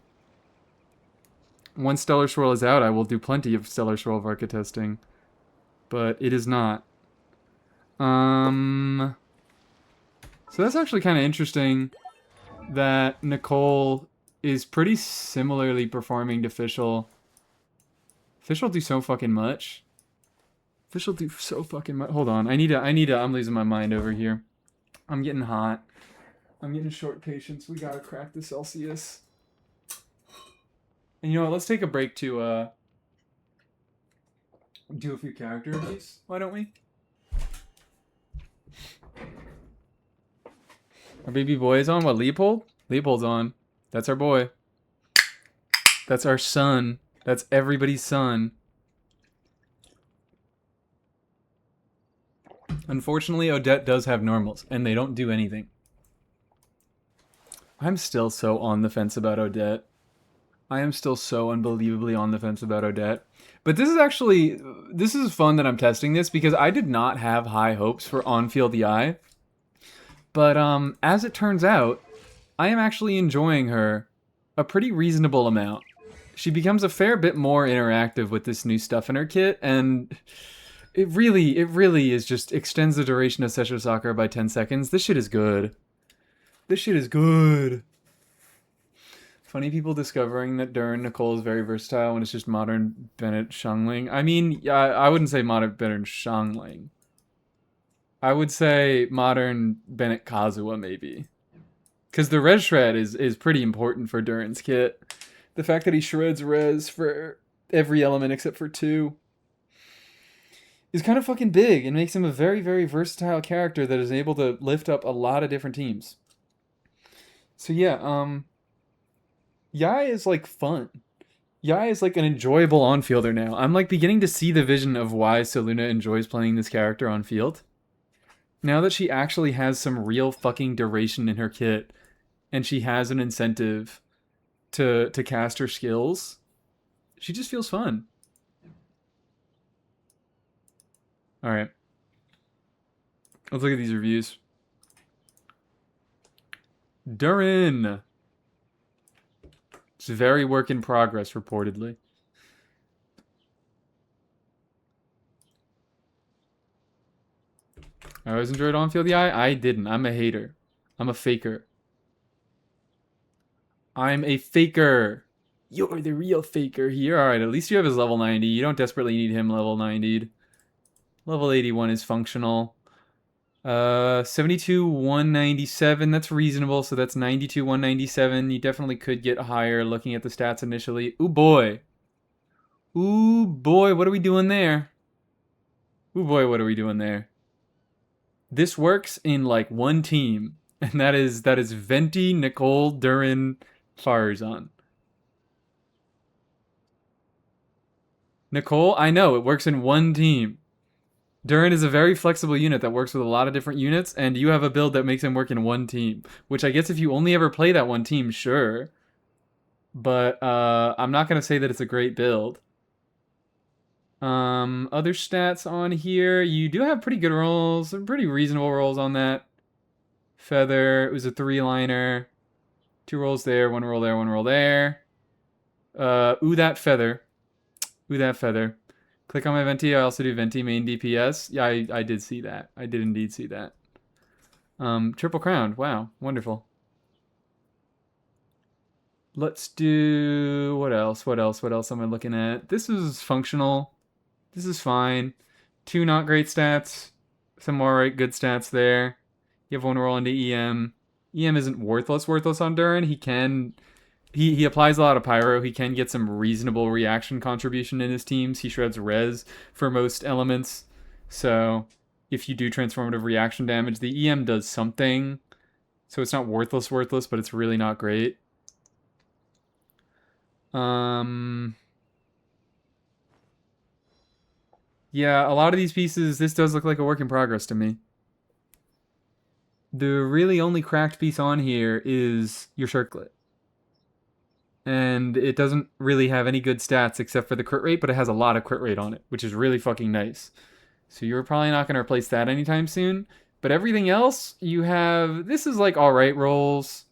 Once Stellar Swirl is out, I will do plenty of Stellar Swirl Varka testing. But it is not. So that's actually kind of interesting that Nicole is pretty similarly performing to Fischl. Fischl do so fucking much. Fischl do so fucking much. Hold on, I'm losing my mind over here. I'm getting hot. I'm getting short patience. We gotta crack the Celsius. And you know what, let's take a break to, do a few character reviews. Why don't we? Our baby boy is on? What, Leopold? Leopold's on. That's our boy. That's our son. That's everybody's son. Unfortunately, Odette does have normals, and they don't do anything. I'm still so on the fence about Odette. I am still so unbelievably on the fence about Odette. But this is fun that I'm testing this, because I did not have high hopes for On-Field EI. But as it turns out, I am actually enjoying her a pretty reasonable amount. She becomes a fair bit more interactive with this new stuff in her kit, and it really is just extends the duration of Session Soccer by 10 seconds. This shit is good. This shit is good. Funny people discovering that Durin Nicole is very versatile when it's just modern Bennett Xiangling. I mean, yeah, I wouldn't say modern Bennett Xiangling. I would say modern Bennett Kazuha, maybe. Because the res shred is pretty important for Durin's kit. The fact that he shreds res for every element except for 2 is kind of fucking big and makes him a very, very versatile character that is able to lift up a lot of different teams. So yeah, Yai is like fun. Yai is like an enjoyable on-fielder now. I'm like beginning to see the vision of why Seluna enjoys playing this character on field. Now that she actually has some real fucking duration in her kit, and she has an incentive to cast her skills, she just feels fun. Alright. Let's look at these reviews. Durin! It's very work in progress, reportedly. I always enjoyed on-field EI. I didn't. I'm a hater. I'm a faker. I'm a faker. You're the real faker here. Alright, at least you have his level 90. You don't desperately need him level 90'd. Level 81 is functional. 72, 197, that's reasonable, so that's 92, 197. You definitely could get higher looking at the stats initially. Ooh boy. Ooh boy, what are we doing there? Ooh boy, what are we doing there? This works in like one team, and that is Venti, Nicole, Durin, Farzan. Nicole, I know, it works in one team. Durin is a very flexible unit that works with a lot of different units, and you have a build that makes him work in one team. Which I guess if you only ever play that one team, sure. But I'm not going to say that it's a great build. Other stats on here. You do have pretty good rolls, pretty reasonable rolls on that. Feather, it was a 3-liner. 2 rolls there, 1 roll there, 1 roll there. Ooh, that feather. Ooh, that feather. Click on my Venti. I also do Venti main DPS. Yeah, I did see that. I did indeed see that. Triple crowned. Wow, wonderful. Let's do... What else? What else am I looking at? This is functional. This is fine. 2 not great stats. Some alright good stats there. You have 1 roll into EM. EM isn't worthless on Durin. He can... He applies a lot of pyro. He can get some reasonable reaction contribution in his teams. He shreds res for most elements. So if you do transformative reaction damage, the EM does something. So it's not worthless, but it's really not great. Yeah, a lot of these pieces, this does look like a work in progress to me. The really only cracked piece on here is your circlet. And it doesn't really have any good stats except for the crit rate, but it has a lot of crit rate on it, which is really fucking nice. So you're probably not going to replace that anytime soon. But everything else, you have... This is like alright rolls.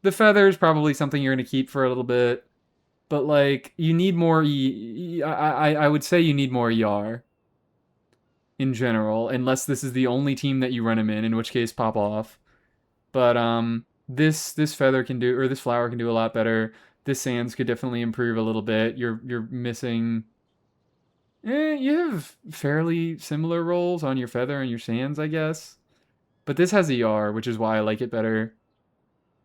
The feather is probably something you're going to keep for a little bit. But like, you need more... I would say you need more ER. In general. Unless this is the only team that you run him in which case pop off. But, this feather can do, or this flower can do a lot better. This sands could definitely improve a little bit. You're missing... you have fairly similar rolls on your feather and your sands, I guess. But this has ER, which is why I like it better.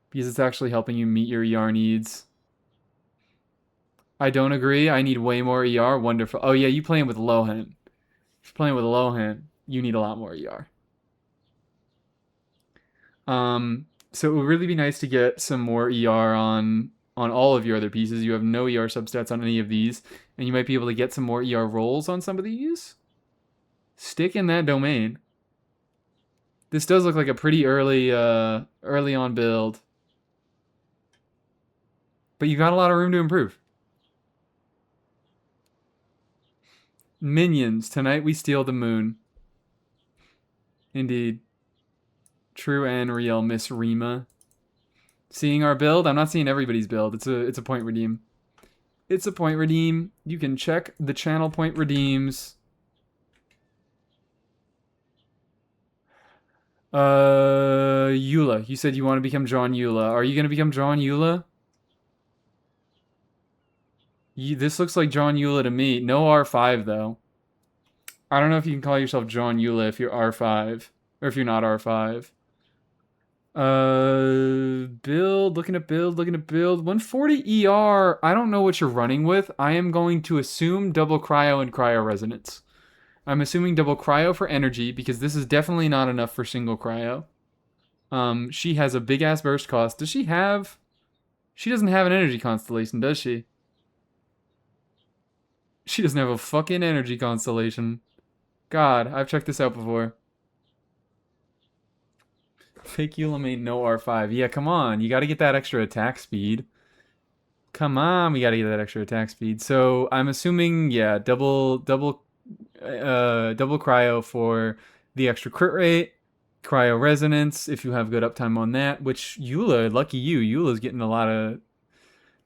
Because it's actually helping you meet your ER needs. I don't agree. I need way more ER. Wonderful. Oh yeah, you playing with Lohan. If you're playing with Lohan, you need a lot more ER. So it would really be nice to get some more ER on all of your other pieces. You have no ER substats on any of these, and you might be able to get some more ER rolls on some of these. Stick in that domain. This does look like a pretty early on build. But you got a lot of room to improve. Minions. Tonight we steal the moon. Indeed. True and real, Miss Rima. Seeing our build? I'm not seeing everybody's build. It's a point redeem. It's a point redeem. You can check the channel point redeems. Eula. You said you want to become John Eula. Are you going to become John Eula? This looks like John Eula to me. No R5, though. I don't know if you can call yourself John Eula if you're R5. Or if you're not R5. Build, looking at build. 140 ER, I don't know what you're running with. I am going to assume double cryo and cryo resonance. I'm assuming double cryo for energy, because this is definitely not enough for single cryo. She has a big ass burst cost. Does she have... She doesn't have an energy constellation, does she? She doesn't have a fucking energy constellation. God, I've checked this out before. Fake Eula made no R5. Yeah, come on. You got to get that extra attack speed. Come on, we got to get that extra attack speed. So I'm assuming, yeah, double cryo for the extra crit rate, cryo resonance if you have good uptime on that. Which Eula, lucky you, Eula's getting a lot of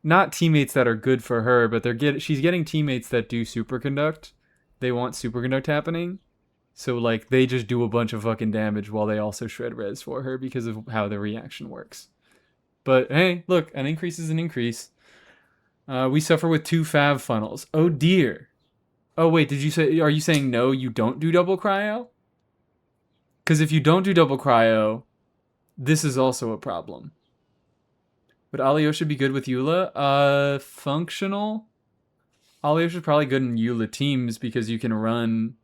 not teammates that are good for her, but she's getting teammates that do superconduct. They want superconduct happening. So, like, they just do a bunch of fucking damage while they also shred res for her because of how the reaction works. But, hey, look, an increase is an increase. We suffer with 2 fav funnels. Oh, dear. Oh wait, did you say? Are you saying no? You don't do double cryo? Because if you don't do double cryo, this is also a problem. Would Alyosha be good with Eula? Functional. Alyosha's probably good in Eula teams because you can run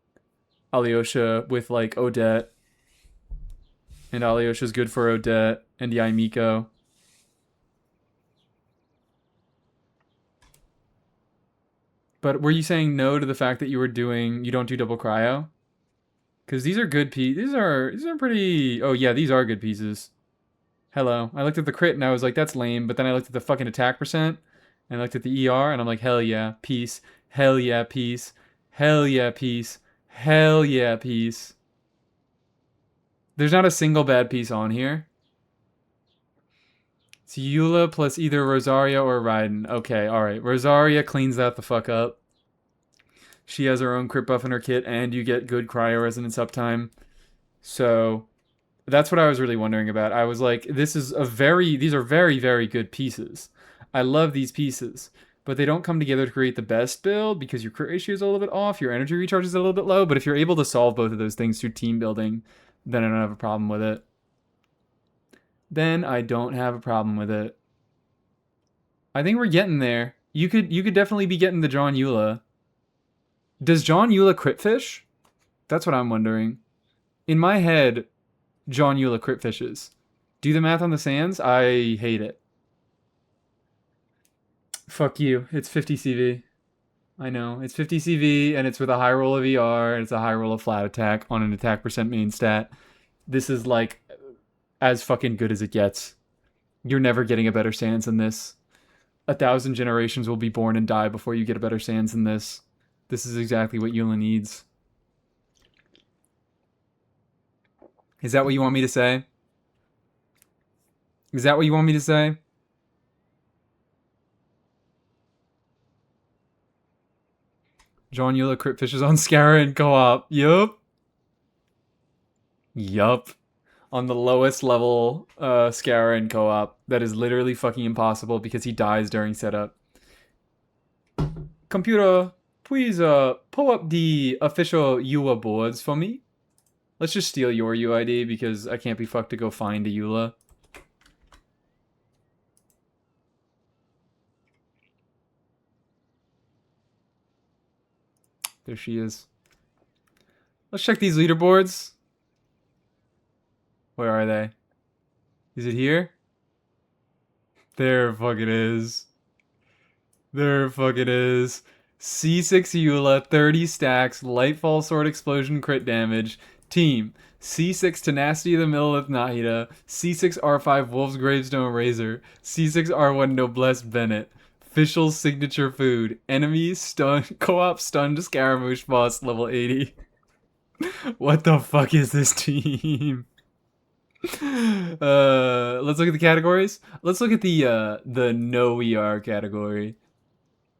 Alyosha with like Odette, and Alyosha's good for Odette and Yaimiko. But were you saying no to the fact that you don't do double cryo? Because these are good pieces. These are pretty. Oh yeah, these are good pieces. Hello. I looked at the crit and I was like, that's lame. But then I looked at the fucking attack percent and I looked at the ER and I'm like, hell yeah, peace. Hell yeah, peace. Hell yeah, peace. Hell yeah, peace. There's not a single bad piece on here. It's Eula plus either Rosaria or Raiden. Okay, alright. Rosaria cleans that the fuck up. She has her own crit buff in her kit, and you get good cryo resonance uptime. So that's what I was really wondering about. I was like, these are very, very good pieces. I love these pieces, but they don't come together to create the best build because your crit ratio is a little bit off, your energy recharge is a little bit low, but if you're able to solve both of those things through team building, then I don't have a problem with it. Then I don't have a problem with it. I think we're getting there. You could definitely be getting the John Eula. Does John Eula crit fish? That's what I'm wondering. In my head, John Eula crit fishes. Do the math on the sands? I hate it. Fuck you. It's 50 CV. I know. It's 50 CV, and it's with a high roll of ER, and it's a high roll of flat attack on an attack percent main stat. This is, like, as fucking good as it gets. You're never getting a better sands than this. 1,000 generations will be born and die before you get a better sands than this. This is exactly what Eula needs. Is that what you want me to say? Is that what you want me to say? John Eula crit fishes on Scara in co-op. Yup. Yup. On the lowest level Scara in co-op. That is literally fucking impossible because he dies during setup. Computer, please pull up the official Eula boards for me. Let's just steal your UID because I can't be fucked to go find a Eula. There she is. Let's check these leaderboards. Where are they? Is it here? There fucking is. There fucking is. C6 Eula, 30 stacks, Lightfall Sword Explosion crit damage. Team, C6 Tenacity of the Millelith Nahida, C6 R5 Wolf's Gravestone Razor, C6 R1 Noblesse Bennett. Official signature food. Enemy stun, co-op stunned Scaramouche boss level 80. What the fuck is this team? Let's look at the categories. Let's look at the no ER category.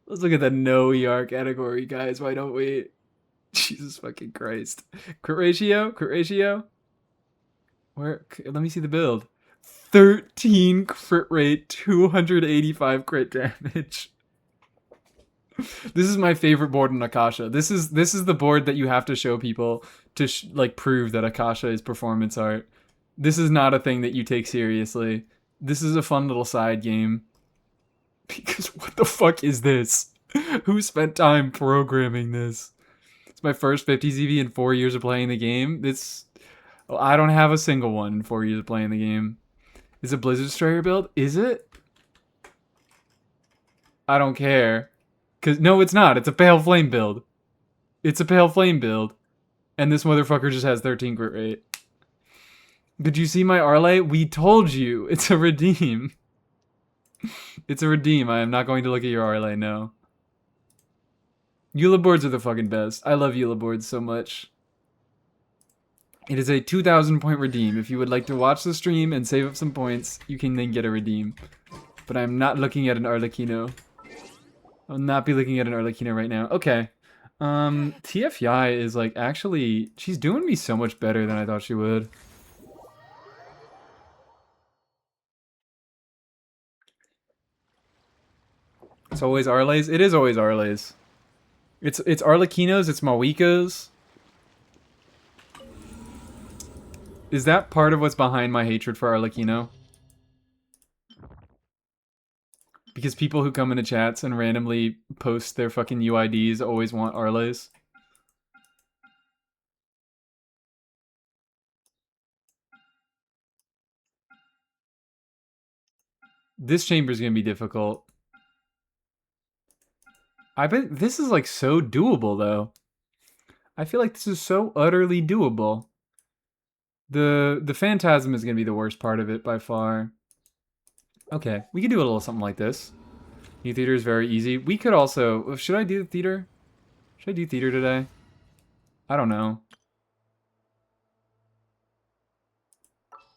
Let's look at the no ER category, guys. Why don't we? Jesus fucking Christ. Crit ratio? Crit ratio? Where? Let me see the build. 13 crit rate, 285 crit damage. This is my favorite board in Akasha. This is the board that you have to show people to like prove that Akasha is performance art. This is not a thing that you take seriously. This is a fun little side game. Because what the fuck is this? Who spent time programming this? It's my first 50 CV in 4 years of playing the game. I don't have a single one in 4 years of playing the game. Is it Blizzard Destroyer build? Is it? I don't care. No, it's not. It's a Pale Flame build. It's a Pale Flame build. And this motherfucker just has 13 crit rate. Did you see my Arlay? We told you. It's a redeem. It's a redeem. I am not going to look at your Arlay, no. Eula boards are the fucking best. I love Eula boards so much. It is a 2,000 point redeem. If you would like to watch the stream and save up some points, you can then get a redeem. But I'm not looking at an Arlecchino. I'll not be looking at an Arlecchino right now. Okay. TFI is like actually, she's doing me so much better than I thought she would. It's always Arlays? It is always Arlays. It's Arlecchino's, it's Mawiko's. Is that part of what's behind my hatred for Arlecchino? Because people who come into chats and randomly post their fucking UIDs always want Arles. This chamber's gonna be difficult. I bet this is like so doable though. I feel like this is so utterly doable. The Phantasm is gonna be the worst part of it by far. Okay, we could do a little something like this. New theater is very easy. We could also... Should I do the theater? Should I do theater today? I don't know.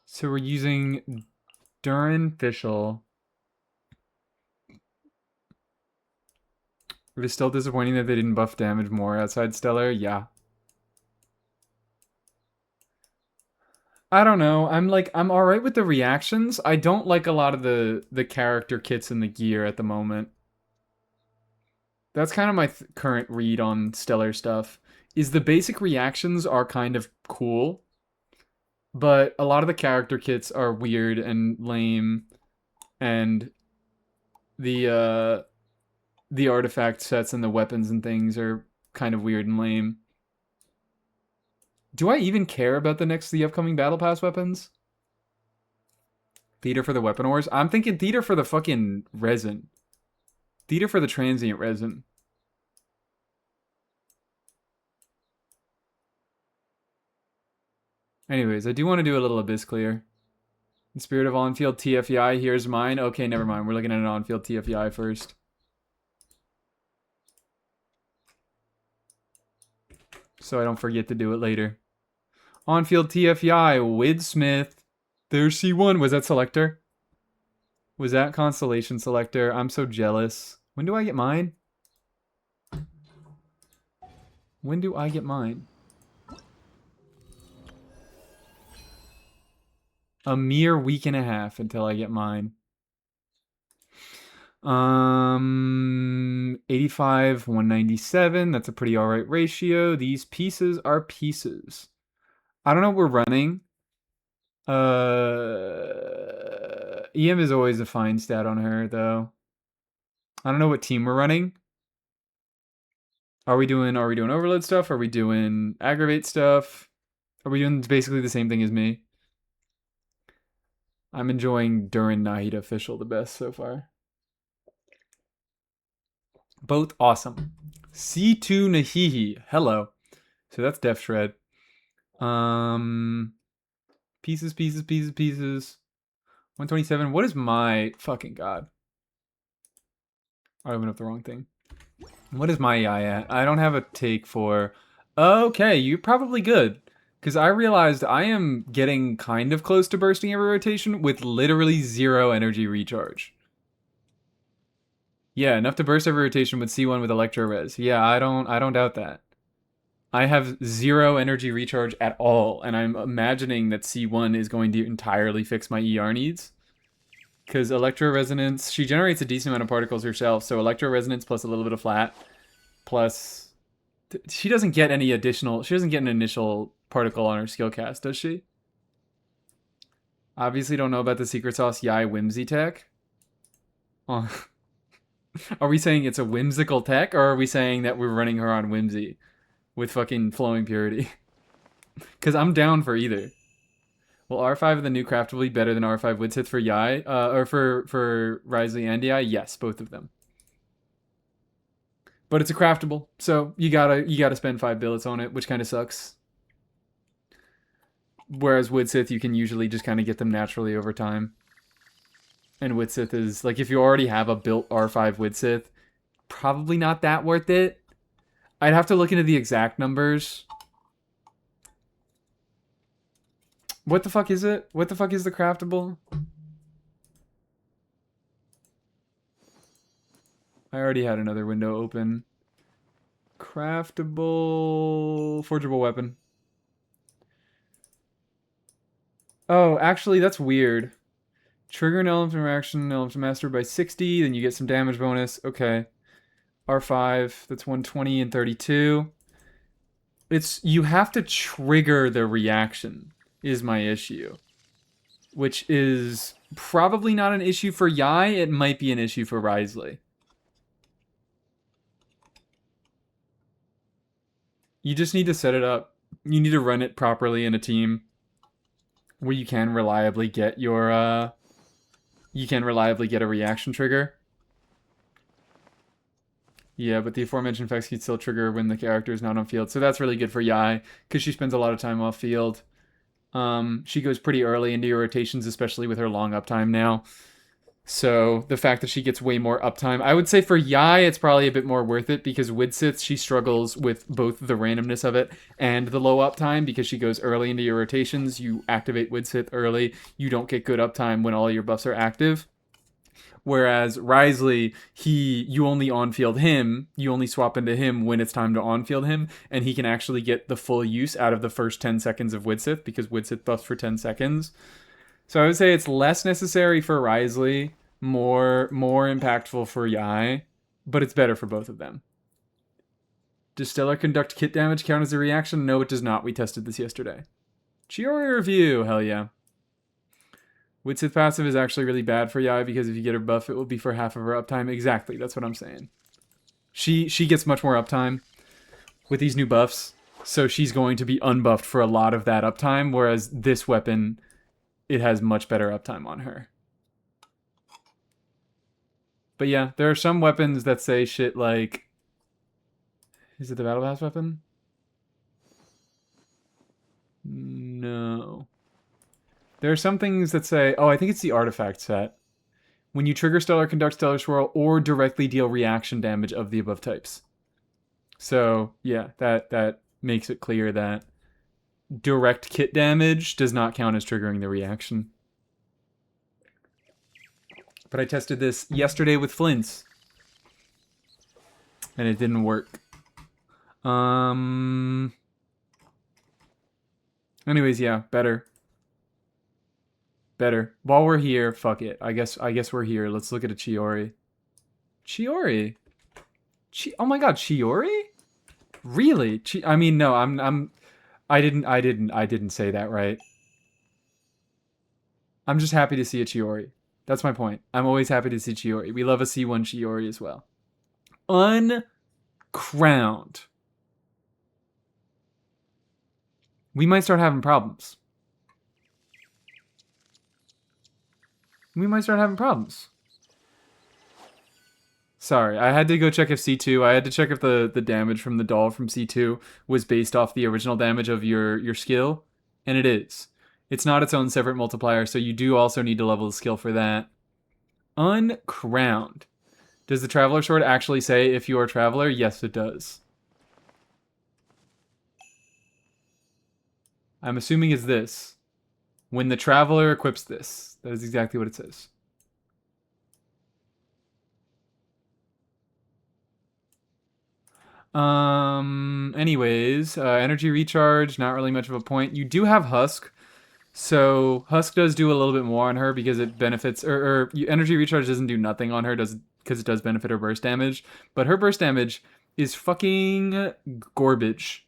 So we're using Durin Fischl. It is still disappointing that they didn't buff damage more outside Stellar. Yeah. I don't know. I'm alright with the reactions. I don't like a lot of the character kits and the gear at the moment. That's kind of my current read on Stellar stuff. Is the basic reactions are kind of cool, but a lot of the character kits are weird and lame, and the artifact sets and the weapons and things are kind of weird and lame. Do I even care about the upcoming Battle Pass weapons? Theater for the weapon wars? I'm thinking theater for the fucking resin. Theater for the transient resin. Anyways, I do want to do a little Abyss clear. In spirit of on-field TFEI, here's mine. Okay, never mind. We're looking at an on-field TFEI first. So I don't forget to do it later. On-field TFEI, Widsmith. There's C1. Was that Selector? Was that Constellation Selector? I'm so jealous. When do I get mine? When do I get mine? A mere week and a half until I get mine. 85, 197. That's a pretty alright ratio. These pieces are pieces. I don't know what we're running. EM is always a fine stat on her, though. I don't know what team we're running. Are we doing overload stuff? Are we doing aggravate stuff? Are we doing basically the same thing as me? I'm enjoying Durin Nahida Official the best so far. Both awesome. C2 Nahihi. Hello. So that's Def Shred. Pieces. 127. What is my fucking god? I opened up the wrong thing. What is my EI at? I don't have a take for... Okay, you're probably good. Because I realized I am getting kind of close to bursting every rotation with literally 0 energy recharge. Yeah, enough to burst every rotation with C1 with Electro Res. Yeah, I don't doubt that. I have 0 energy recharge at all, and I'm imagining that C1 is going to entirely fix my ER needs. Because Electro Resonance, she generates a decent amount of particles herself, so Electro Resonance plus a little bit of flat, plus... She doesn't get any additional... She doesn't get an initial particle on her skill cast, does she? Obviously don't know about the Secret Sauce Yai Whimsy tech. Oh. Are we saying it's a whimsical tech, or are we saying that we're running her on Whimsy with fucking Flowing Purity? Because I'm down for either. Will R5 of the new craftable be better than R5 Widsith for Yai? Or for Risley and Yai? Yes, both of them. But it's a craftable, so you gotta spend 5 billets on it, which kind of sucks. Whereas Widsith, you can usually just kind of get them naturally over time. And Widsith is, like, if you already have a built R5 Widsith, probably not that worth it. I'd have to look into the exact numbers. What the fuck is it? What the fuck is the craftable? I already had another window open. Craftable... Forgeable weapon. Oh, actually, that's weird. Trigger an element of action, element master by 60, then you get some damage bonus. Okay. R5, that's 120 and 32. You have to trigger the reaction, is my issue. Which is probably not an issue for Yai, it might be an issue for Risley. You just need to set it up. You need to run it properly in a team where you can reliably get your, you can reliably get a reaction trigger. Yeah, but the aforementioned effects can still trigger when the character is not on field. So that's really good for Yai, because she spends a lot of time off field. She goes pretty early into your rotations, especially with her long uptime now. So the fact that she gets way more uptime, I would say for Yai, it's probably a bit more worth it, because Widsith, she struggles with both the randomness of it and the low uptime, because she goes early into your rotations. You activate Widsith early. You don't get good uptime when all your buffs are active. Whereas Risley, you only on-field him, you only swap into him when it's time to on-field him, and he can actually get the full use out of the first 10 seconds of Widsith, because Widsith buffs for 10 seconds. So I would say it's less necessary for Risley, more impactful for Yai, but it's better for both of them. Does Stellar Conduct kit damage count as a reaction? No, it does not. We tested this yesterday. Chiori review, hell yeah. Widsith passive is actually really bad for Yai, because if you get her buff, it will be for half of her uptime. Exactly, that's what I'm saying. She gets much more uptime with these new buffs, so she's going to be unbuffed for a lot of that uptime, whereas this weapon, it has much better uptime on her. But yeah, there are some weapons that say shit like... Is it the Battle Pass weapon? No. There are some things that say, oh, I think it's the artifact set. When you trigger Stellar Conduct, Stellar Swirl, or directly deal reaction damage of the above types. So, yeah, that makes it clear that direct kit damage does not count as triggering the reaction. But I tested this yesterday with Flints, and it didn't work. Anyways, yeah, better. Better. While we're here, fuck it. I guess we're here. Let's look at a Chiori. Chiori? Oh my god, Chiori? Really? I mean, no, I didn't say that right. I'm just happy to see a Chiori. That's my point. I'm always happy to see Chiori. We love a C1 Chiori as well. Uncrowned. We might start having problems. We might start having problems. Sorry, I had to go check if C2, I had to check if the damage from the doll from C2 was based off the original damage of your skill, and it is. It's not its own separate multiplier, so you do also need to level the skill for that. Uncrowned. Does the Traveler Sword actually say if you are a Traveler? Yes, it does. I'm assuming it's this. When the Traveler equips this. That is exactly what it says. Anyways, energy recharge, not really much of a point. You do have Husk. So Husk does do a little bit more on her because it benefits, energy recharge doesn't do nothing on her, because it does benefit her burst damage. But her burst damage is fucking garbage.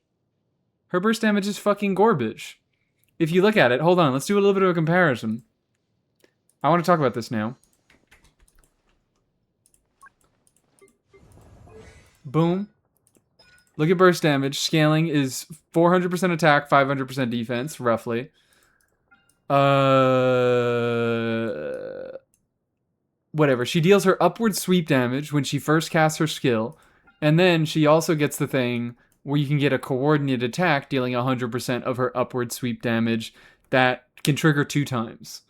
Her burst damage is fucking garbage. If you look at it, hold on, let's do a little bit of a comparison. I want to talk about this now. Boom. Look at burst damage. Scaling is 400% attack, 500% defense, roughly. Whatever. She deals her upward sweep damage when she first casts her skill. And then she also gets the thing where you can get a coordinated attack dealing 100% of her upward sweep damage that can trigger 2 times.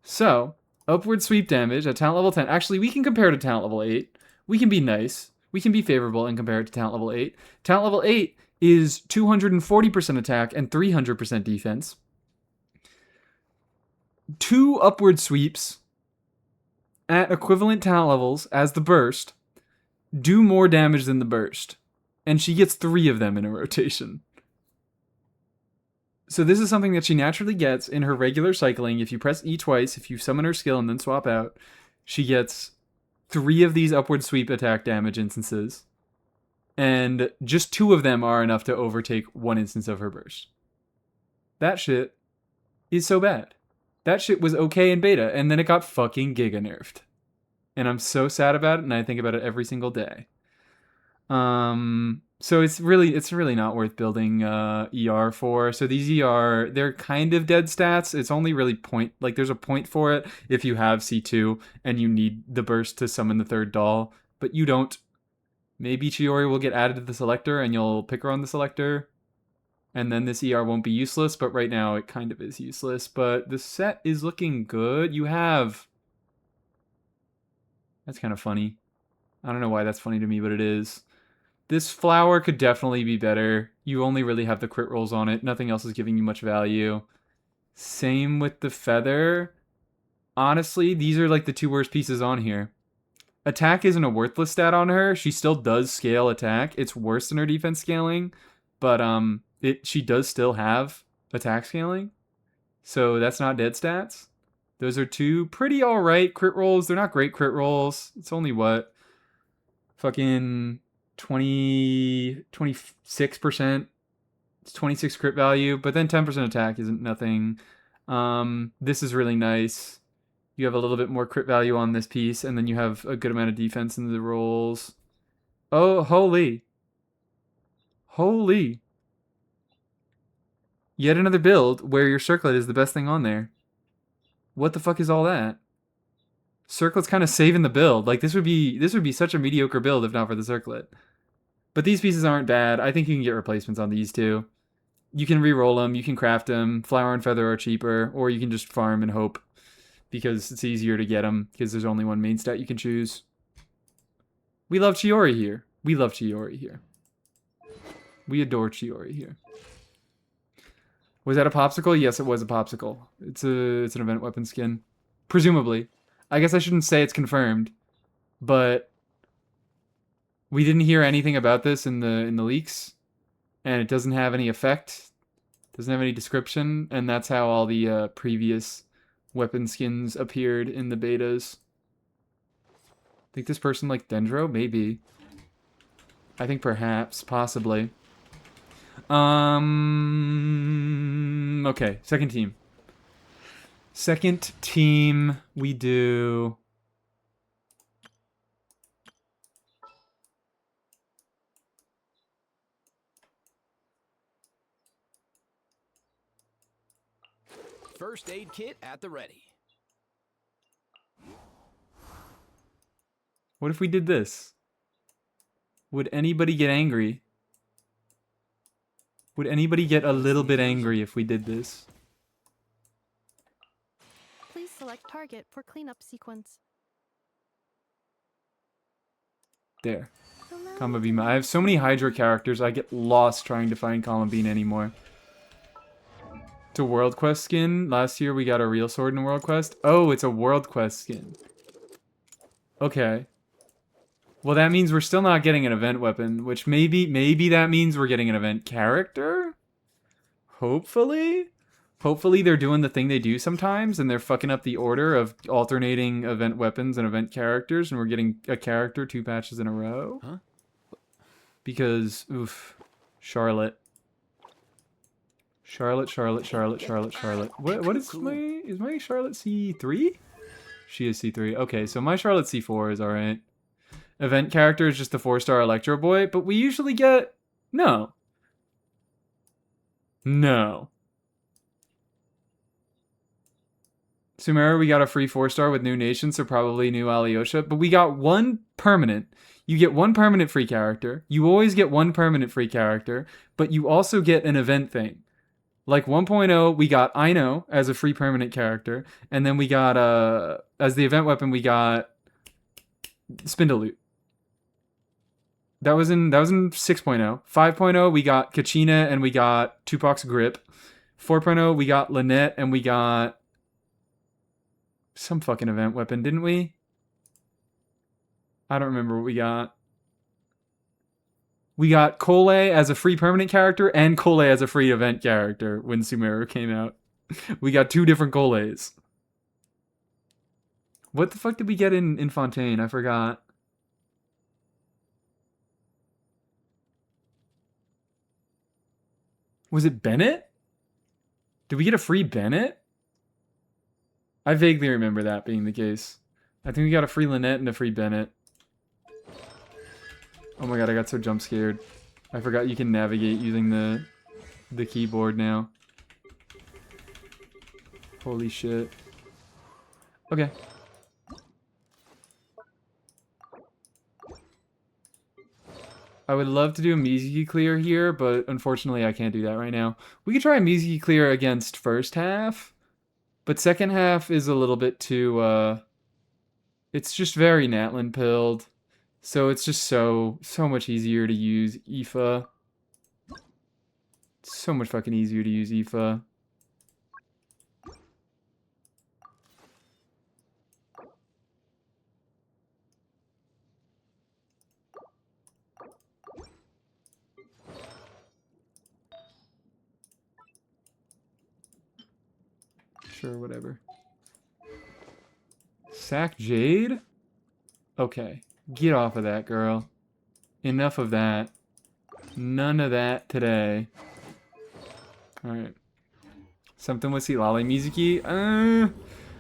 So, upward sweep damage at talent level 10. Actually, we can compare to talent level 8. We can be nice. We can be favorable and compare it to talent level 8. Talent level 8 is 240% attack and 300% defense. 2 upward sweeps at equivalent talent levels as the burst do more damage than the burst. And she gets 3 of them in a rotation. So this is something that she naturally gets in her regular cycling. If you press E twice, if you summon her skill and then swap out, she gets 3 of these upward sweep attack damage instances. and just 2 of them are enough to overtake 1 instance of her burst. That shit is so bad. That shit was okay in beta, and then it got fucking giga nerfed. And I'm so sad about it, and I think about it every single day. So it's really not worth building ER for. So these ER, they're kind of dead stats. It's only really there's a point for it if you have C2 and you need the burst to summon the 3rd doll, but you don't. Maybe Chiori will get added to the selector and you'll pick her on the selector, and then this ER won't be useless, but right now it kind of is useless. But the set is looking good. That's kind of funny. I don't know why that's funny to me, but it is. This flower could definitely be better. You only really have the crit rolls on it. Nothing else is giving you much value. Same with the feather. Honestly, these are like the 2 worst pieces on here. Attack isn't a worthless stat on her. She still does scale attack. It's worse than her defense scaling, but she does still have attack scaling. So that's not dead stats. Those are 2 pretty alright crit rolls. They're not great crit rolls. It's only what? Fucking 26%. It's 26 crit value, but then 10% attack isn't nothing. This is really nice. You have a little bit more crit value on this piece, and then you have a good amount of defense in the rolls. Oh, holy. Holy. Yet another build where your circlet is the best thing on there. What the fuck is all that? Circlet's kind of saving the build. Like, this would be such a mediocre build if not for the circlet. But these pieces aren't bad. I think you can get replacements on these 2. You can re-roll them, you can craft them. Flower and feather are cheaper, or you can just farm and hope, because it's easier to get them, because there's only 1 main stat you can choose. We love Chiori here. We love Chiori here. We adore Chiori here. Was that a popsicle? Yes, it was a popsicle. It's an event weapon skin. Presumably. I guess I shouldn't say it's confirmed, but we didn't hear anything about this in the leaks, and it doesn't have any effect. Doesn't have any description, and that's how all the previous weapon skins appeared in the betas. I think this person like Dendro? Maybe. I think perhaps, possibly. Okay, second team. Second team, we do... First aid kit at the ready. What if we did this? Would anybody get angry? Would anybody get a little bit angry if we did this? Please select target for cleanup sequence. There. Kama Bima. I have so many Hydra characters, I get lost trying to find Kama Bina anymore. It's a World Quest skin. Last year we got a real sword in World Quest. Oh, it's a World Quest skin. Okay. Well, that means we're still not getting an event weapon, which maybe that means we're getting an event character? Hopefully? Hopefully they're doing the thing they do sometimes, and they're fucking up the order of alternating event weapons and event characters, and we're getting a character 2 patches in a row. Huh? Because, oof. Charlotte. Charlotte. What is my Charlotte C3? She is C3. Okay, so my Charlotte C4 is alright. Event character is just the 4-star Electro Boy, but we usually get... No. Sumeru, we got a free 4-star with new nation, so probably new Alyosha, but we got 1 permanent. You get 1 permanent free character. You always get 1 permanent free character, but you also get an event thing. Like 1.0, we got Aino as a free permanent character, and then we got, as the event weapon, we got Spindle Loot. That was in 6.0. 5.0, we got Kachina and we got Tupac's Grip. 4.0, we got Lynette and we got some fucking event weapon, didn't we? I don't remember what we got. We got Kole as a free permanent character and Kole as a free event character when Sumeru came out. We got 2 different Koles. What the fuck did we get in Fontaine? I forgot. Was it Bennett? Did we get a free Bennett? I vaguely remember that being the case. I think we got a free Lynette and a free Bennett. Oh my god, I got so jump scared. I forgot you can navigate using the keyboard now. Holy shit. Okay. I would love to do a Mizuki clear here, but unfortunately I can't do that right now. We could try a Mizuki clear against first half, but second half is a little bit too, it's just very Natlin pilled. So it's just so much easier to use Aoife. So much fucking easier to use Aoife. Sure, whatever. Sack Jade? Okay. Get off of that, girl. Enough of that. None of that today. Alright. Something with Lale Mizuki?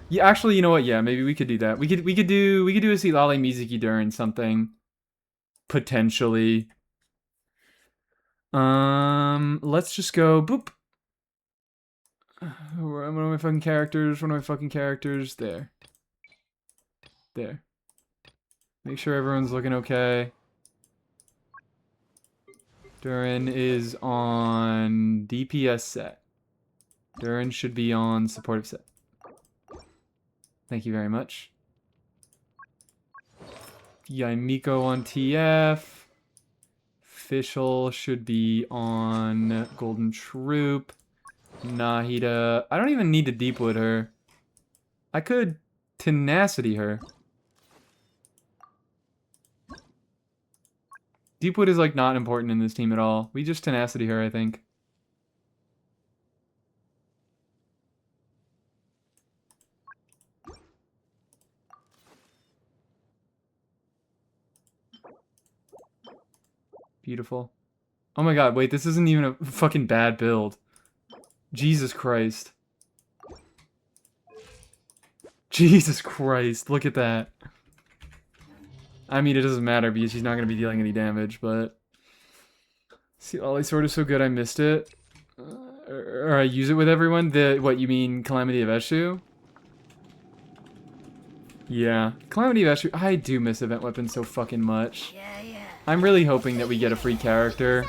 Yeah, actually, you know what? Yeah, maybe we could do that. We could do a Lale Mizuki during something. Potentially. Let's just go boop. One of my fucking characters. One of my fucking characters. There. There. Make sure everyone's looking okay. Durin is on DPS set. Durin should be on supportive set. Thank you very much. Yaimiko on TF. Fischl should be on Golden Troop. Nahida. I don't even need to Deepwood her. I could Tenacity her. Deepwood is like not important in this team at all. We just Tenacity her, I think. Beautiful. Oh my god, wait, this isn't even a fucking bad build. Jesus Christ. Jesus Christ, look at that. I mean, it doesn't matter because she's not going to be dealing any damage, but... See, Ollie Sword is so good I missed it. Or I use it with everyone. What, you mean Calamity of Eshu? Yeah. Calamity of Eshu, I do miss Event Weapon so fucking much. I'm really hoping that we get a free character.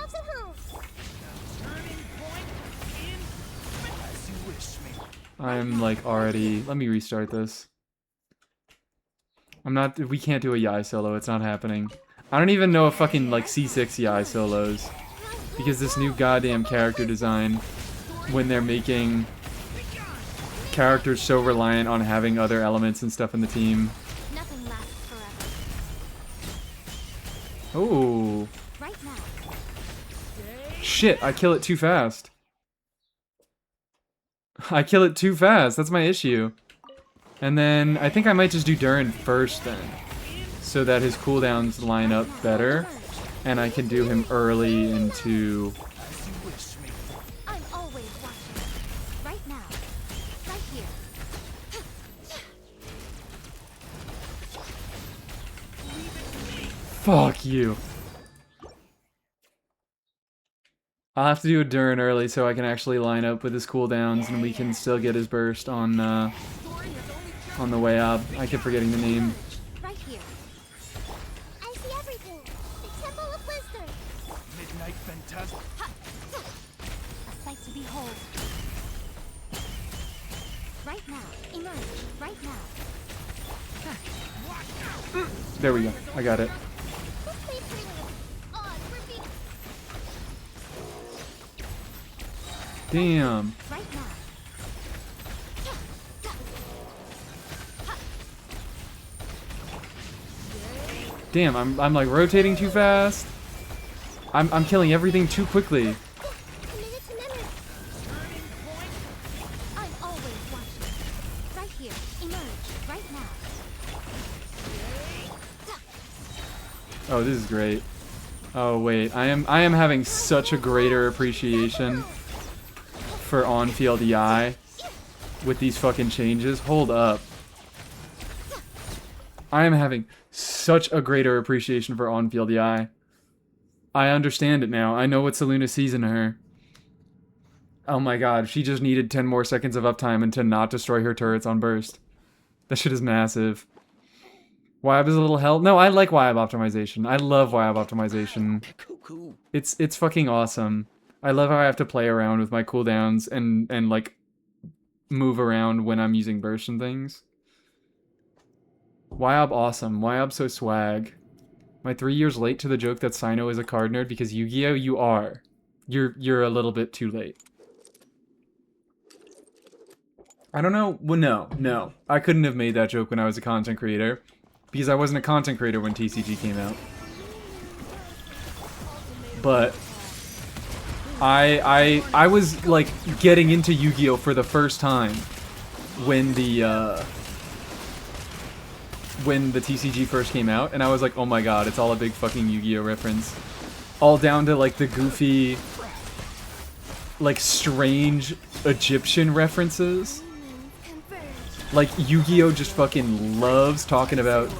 I'm like already... Let me restart this. We can't do a Yai solo, it's not happening. I don't even know if fucking like C6 Yai solos. Because this new goddamn character design, when they're making characters so reliant on having other elements and stuff in the team. Nothing lasts forever. Oh. Right now. Shit, I kill it too fast. I kill it too fast, that's my issue. And then, I think I might just do Durin first then. So that his cooldowns line up better. And I can do him early into... I'm always watching. Right now. Right here. Fuck you. I'll have to do a Durin early so I can actually line up with his cooldowns and we can still get his burst on the way up. I keep forgetting the name. Right here. I see everything. The Temple of Wisdom. Midnight Phantasm. A sight to behold. Right now. Emerge. Right now. There we go. I got it. This place really is odd. Repeat. Damn. Right now. Damn, I'm like rotating too fast. I'm killing everything too quickly. Committed to memory. I'm always watching. Right here. Emerge. Right now. Oh, this is great. Oh wait, I am having such a greater appreciation for on-field EI with these fucking changes. Hold up. I am having such a greater appreciation for on-field EI. I understand it now. I know what Seluna sees in her. Oh my god, she just needed 10 more seconds of uptime and to not destroy her turrets on burst. That shit is massive. YAB is a little hell. No, I like YAB optimization. I love YAB optimization. It's fucking awesome. I love how I have to play around with my cooldowns and like move around when I'm using burst and things. YAB awesome. YAB so swag. Am I 3 years late to the joke that Sino is a card nerd because Yu-Gi-Oh? You are. You're a little bit too late. I don't know. Well, no. I couldn't have made that joke when I was a content creator because I wasn't a content creator when TCG came out. But I was like getting into Yu-Gi-Oh for the first time when the TCG first came out, and I was like, oh my god, it's all a big fucking Yu-Gi-Oh reference. All down to like the goofy, like strange Egyptian references. Like, Yu-Gi-Oh! Just fucking loves talking about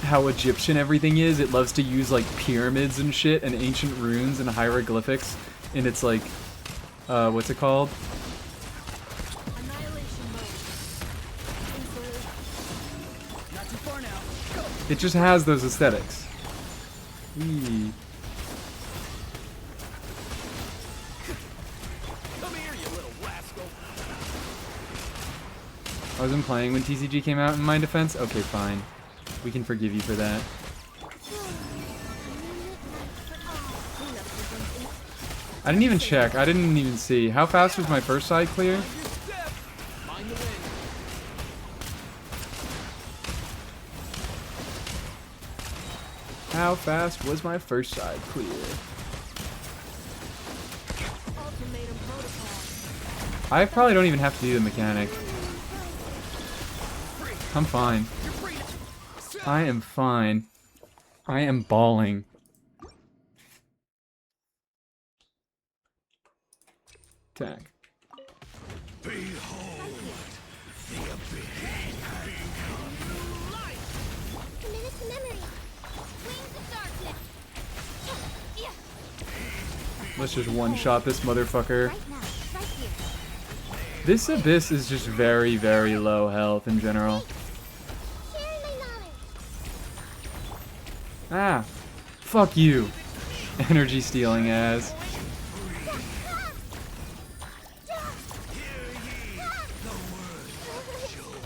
how Egyptian everything is. It loves to use, like, pyramids and shit, and ancient runes and hieroglyphics in its, like, what's it called? It just has those aesthetics. Eee. I wasn't playing when TCG came out in my defense? Okay, fine. We can forgive you for that. I didn't even check. I didn't even see. How fast was my first side clear? How fast was my first side clear? I probably don't even have to do the mechanic. I'm fine. I am fine. I am balling. Attack. Let's just one-shot this motherfucker. This Abyss is just very, very low health in general. Ah! Fuck you! Energy stealing ass.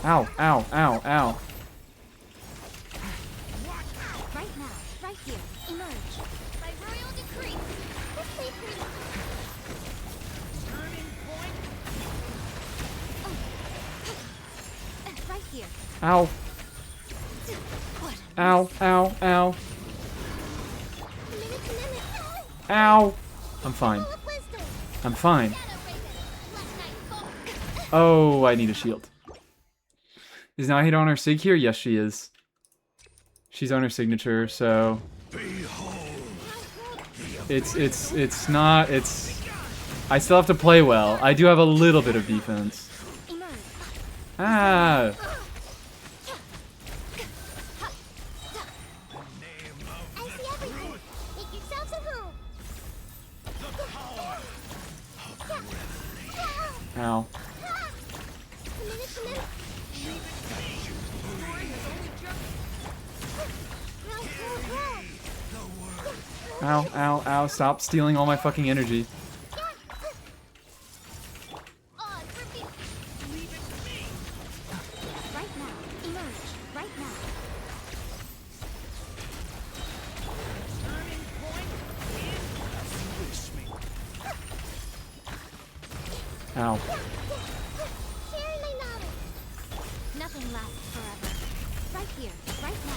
Ow, ow, ow, ow. Right now, right here, emerge. By royal decree. Right here. Ow. Ow, ow, ow. Ow! I'm fine. I'm fine. Oh, I need a shield. Is Nahida on her sig here? Yes, she is. She's on her signature, so... It's not... I still have to play well. I do have a little bit of defense. Ah! Ow. Ow, ow, ow, stop stealing all my fucking energy. Ow. Nothing lasts forever. Right here, right now.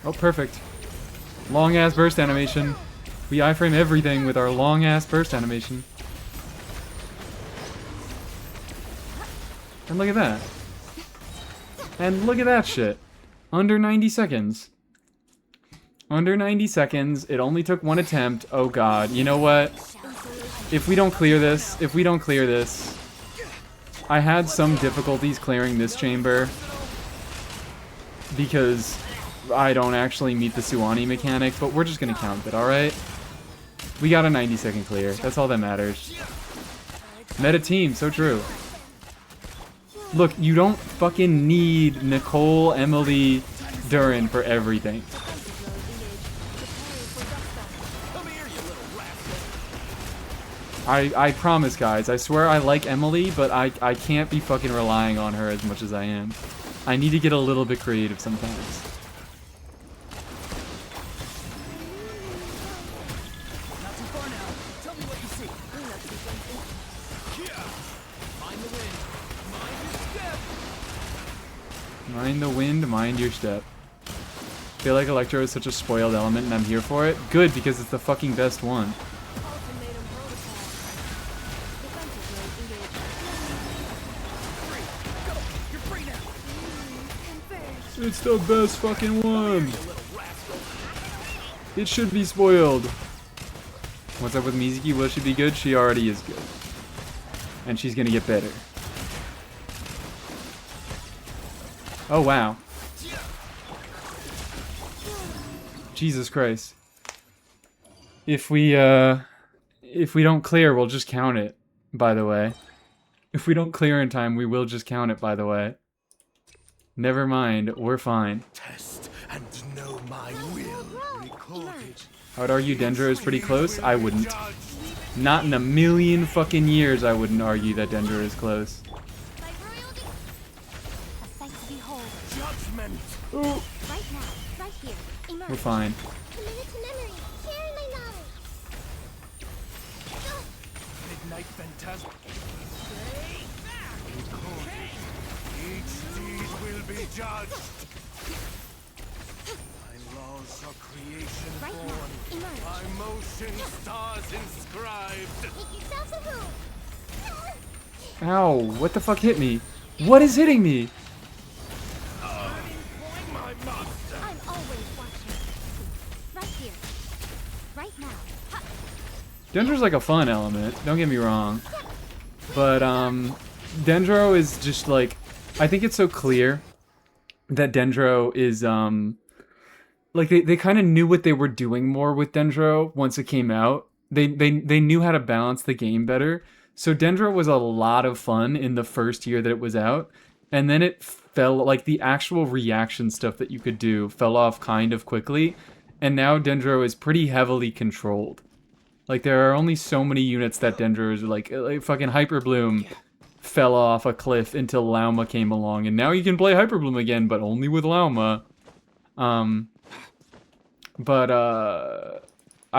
Oh, perfect. Long ass burst animation. We iframe everything with our long-ass burst animation. And look at that. And look at that shit. Under 90 seconds. Under 90 seconds. It only took one attempt. Oh god. You know what? If we don't clear this, I had some difficulties clearing this chamber because I don't actually meet the Suwani mechanic, but we're just gonna count it, alright? We got a 90-second clear. That's all that matters. Meta team, so true. Look, you don't fucking need Nicole, Emily, Durin for everything. I promise, guys. I swear I like Emily, but I can't be fucking relying on her as much as I am. I need to get a little bit creative sometimes. Mind the wind, mind your step. I feel like Electro is such a spoiled element and I'm here for it. Good, because it's the fucking best one. It's the best fucking one! It should be spoiled. What's up with Mizuki? Will she be good? She already is good. And she's gonna get better. Oh wow. Jesus Christ. If we don't clear, we'll just count it, by the way. If we don't clear in time, we will just count it, by the way. Never mind, we're fine. Test and know my will. Recorded. I would argue Dendro is pretty close. I wouldn't. Not in a million fucking years I wouldn't argue that Dendro is close. Judgment. Ooh. Right now, right here. Emerge. We're fine. Committed to memory. Sharing my knowledge. Midnight phantasm. Recorded. Each deed will be judged. My laws of creation Right now, born. emerge. My motion stars inscribed. Make yourselves a room. Ow, what the fuck hit me? What is hitting me? My master. I'm always watching. Right here. Right now. Ha. Dendro's like a fun element, don't get me wrong. But, Dendro is just like... I think it's so clear that Dendro is, like, they kind of knew what they were doing more with Dendro once it came out. They knew how to balance the game better. So Dendro was a lot of fun in the first year that it was out. And then it fell, like, the actual reaction stuff that you could do fell off kind of quickly. And now Dendro is pretty heavily controlled. Like, there are only so many units that Dendro is, like fucking Hyper Bloom fell off a cliff until Lauma came along. And now you can play Hyper Bloom again, but only with Lauma. I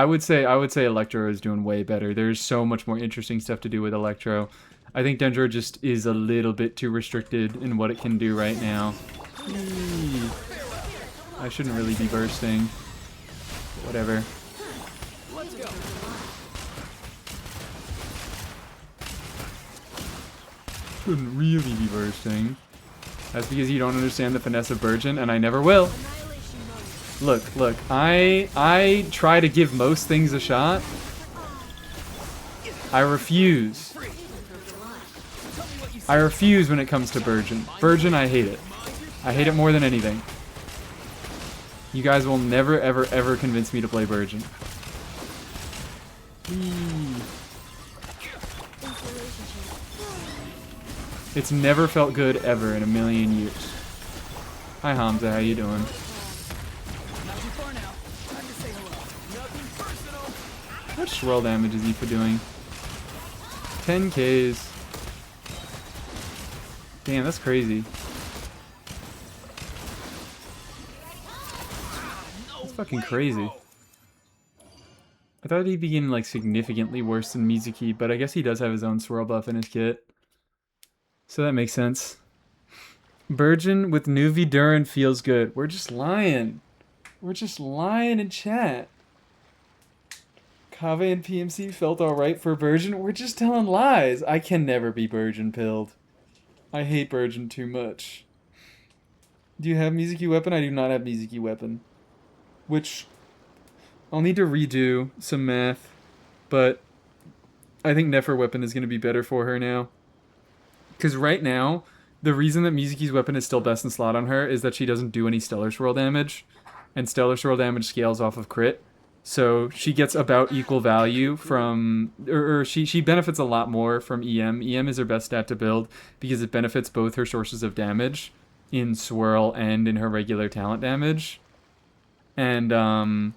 would say Electro is doing way better. There's so much more interesting stuff to do with Electro. I think Dendro just is a little bit too restricted in what it can do right now. Eee. I shouldn't really be bursting. Whatever. Let's go. Shouldn't really be bursting. That's because you don't understand the finesse of Virgin, and I never will. Look, I try to give most things a shot. I refuse. I refuse when it comes to Virgin. Virgin, I hate it. I hate it more than anything. You guys will never, ever, ever convince me to play Virgin. It's never felt good ever in a million years. Hi Hamza, how you doing? How much swirl damage is Aoife doing? 10Ks. Damn, that's crazy. That's fucking crazy. I thought he'd be getting like significantly worse than Mizuki, but I guess he does have his own swirl buff in his kit. So that makes sense. Virgin with Nuvi Durin feels good. We're just lying. We're just lying in chat. Kava and PMC felt alright for Burgeon. We're just telling lies. I can never be Burgeon pilled. I hate Burgeon too much. Do you have Mizuki weapon? I do not have Mizuki weapon. Which I'll need to redo some math, but I think Nefer weapon is going to be better for her now. Because right now, the reason that Mizuki's weapon is still best in slot on her is that she doesn't do any Stellar Swirl damage, and Stellar Swirl damage scales off of crit. So she gets about equal value from, or she benefits a lot more from EM. EM is her best stat to build because it benefits both her sources of damage in Swirl and in her regular talent damage. And,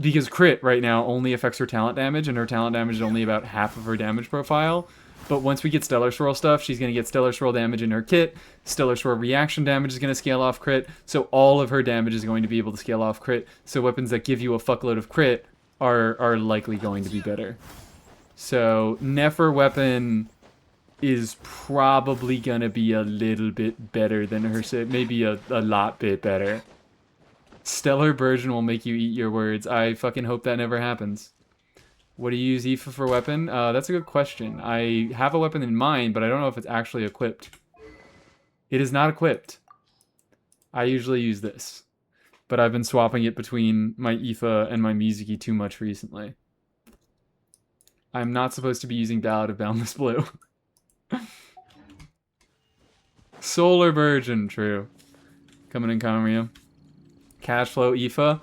because crit right now only affects her talent damage, and her talent damage is only about half of her damage profile. But once we get Stellar Swirl stuff, she's going to get Stellar Swirl damage in her kit. Stellar Swirl reaction damage is going to scale off crit. So all of her damage is going to be able to scale off crit. So weapons that give you a fuckload of crit are likely going to be better. So Nefer weapon is probably going to be a little bit better than her. Maybe a lot bit better. Stellar Burgeon will make you eat your words. I fucking hope that never happens. What do you use Aoife for weapon? That's a good question. I have a weapon in mind, but I don't know if it's actually equipped. It is not equipped. I usually use this. But I've been swapping it between my Aoife and my Mizuki too much recently. I'm not supposed to be using Ballad of Boundless Blue. Solar Virgin, true. Coming in Kamrio. Cashflow Aoife.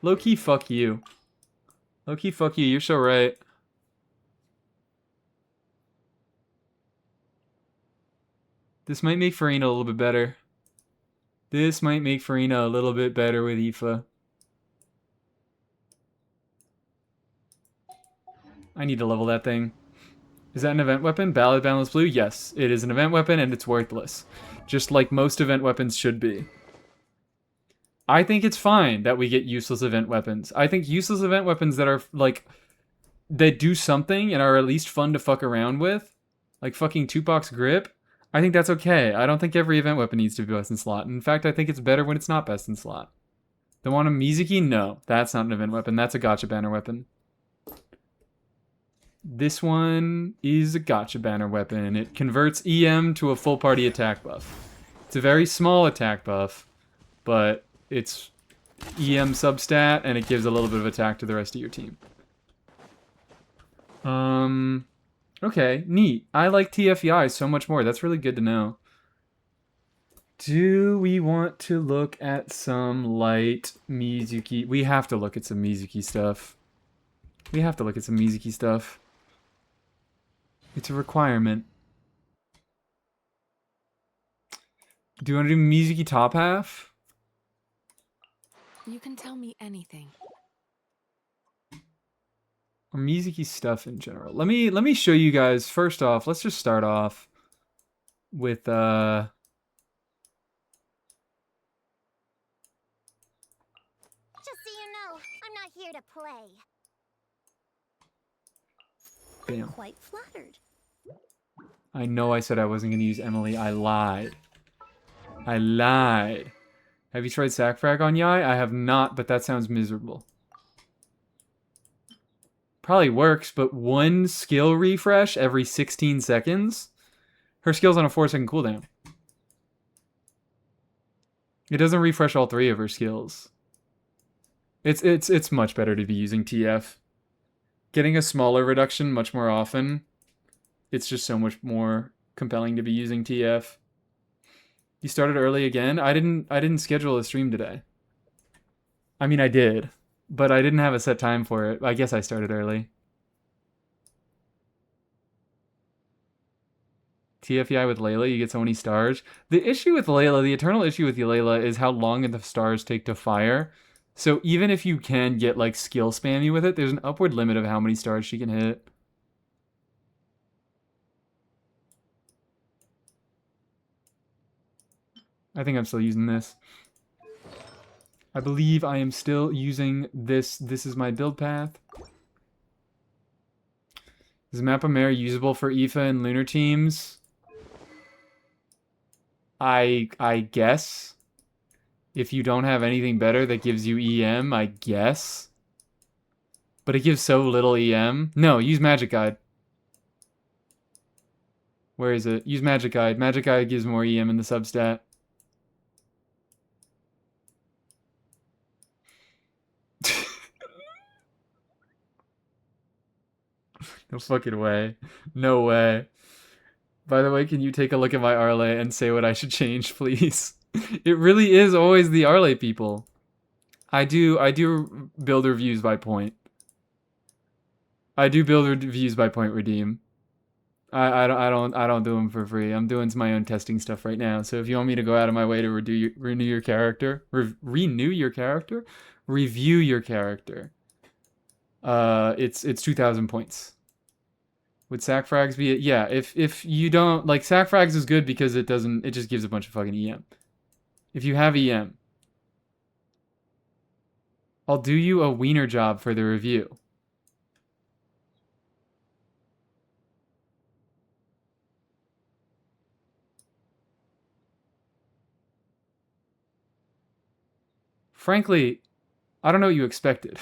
Low-key, fuck you. Low-key, fuck you. You're so right. This might make Farina a little bit better. This might make Farina a little bit better with Aoife. I need to level that thing. Is that an event weapon? Ballad Boundless Blue? Yes, it is an event weapon and it's worthless. Just like most event weapons should be. I think it's fine that we get useless event weapons. I think useless event weapons that are, like, that do something and are at least fun to fuck around with, like fucking Tupac's Grip, I think that's okay. I don't think every event weapon needs to be best in slot. In fact, I think it's better when it's not best in slot. The one on Mizuki? No, that's not an event weapon. That's a gotcha banner weapon. This one is a gotcha banner weapon. It converts EM to a full party attack buff. It's a very small attack buff, but it's EM substat, and it gives a little bit of attack to the rest of your team. Okay, neat. I like TFEI so much more. That's really good to know. Do we want to look at some light Mizuki? We have to look at some Mizuki stuff. We have to look at some Mizuki stuff. It's a requirement. Do you want to do Mizuki top half? You can tell me anything. Or Mizuki stuff in general. Let me show you guys. First off, let's just start off with Just so you know, I'm not here to play. bam. Quite flattered. I know I said I wasn't going to use Emily. I lied. I lied. Have you tried Sackfrag on Yai? I have not, but that sounds miserable. Probably works, but one skill refresh every 16 seconds? Her skill's on a 4-second cooldown. It doesn't refresh all three of her skills. It's much better to be using TF. Getting a smaller reduction much more often. It's just so much more compelling to be using TF. You started early again? I didn't schedule a stream today. I mean, I did, but I didn't have a set time for it. I guess I started early. TFEI with Layla, you get so many stars. The issue with Layla, the eternal issue with Layla is how long the stars take to fire. So even if you can get like skill spammy with it, there's an upward limit of how many stars she can hit. I think I'm still using this. I believe I am still using this. This is my build path. Is Mappa Mare usable for Aoife and Lunar teams? I guess. If you don't have anything better that gives you EM, I guess. But it gives so little EM. No, use Magic Guide. Where is it? Use Magic Guide. Magic Guide gives more EM in the substat. No fucking way. No way. By the way, can you take a look at my Arlay and say what I should change, please? It really is always the Arlay people. I do build reviews by point. I do build reviews by point redeem. I don't do them for free. I'm doing my own testing stuff right now. So if you want me to go out of my way to renew your character, renew your character, review your character, it's 2,000 points. Would sack frags be it? Yeah. If you don't like sack frags is good because it just gives a bunch of fucking EM. If you have EM, I'll do you a wiener job for the review. Frankly, I don't know what you expected.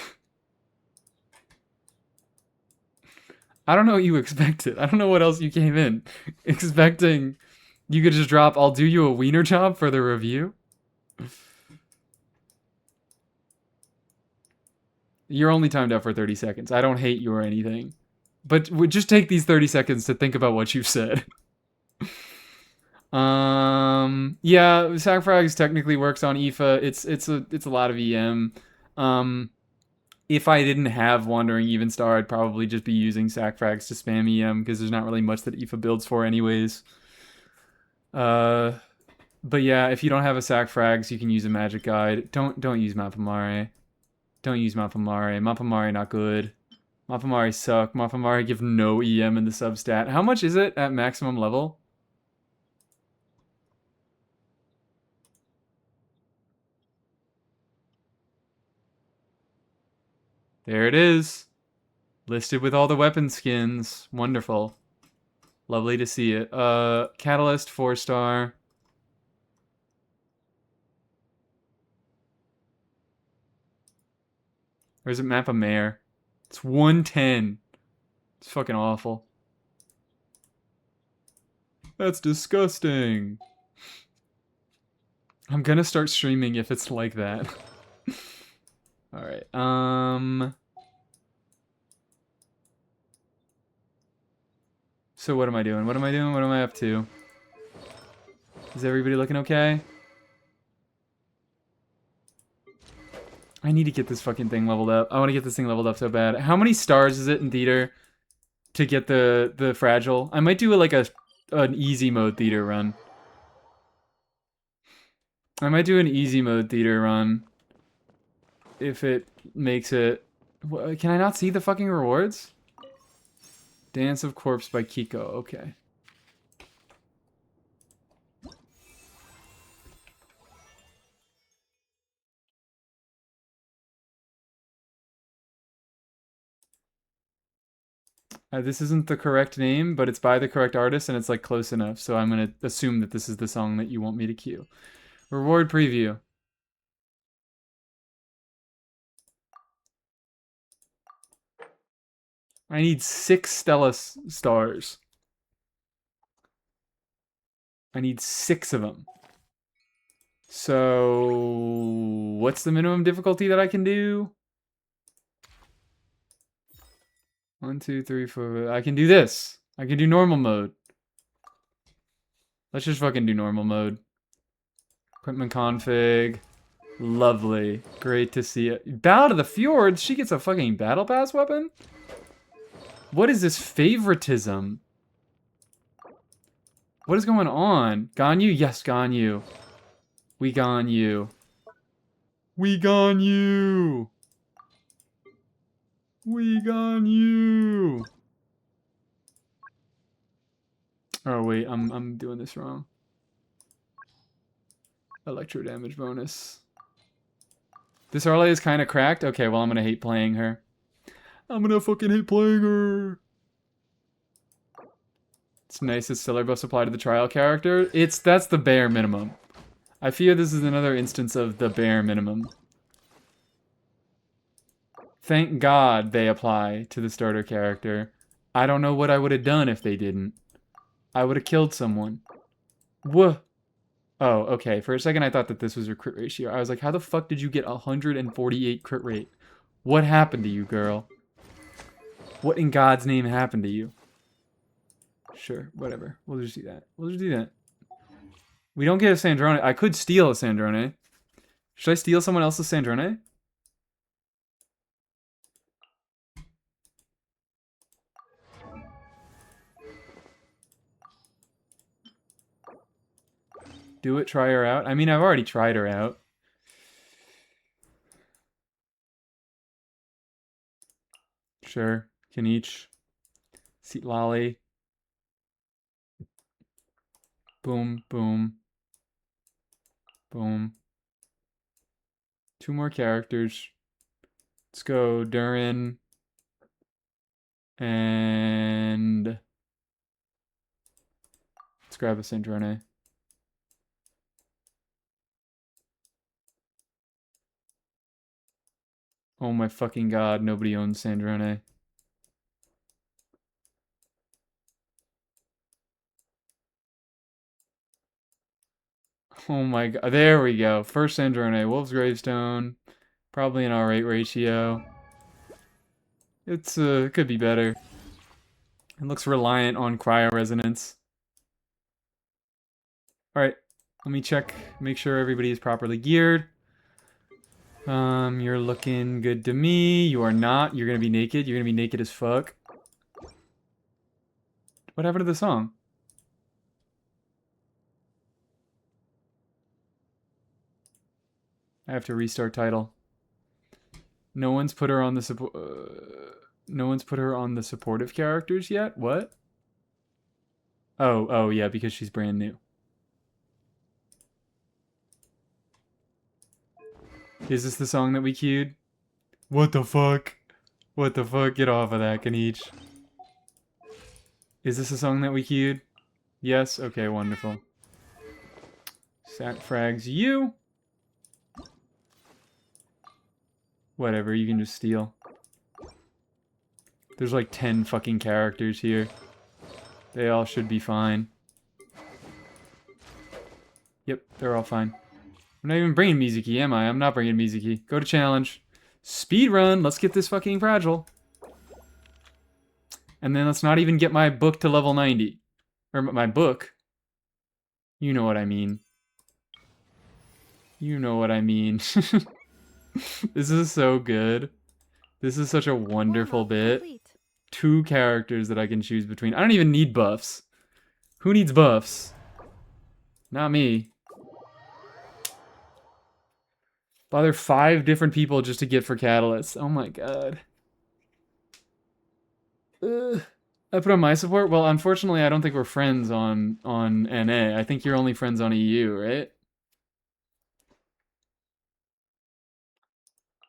I don't know what you expected. I don't know what else you came in expecting. You could just drop, I'll do you a wiener job for the review. You're only timed out for 30 seconds. I don't hate you or anything. But just take these 30 seconds to think about what you've said. Yeah, sack frags technically works on IFA. It's a lot of EM. If I didn't have Wandering Evenstar, I'd probably just be using sack frags to spam EM because there's not really much that IFA builds for anyways. But yeah, if you don't have a sack frags, you can use a Magic Guide. Don't use Mapamare. Don't use Mapamare. Mapamare not good. Mapamare suck. Mapamare give no EM in the substat. How much is it at maximum level? There it is. Listed with all the weapon skins. Wonderful. Lovely to see it. Catalyst 4-star. Or is it Mapamare? It's 110. It's fucking awful. That's disgusting. I'm gonna start streaming if it's like that. Alright, so what am I doing? What am I doing? What am I up to? Is everybody looking okay? I need to get this fucking thing leveled up. I want to get this thing leveled up so bad. How many stars is it in theater to get the fragile? I might do like an easy mode theater run. I might do an easy mode theater run. If it makes it... Can I not see the fucking rewards? Dance of Corpse by Kiko. Okay. This isn't the correct name, but it's by the correct artist, and it's like close enough, so I'm gonna assume that this is the song that you want me to cue. Reward preview. I need 6 Stella stars. I need 6 of them. So, what's the minimum difficulty that I can do? 1, 2, 3, 4. I can do this. I can do normal mode. Let's just fucking do normal mode. Equipment config. Lovely. Great to see it. Bow to the Fjords? She gets a fucking battle pass weapon? What is this favoritism? What is going on? Ganyu? Yes, Ganyu. We gone you. We gone you. We gone you. Oh wait, I'm doing this wrong. Electro damage bonus. This Arlay is kind of cracked. Okay, well I'm gonna hate playing her. I'm gonna fucking hate playing her. It's nice that Stellar buffs apply to the trial character. That's the bare minimum. I fear this is another instance of the bare minimum. Thank God they apply to the starter character. I don't know what I would have done if they didn't. I would have killed someone. Whoa. Oh, okay. For a second I thought that this was your crit ratio. I was like, how the fuck did you get 148 crit rate? What happened to you, girl? What in God's name happened to you? Sure, whatever. We'll just do that. We'll just do that. We don't get a Sandrone. I could steal a Sandrone. Should I steal someone else's Sandrone? Do it, try her out. I mean, I've already tried her out. Sure, can each. Seat lolly. Boom, boom. Boom. 2 more characters. Let's go Durin. And let's grab a Sandrone. Oh my fucking god, nobody owns Sandrone. Oh my god, there we go. First Sandrone, Wolf's Gravestone. Probably an alright ratio. It's, it could be better. It looks reliant on cryo-resonance. Alright, let me check, make sure everybody is properly geared. You're looking good to me. You are not. You're gonna be naked. You're gonna be naked as fuck. What happened to the song? I have to restart title. No one's put her on the no one's put her on the supportive characters yet? What? Oh, yeah, because she's brand new. Is this the song that we queued? What the fuck? What the fuck? Get off of that, Kanich. Is this a song that we queued? Yes? Okay, wonderful. Sat frags you. Whatever, you can just steal. There's like 10 fucking characters here. They all should be fine. Yep, they're all fine. I'm not even bringing Mizuki, am I? I'm not bringing Mizuki. Go to challenge. Speedrun! Let's get this fucking fragile. And then let's not even get my book to level 90. Or my book. You know what I mean. You know what I mean. This is so good. This is such a wonderful bit. 2 characters that I can choose between. I don't even need buffs. Who needs buffs? Not me. Bother 5 different people just to get for catalysts. Oh my god. I put on my support? Well, unfortunately, I don't think we're friends on NA. I think you're only friends on EU, right?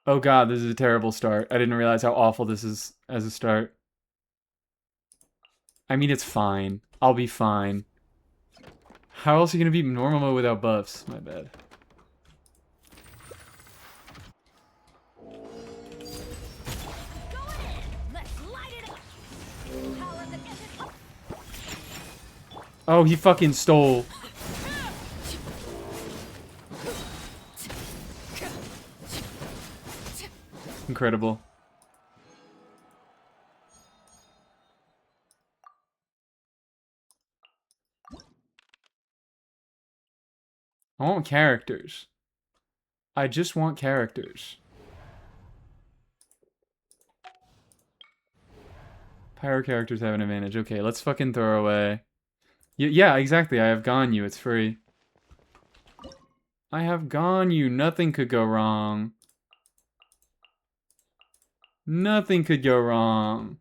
Oh god, this is a terrible start. I didn't realize how awful this is as a start. I mean, it's fine. I'll be fine. How else are you gonna beat normal mode without buffs? My bad. Oh, he fucking stole. Incredible. I want characters. I just want characters. Pyro characters have an advantage. Okay, let's fucking throw away. Yeah, exactly. I have Ganyu. It's free. I have Ganyu. Nothing could go wrong. Nothing could go wrong.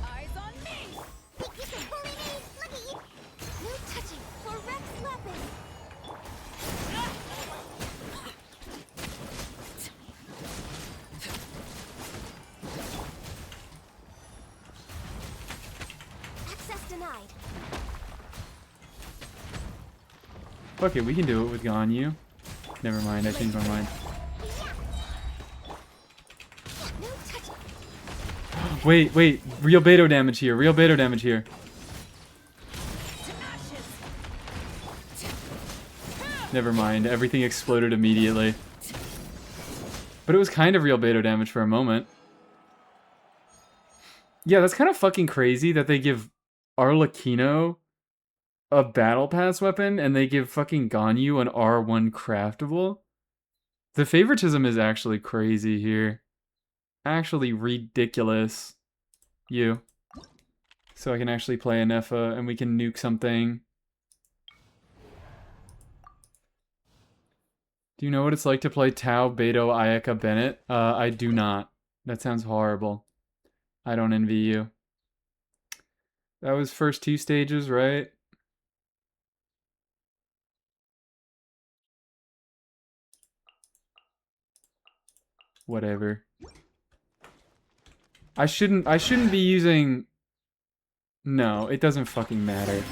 Eyes on me! Look at you! No touching for Rex weapon! Access denied. Fuck it, we can do it with Ganyu. Never mind, I changed my mind. Wait, wait, real Beto damage here, real Beto damage here. Never mind, everything exploded immediately. But it was kind of real Beto damage for a moment. Yeah, that's kind of fucking crazy that they give Arlecchino a battle pass weapon and they give fucking Ganyu an R1 craftable. The favoritism is actually crazy here. Actually ridiculous. You. So I can actually play a Nefa and we can nuke something. Do you know what it's like to play Tau, Beto, Ayaka, Bennett? I do not. That sounds horrible. I don't envy you. That was first 2 stages, right? Whatever. I shouldn't be using... No, it doesn't fucking matter.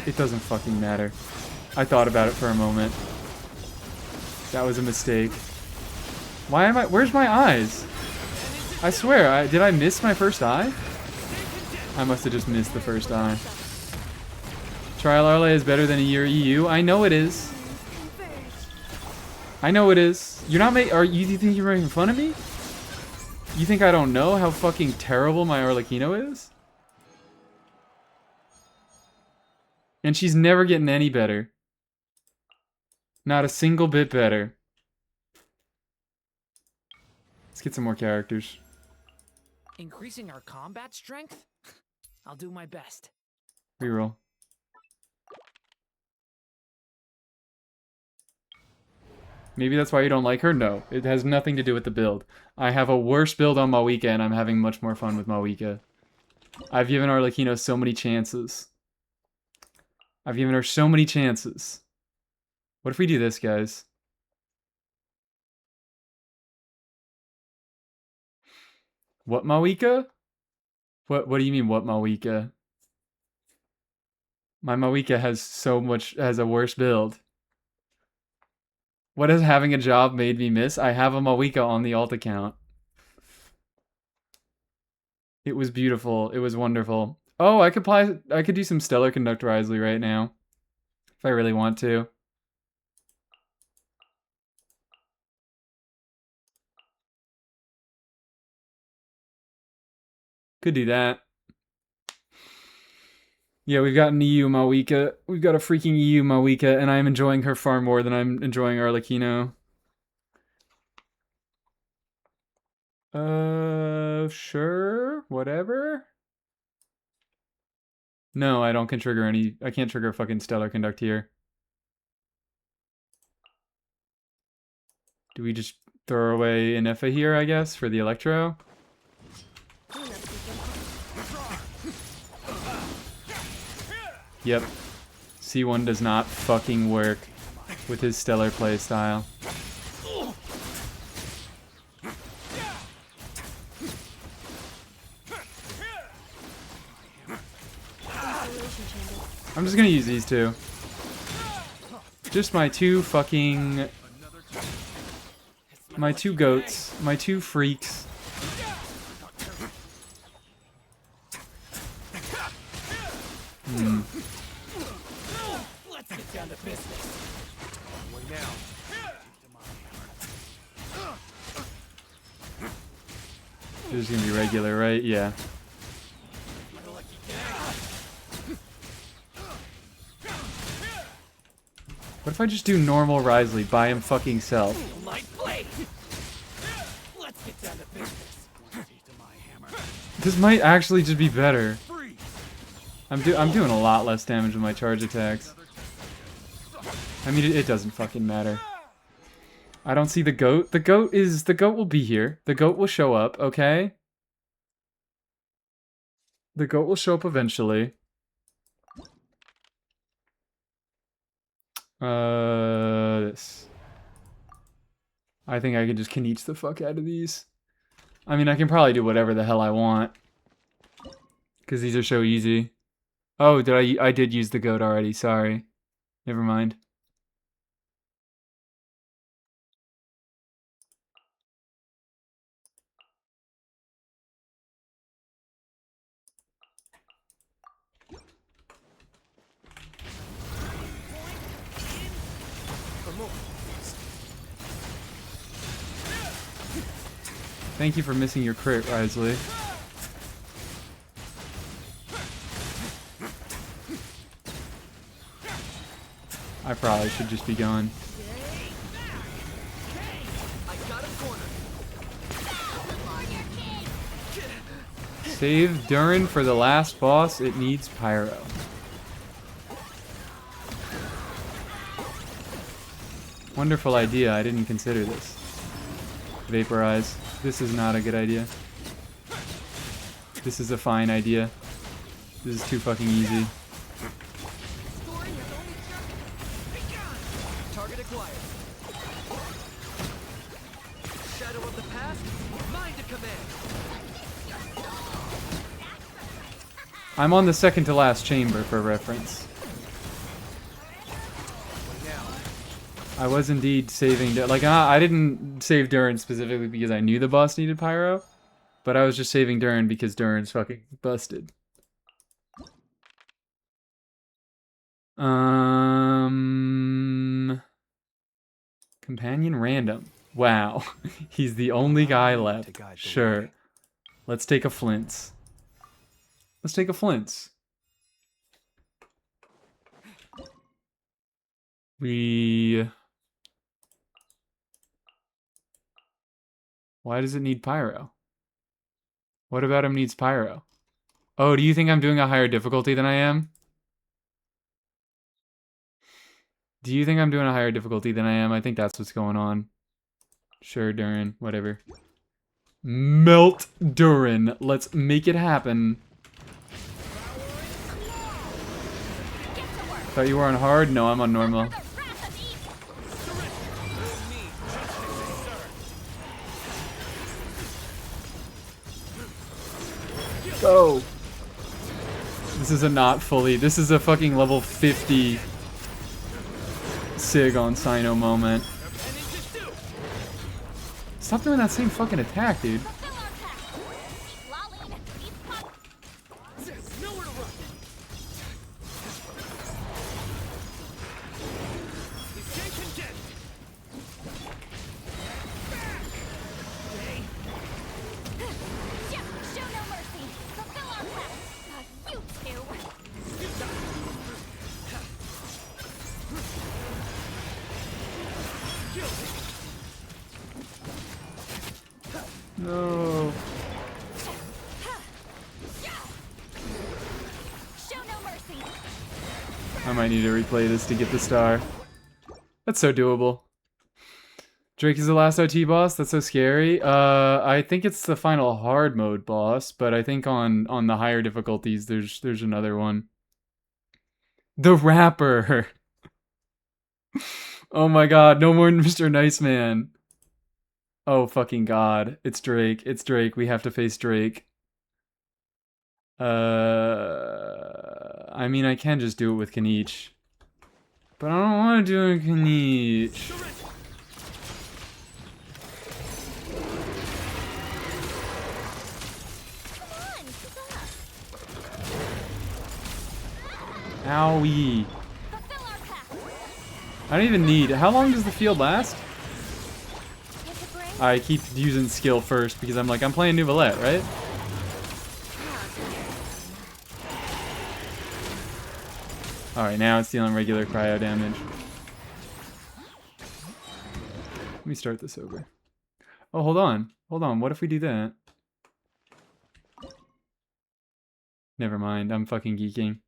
It doesn't fucking matter. I thought about it for a moment. That was a mistake. Why am I... Where's my eyes? I swear, did I miss my first eye? I must have just missed the first eye. Trial Arle is better than a year EU. I know it is. I know it is. You're not you think you're making fun of me? You think I don't know how fucking terrible my Arlecchino is? And she's never getting any better. Not a single bit better. Let's get some more characters. Increasing our combat strength? I'll do my best. Reroll. Maybe that's why you don't like her? No, it has nothing to do with the build. I have a worse build on Mawika and I'm having much more fun with Mawika. I've given Arlecchino so many chances. I've given her so many chances. What if we do this, guys? What Mawika? What do you mean, what Mawika? My Mawika has a worse build. What has having a job made me miss? I have a Mawika on the alt account. It was beautiful. It was wonderful. Oh, I could do some Stellar Conductor Isley right now. If I really want to. Could do that. Yeah, we've got an EU Mawika. We've got a freaking EU Mawika, and I'm enjoying her far more than I'm enjoying Arlecchino. Sure. Whatever. No, I don't can trigger any... I can't trigger fucking Stellar Conduct here. Do we just throw away Inefa here, I guess, for the Electro? Yep. C1 does not fucking work with his stellar playstyle. I'm just gonna use these two. Just my two fucking... My two goats. My two freaks. Let's get down to business. Way down. This is gonna be regular, right? Yeah. What if I just do normal Risley by him fucking self? Let's get down to business. This might actually just be better. I'm doing a lot less damage with my charge attacks. I mean, it doesn't fucking matter. I don't see the goat. The goat will be here. The goat will show up, okay? The goat will show up eventually. This. I think I can just Kanichi the fuck out of these. I mean, I can probably do whatever the hell I want. Because these are so easy. Oh, I did use the goat already, sorry. Never mind. Thank you for missing your crit, Risley. I probably should just be going. Save Durin for the last boss. It needs Pyro. Wonderful idea. I didn't consider this. Vaporize. This is not a good idea. This is a fine idea. This is too fucking easy. Target acquired. Shadow of the past, mind to command. I'm on the second to last chamber for reference. I was indeed saving, like, I didn't save Durin specifically because I knew the boss needed Pyro, but I was just saving Durin because Durin's fucking busted. Companion random. Wow. He's the only guy left. Sure. Let's take a Flint's. Let's take a Flint's. Why does it need Pyro? What about him needs Pyro? Oh, do you think I'm doing a higher difficulty than I am? Do you think I'm doing a higher difficulty than I am? I think that's what's going on. Sure, Durin. Whatever. Melt Durin. Let's make it happen. Thought you were on hard? No, I'm on normal. Go! This is a not fully. This is a fucking level 50 Sig on Sino moment. Stop doing that same fucking attack, dude. No. I might need to replay this to get the star. That's so doable. Drake is the last OT boss? That's so scary. I think it's the final hard mode boss, but I think on the higher difficulties there's another one. The rapper. Oh my god, no more Mr. Nice Man. Oh fucking god. It's Drake. It's Drake. We have to face Drake. I mean, I can just do it with Kanichi. But I don't want to do it with Kanichi. Owie. I don't even need... How long does the field last? I keep using skill first because I'm like, I'm playing Nouvellette, right? Alright, now it's dealing regular cryo damage. Let me start this over. Oh, hold on. Hold on. What if we do that? Never mind. I'm fucking geeking.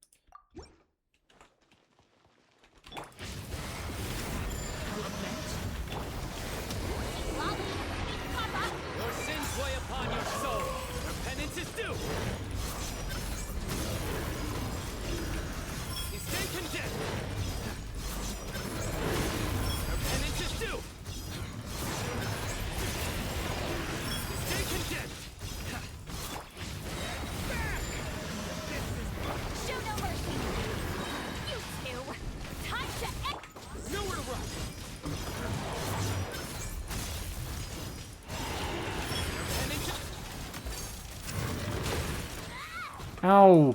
Ow.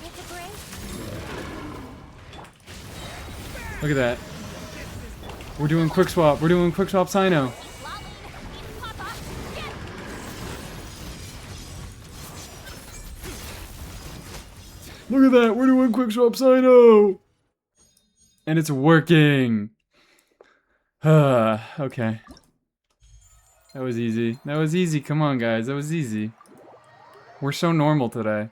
Take a break. Look at that. We're doing quick swap. We're doing quick swap Sino. Look at that. We're doing quick swap Sino. And it's working. Okay. That was easy. That was easy. Come on, guys. That was easy. We're so normal today.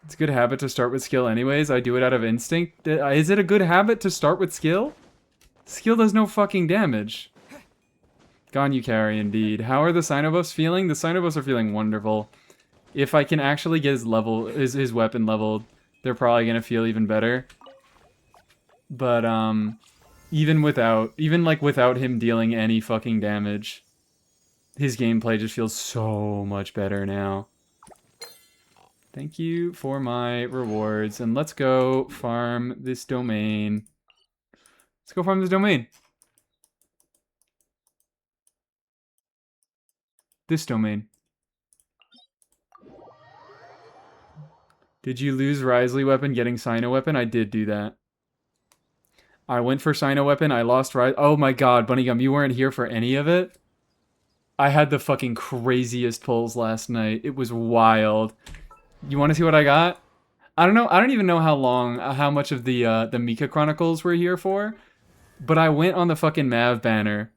It's a good habit to start with skill anyways. I do it out of instinct. Is it a good habit to start with skill? Skill does no fucking damage. Gone you carry, indeed. How are the Sino buffs feeling? The Sino buffs are feeling wonderful. If I can actually get his weapon leveled, they're probably gonna feel even better. But, even without him dealing any fucking damage, his gameplay just feels so much better now. Thank you for my rewards, and let's go farm this domain. Let's go farm this domain. This domain. Did you lose Risley weapon getting Sino weapon? I did do that. I went for Sino weapon, I lost Risley. Oh my god, Bunnygum, you weren't here for any of it? I had the fucking craziest pulls last night. It was wild. You want to see what I got? I don't know. I don't even know how much of the Mika Chronicles we're here for. But I went on the fucking Mav banner,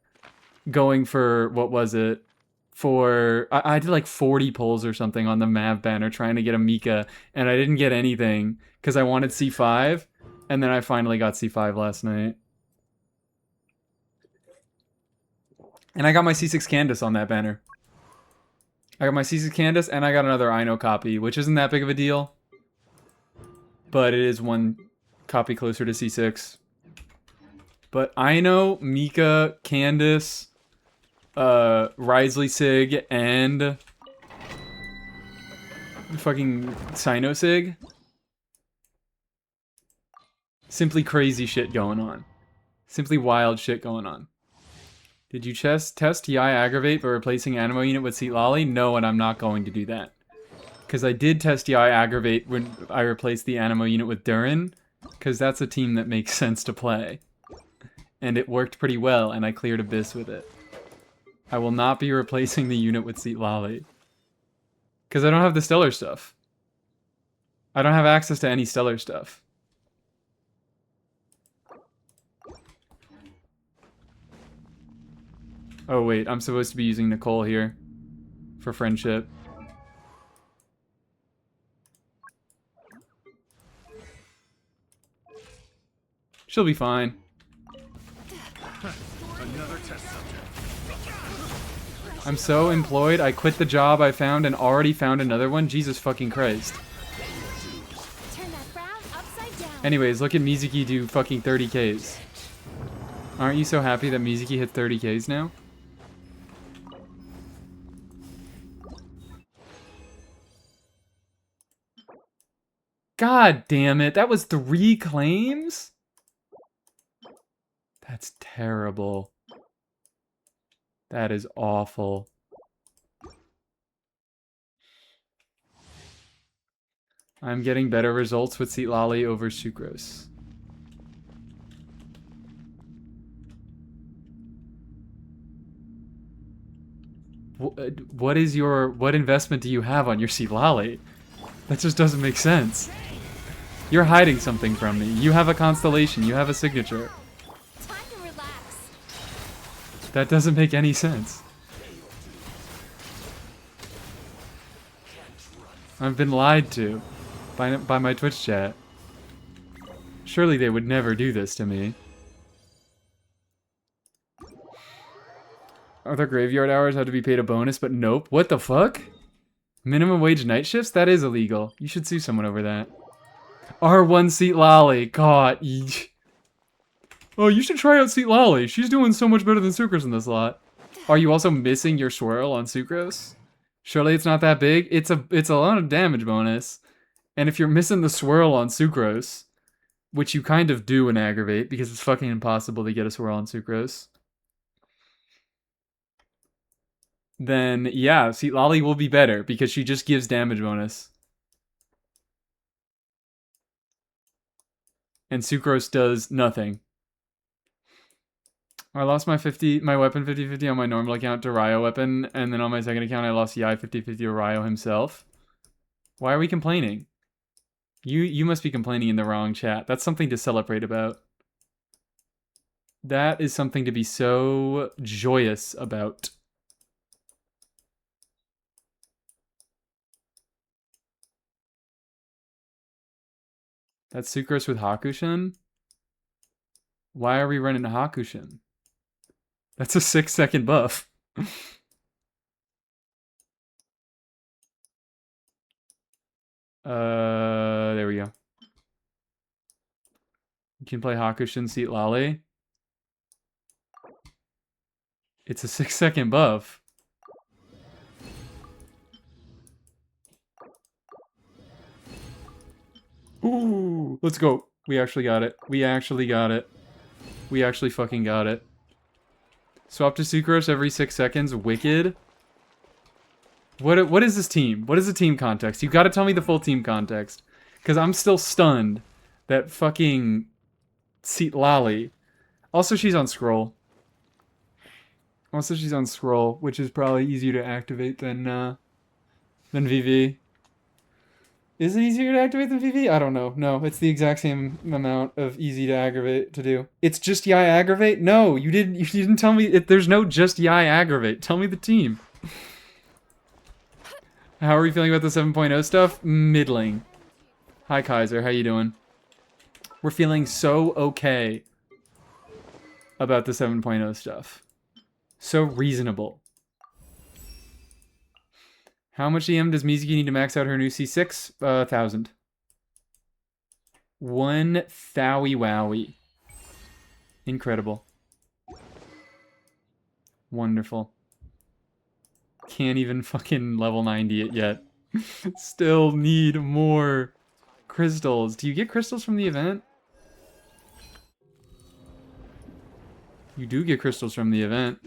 going for, what was it? I did like 40 pulls or something on the Mav banner trying to get a Mika, and I didn't get anything because I wanted C5, and then I finally got C5 last night. And I got my C6 Candace on that banner. I got my C6 Candace, and I got another Ino copy, which isn't that big of a deal. But it is one copy closer to C6. But Ino, Mika, Candace, Risley Sig, and fucking Sino Sig. Simply crazy shit going on. Simply wild shit going on. Did you test TI Aggravate by replacing Animo Unit with Seat Lolly? No, and I'm not going to do that. Because I did test TI Aggravate when I replaced the Animo Unit with Durin, because that's a team that makes sense to play. And it worked pretty well, and I cleared Abyss with it. I will not be replacing the unit with Seat Lolly. Because I don't have the Stellar stuff. I don't have access to any Stellar stuff. Oh wait, I'm supposed to be using Nicole here for friendship. She'll be fine. Another test subject. I'm so employed, I quit the job I found and already found another one? Jesus fucking Christ. Turn that frown upside down. Anyways, look at Mizuki do fucking 30Ks. Aren't you so happy that Mizuki hit 30Ks now? God damn it, that was 3 claims? That's terrible. That is awful. I'm getting better results with Seat Lolly over Sucrose. What investment do you have on your Seat Lolly? That just doesn't make sense. You're hiding something from me. You have a constellation. You have a signature. Time to relax. That doesn't make any sense. I've been lied to by my Twitch chat. Surely they would never do this to me. Are there graveyard hours have to be paid a bonus? But nope. What the fuck? Minimum wage night shifts? That is illegal. You should sue someone over that. R1 Seat Lolly. God. Oh, you should try out Seat Lolly. She's doing so much better than Sucrose in this lot. Are you also missing your swirl on Sucrose? Surely it's not that big. It's a lot of damage bonus. And if you're missing the swirl on Sucrose, which you kind of do in Aggravate, because it's fucking impossible to get a swirl on Sucrose. then yeah, see, Lolly will be better because she just gives damage bonus. And Sucrose does nothing. I lost my weapon 50-50 on my normal account to Ryo weapon, and then on my second account I lost Yai 50-50 to Ryo himself. Why are we complaining? You must be complaining in the wrong chat. That's something to celebrate about. That is something to be so joyous about. That's Sucrose with Hakushin? Why are we running Hakushin? That's a 6-second buff. There we go. You can play Hakushin Seat Lolly. It's a 6-second buff. Ooh, let's go. We actually got it. We actually got it. We actually fucking got it. Swap to Sucrose every 6 seconds. Wicked. What is this team? What is the team context? You gotta tell me the full team context. Because I'm still stunned that fucking Seat Lolly. Also, she's on Scroll. Which is probably easier to activate than VV. Is it easier to activate than VV? I don't know. No, it's the exact same amount of easy to aggravate to do. It's just Yai aggravate? No, you didn't tell me. There's no just Yai aggravate. Tell me the team. How are we feeling about the 7.0 stuff? Middling. Hi Kaiser, how you doing? We're feeling so okay about the 7.0 stuff. So reasonable. How much EM does Mizuki need to max out her new C6? 1,000. 1 thowie wowie. Incredible. Wonderful. Can't even fucking level 90 it yet. Still need more crystals. Do you get crystals from the event? You do get crystals from the event.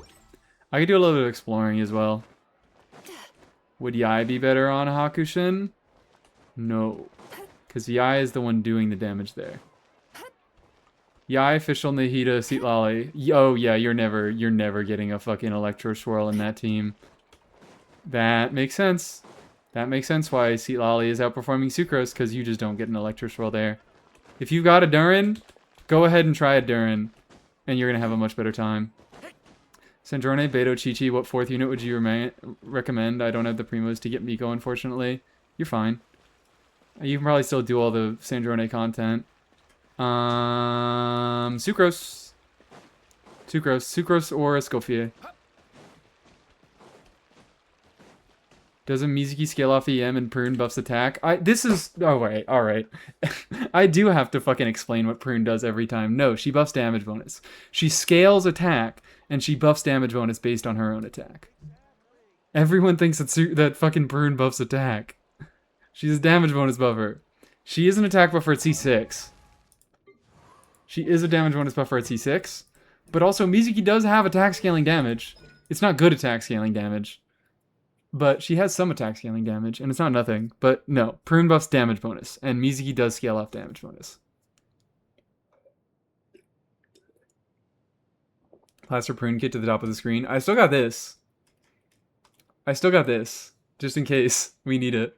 I could do a little bit of exploring as well. Would Yai be better on Hakushin? No. Because Yai is the one doing the damage there. Yai, Official, Nahida, Seat Lolly. Oh yeah, you're never getting a fucking Electro Swirl in that team. That makes sense. That makes sense why Seat Lolly is outperforming Sucrose, because you just don't get an Electro Swirl there. If you've got a Durin, go ahead and try a Durin, and you're going to have a much better time. Sandrone, Beto, Chi-Chi, what 4th unit would you recommend? I don't have the Primos to get Miko, unfortunately. You're fine. You can probably still do all the Sandrone content. Sucrose. Sucrose or Escoffier. Doesn't Mizuki scale off EM and Prune buffs attack? Alright. I do have to fucking explain what Prune does every time. No, she buffs damage bonus. She scales attack, and she buffs damage bonus based on her own attack. Everyone thinks that fucking Prune buffs attack. She's a damage bonus buffer. She is an attack buffer at C6. She is a damage bonus buffer at C6. But also, Mizuki does have attack scaling damage. It's not good attack scaling damage. But she has some attack scaling damage, and it's not nothing. But no, Prune buffs damage bonus, and Mizuki does scale off damage bonus. Plaster Prune kit to the top of the screen. I still got this. Just in case we need it.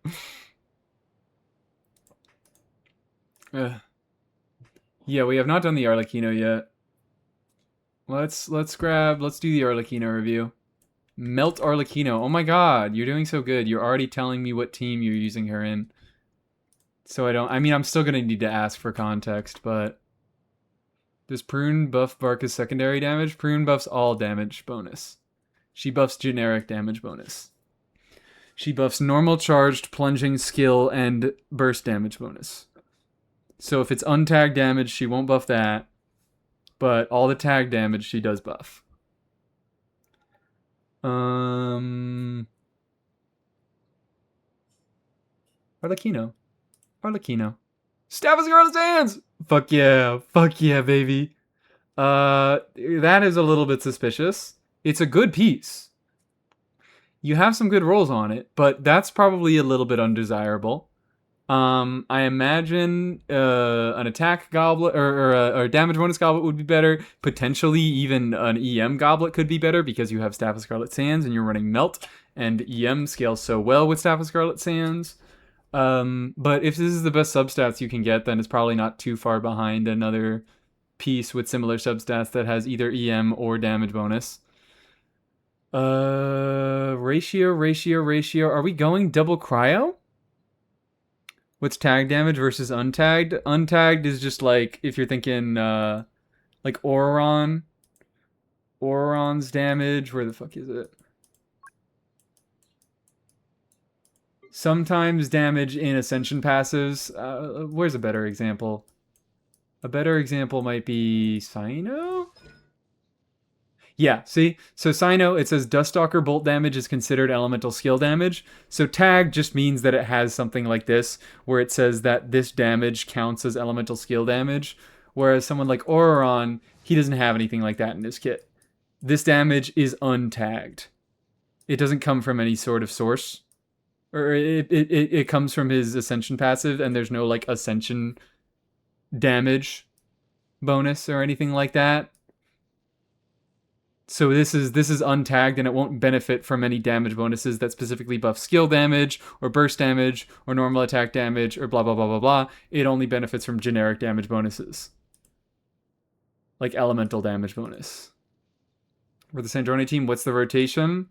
Yeah, we have not done the Arlecchino yet. Let's do the Arlecchino review. Melt Arlecchino. Oh my god, you're doing so good. You're already telling me what team you're using her in. So I'm still gonna need to ask for context, but... Does Prune buff Barca's secondary damage? Prune buffs all damage bonus. She buffs generic damage bonus. She buffs normal charged, plunging, skill, and burst damage bonus. So if it's untagged damage, she won't buff that. But all the tag damage she does buff. Arlecchino. Staff is Scarlet's hands! Fuck yeah, baby. That is a little bit suspicious. It's a good piece. You have some good rolls on it, but that's probably a little bit undesirable. I imagine an attack goblet or a damage bonus goblet would be better. Potentially even an EM goblet could be better because you have Staff of Scarlet Sands and you're running Melt, and EM scales so well with Staff of Scarlet Sands. But if this is the best substats you can get, then it's probably not too far behind another piece with similar substats that has either EM or damage bonus. Ratio. Are we going double cryo? What's tag damage versus untagged? Untagged is just like, if you're thinking, like Auron. Auron's damage, where the fuck is it? Sometimes damage in Ascension passives. Where's a better example? A better example might be Cyno? Yeah, see? So Cyno, it says Duststalker bolt damage is considered elemental skill damage. So tag just means that it has something like this, where it says that this damage counts as elemental skill damage. Whereas someone like Auron, he doesn't have anything like that in his kit. This damage is untagged. It doesn't come from any sort of source. Or it comes from his Ascension passive, and there's no like Ascension damage bonus or anything like that. So this is untagged, and it won't benefit from any damage bonuses that specifically buff skill damage or burst damage or normal attack damage or blah blah blah blah blah. It only benefits from generic damage bonuses, like elemental damage bonus. For the Sandrone team, what's the rotation?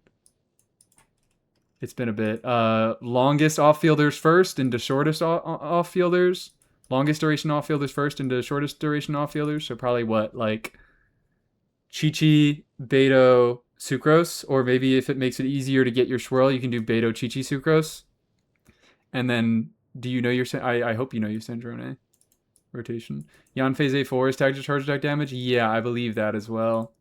It's been a bit. Longest off-fielders first into shortest off-fielders. Longest duration off-fielders first into shortest duration off-fielders. So probably what, like Chi-Chi, Beto, Sucrose, or maybe if it makes it easier to get your swirl, you can do Beto, Chi-Chi, Sucrose. And then, do you know your... I hope you know your Sandrone rotation. Yanfei's A4 is tagged to charge attack damage? Yeah, I believe that as well.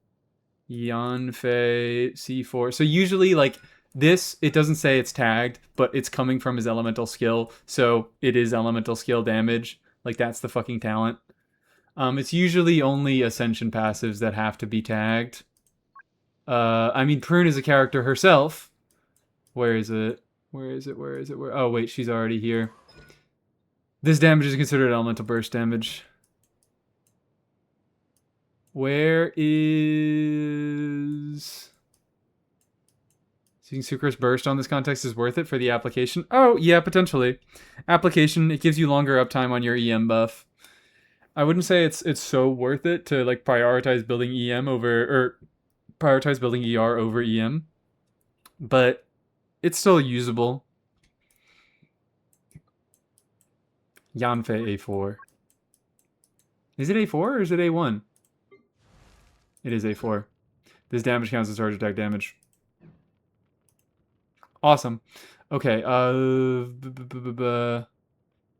Yanfei C4. So usually, like, this, it doesn't say it's tagged, but it's coming from his elemental skill, so it is elemental skill damage. Like, that's the fucking talent. It's usually only Ascension passives that have to be tagged. I mean, Prune is a character herself. Where is it? Oh, wait, she's already here. This damage is considered elemental burst damage. Where is... Seeing Sucrose burst on this context is worth it for the application? Oh, yeah, potentially. Application, it gives you longer uptime on your EM buff. I wouldn't say it's so worth it to like prioritize building EM over, or prioritize building ER over EM, but it's still usable. Yanfei A4. Is it A4 or is it A1? It is A4. This damage counts as charge attack damage. Awesome. Okay,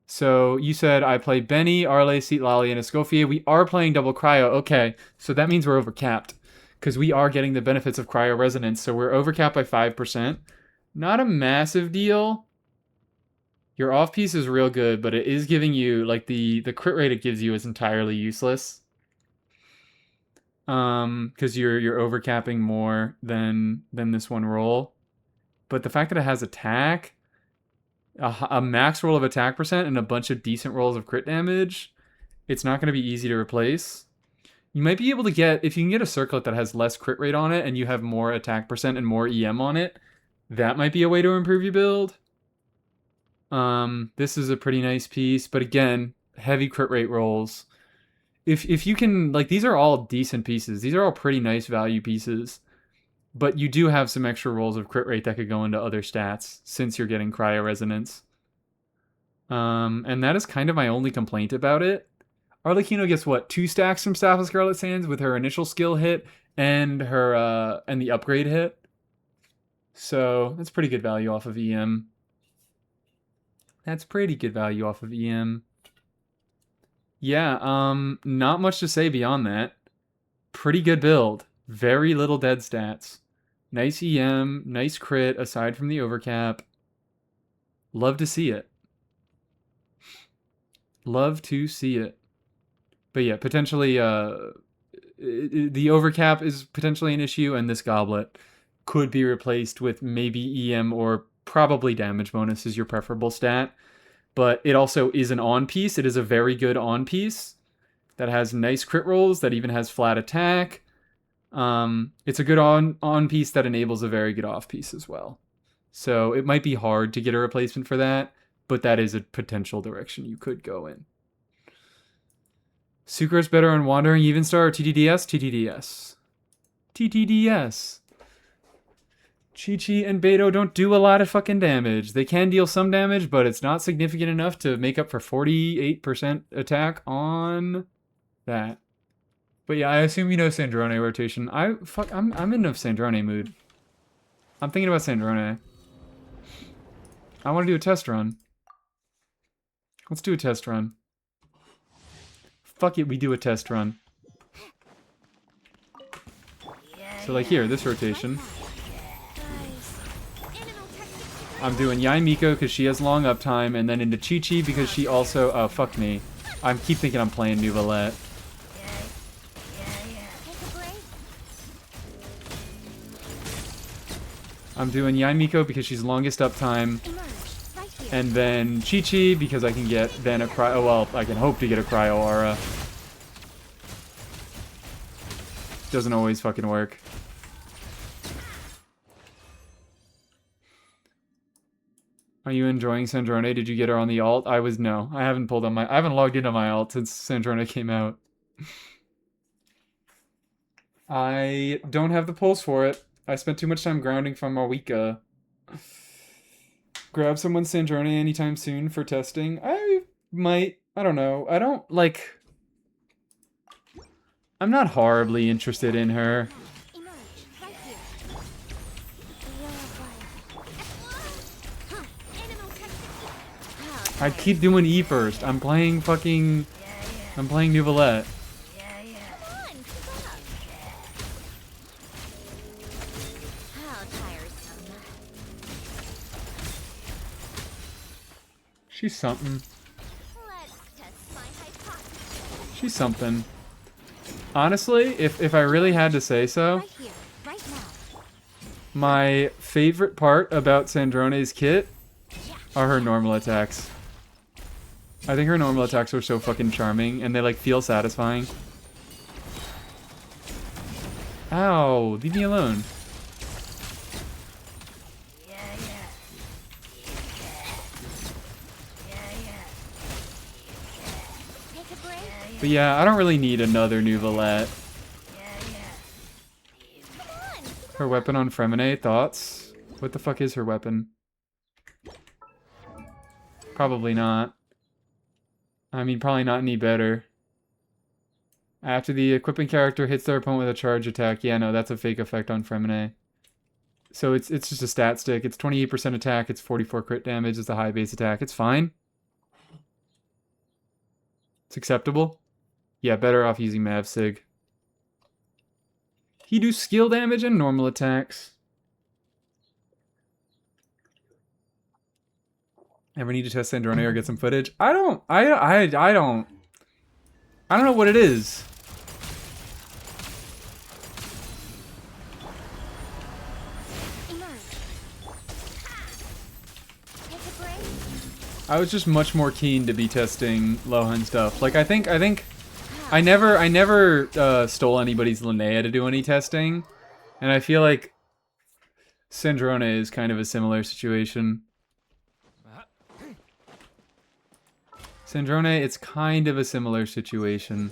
so you said I play Benny, Arle, Seatlali, and Escoffier. We are playing double cryo. Okay, so that means we're overcapped, because we are getting the benefits of cryo resonance. So we're overcapped by 5%. Not a massive deal. Your off piece is real good, but it is giving you, like, the crit rate it gives you is entirely useless. Because you're overcapping more than this one roll. But the fact that it has attack, a max roll of attack percent, and a bunch of decent rolls of crit damage, it's not going to be easy to replace. You might be able to get, if you can get a circlet that has less crit rate on it, and you have more attack percent and more EM on it, that might be a way to improve your build. This is a pretty nice piece, but again, heavy crit rate rolls. If you can, like, these are all decent pieces. These are all pretty nice value pieces. But you do have some extra rolls of crit rate that could go into other stats, since you're getting cryo resonance. And that is kind of my only complaint about it. Arlecchino gets what, 2 stacks from Staff of Scarlet Sands with her initial skill hit and her and the upgrade hit. So that's pretty good value off of EM. That's pretty good value off of EM. Yeah, not much to say beyond that. Pretty good build. Very little dead stats. Nice EM, nice crit aside from the overcap. Love to see it. Love to see it. But yeah, potentially the overcap is potentially an issue, and this goblet could be replaced with maybe EM or probably damage bonus is your preferable stat. But it also is an on piece. It is a very good on piece that has nice crit rolls, that even has flat attack. It's a good on piece that enables a very good off piece as well. So it might be hard to get a replacement for that, but that is a potential direction you could go in. Sucrose better on Wandering Evenstar or TTDS? TTDS. TTDS. Chi-Chi and Beto don't do a lot of fucking damage. They can deal some damage, but it's not significant enough to make up for 48% attack on that. But yeah, I assume you know Sandrone rotation. I'm in a Sandrone mood. I'm thinking about Sandrone. I want to do a test run. Let's do a test run. Fuck it, we do a test run. So like here, this rotation. I'm doing Yai Miko because she has long uptime, and then into Chi-Chi because she also... Oh, fuck me. I keep thinking I'm playing Nuvolette. I'm doing Yai Miko because she's longest uptime, and then Chi-Chi because I can get then a cryo... Well, I can hope to get a cryo aura. Doesn't always fucking work. Are you enjoying Sandrone? Did you get her on the alt? No. I haven't pulled on I haven't logged into my alt since Sandrone came out. I don't have the pulls for it. I spent too much time grounding from Marwika. Grab someone Sandrone anytime soon for testing? I might. I don't know. I don't, like... I'm not horribly interested in her. I keep doing E first. I'm playing Nuvolette. She's something. She's something. Honestly, if I really had to say so, my favorite part about Sandrone's kit are her normal attacks. I think her normal attacks are so fucking charming, and they, like, feel satisfying. Ow, leave me alone. But yeah, I don't really need another Nuvolette. Her weapon on Fremine, thoughts? What the fuck is her weapon? Probably not. I mean, probably not any better. After the equipping character hits their opponent with a charge attack. Yeah, no, that's a fake effect on Fremine. So it's just a stat stick. It's 28% attack. It's 44 crit damage. It's a high base attack. It's fine. It's acceptable. Yeah, better off using Mavsig. He do skill damage and normal attacks. Ever need to test Sandrone or get some footage? I don't know what it is. I was just much more keen to be testing Lohan stuff. Like, I never stole anybody's Linnea to do any testing, and I feel like Sandrone is kind of a similar situation. Sandrone, it's kind of a similar situation.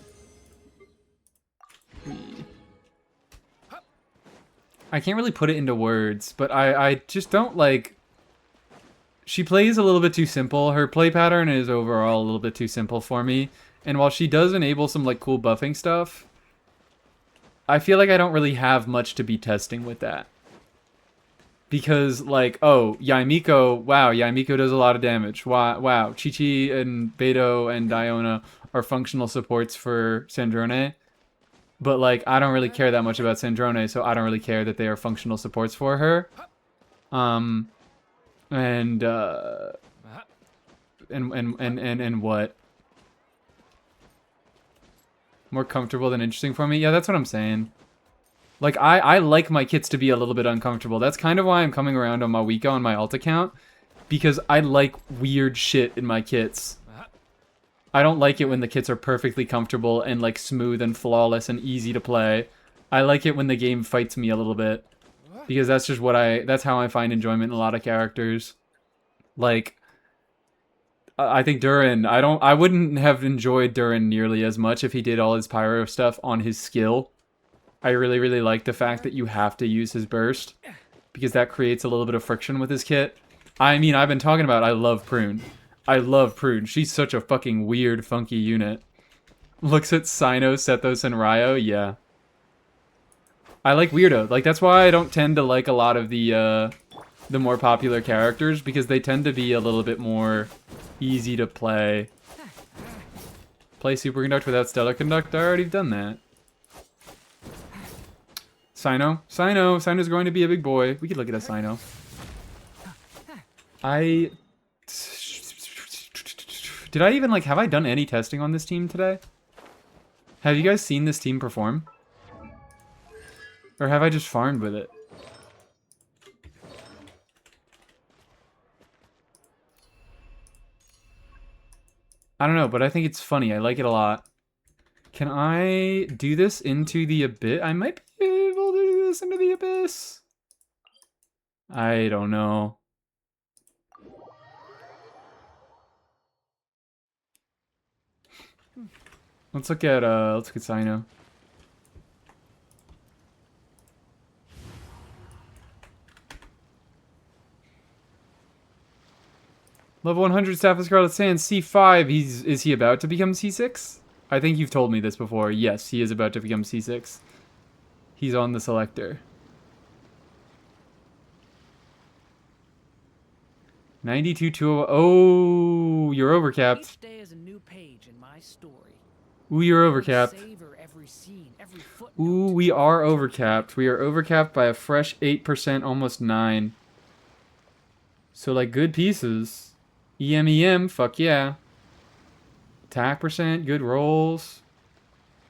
I can't really put it into words, but I just don't like... She plays a little bit too simple. Her play pattern is overall a little bit too simple for me. And while she does enable some like cool buffing stuff, I feel like I don't really have much to be testing with that. Because, like, oh, Yai Miko, wow, Yai Miko does a lot of damage. Wow, Chi-Chi and Beto and Diona are functional supports for Sandrone. But, like, I don't really care that much about Sandrone, so I don't really care that they are functional supports for her. And what? More comfortable than interesting for me? Yeah, that's what I'm saying. Like, I like my kits to be a little bit uncomfortable. That's kind of why I'm coming around on my Wiko and my alt account. Because I like weird shit in my kits. I don't like it when the kits are perfectly comfortable and, like, smooth and flawless and easy to play. I like it when the game fights me a little bit. Because that's just that's how I find enjoyment in a lot of characters. Like, I think Durin, I wouldn't have enjoyed Durin nearly as much if he did all his pyro stuff on his skill. I really, really like the fact that you have to use his burst, because that creates a little bit of friction with his kit. I mean, I've been talking about I love Prune. I love Prune. She's such a fucking weird, funky unit. Looks at Sino, Sethos, and Ryo, yeah. I like Weirdo. Like, that's why I don't tend to like a lot of the more popular characters, because they tend to be a little bit more easy to play. Play Superconduct without Stellar Conduct? I already done that. Sino. Sino's going to be a big boy. We could look at a Sino. Did I even, like, have I done any testing on this team today? Have you guys seen this team perform? Or have I just farmed with it? I don't know, but I think it's funny. I like it a lot. Can I do this into the Abyss? I might be able to do this into the Abyss. I don't know. Let's look at Sino. Level 100 Staff of Scarlet Sand, C5. Is he about to become C6? I think you've told me this before. Yes, he is about to become C6. He's on the selector. 92-2. Oh, you're overcapped. Each day is a new page in my story. Ooh, you're overcapped. Savor every scene, every footnote. Ooh, we are overcapped. We are overcapped by a fresh 8%, almost 9. So, like, good pieces. EM, fuck yeah. Attack percent, good rolls.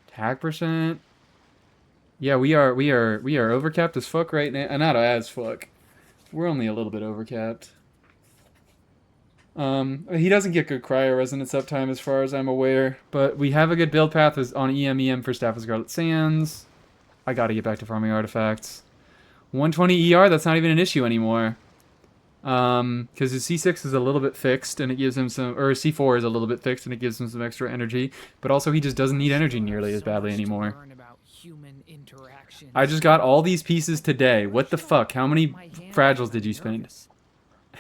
Attack percent. Yeah, we are overcapped as fuck right now. Not as fuck. We're only a little bit overcapped. He doesn't get good cryo resonance uptime as far as I'm aware, but we have a good build path on EM for Staff of Scarlet Sands. I gotta get back to farming artifacts. 120 ER, that's not even an issue anymore. Because his C6 is a little bit fixed, and it gives him some, or his C4 is a little bit fixed, and it gives him some extra energy, but also he just doesn't need energy nearly as badly anymore. I just got all these pieces today. What the fuck? How many fragiles did you spend?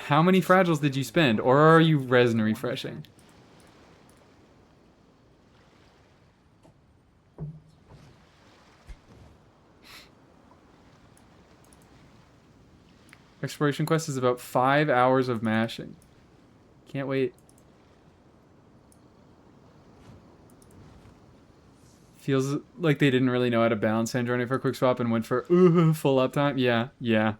How many fragiles did you spend? Or are you resin refreshing? Exploration quest is about 5 hours of mashing. Can't wait. Feels like they didn't really know how to balance hand journey for quick swap and went for full uptime. Yeah.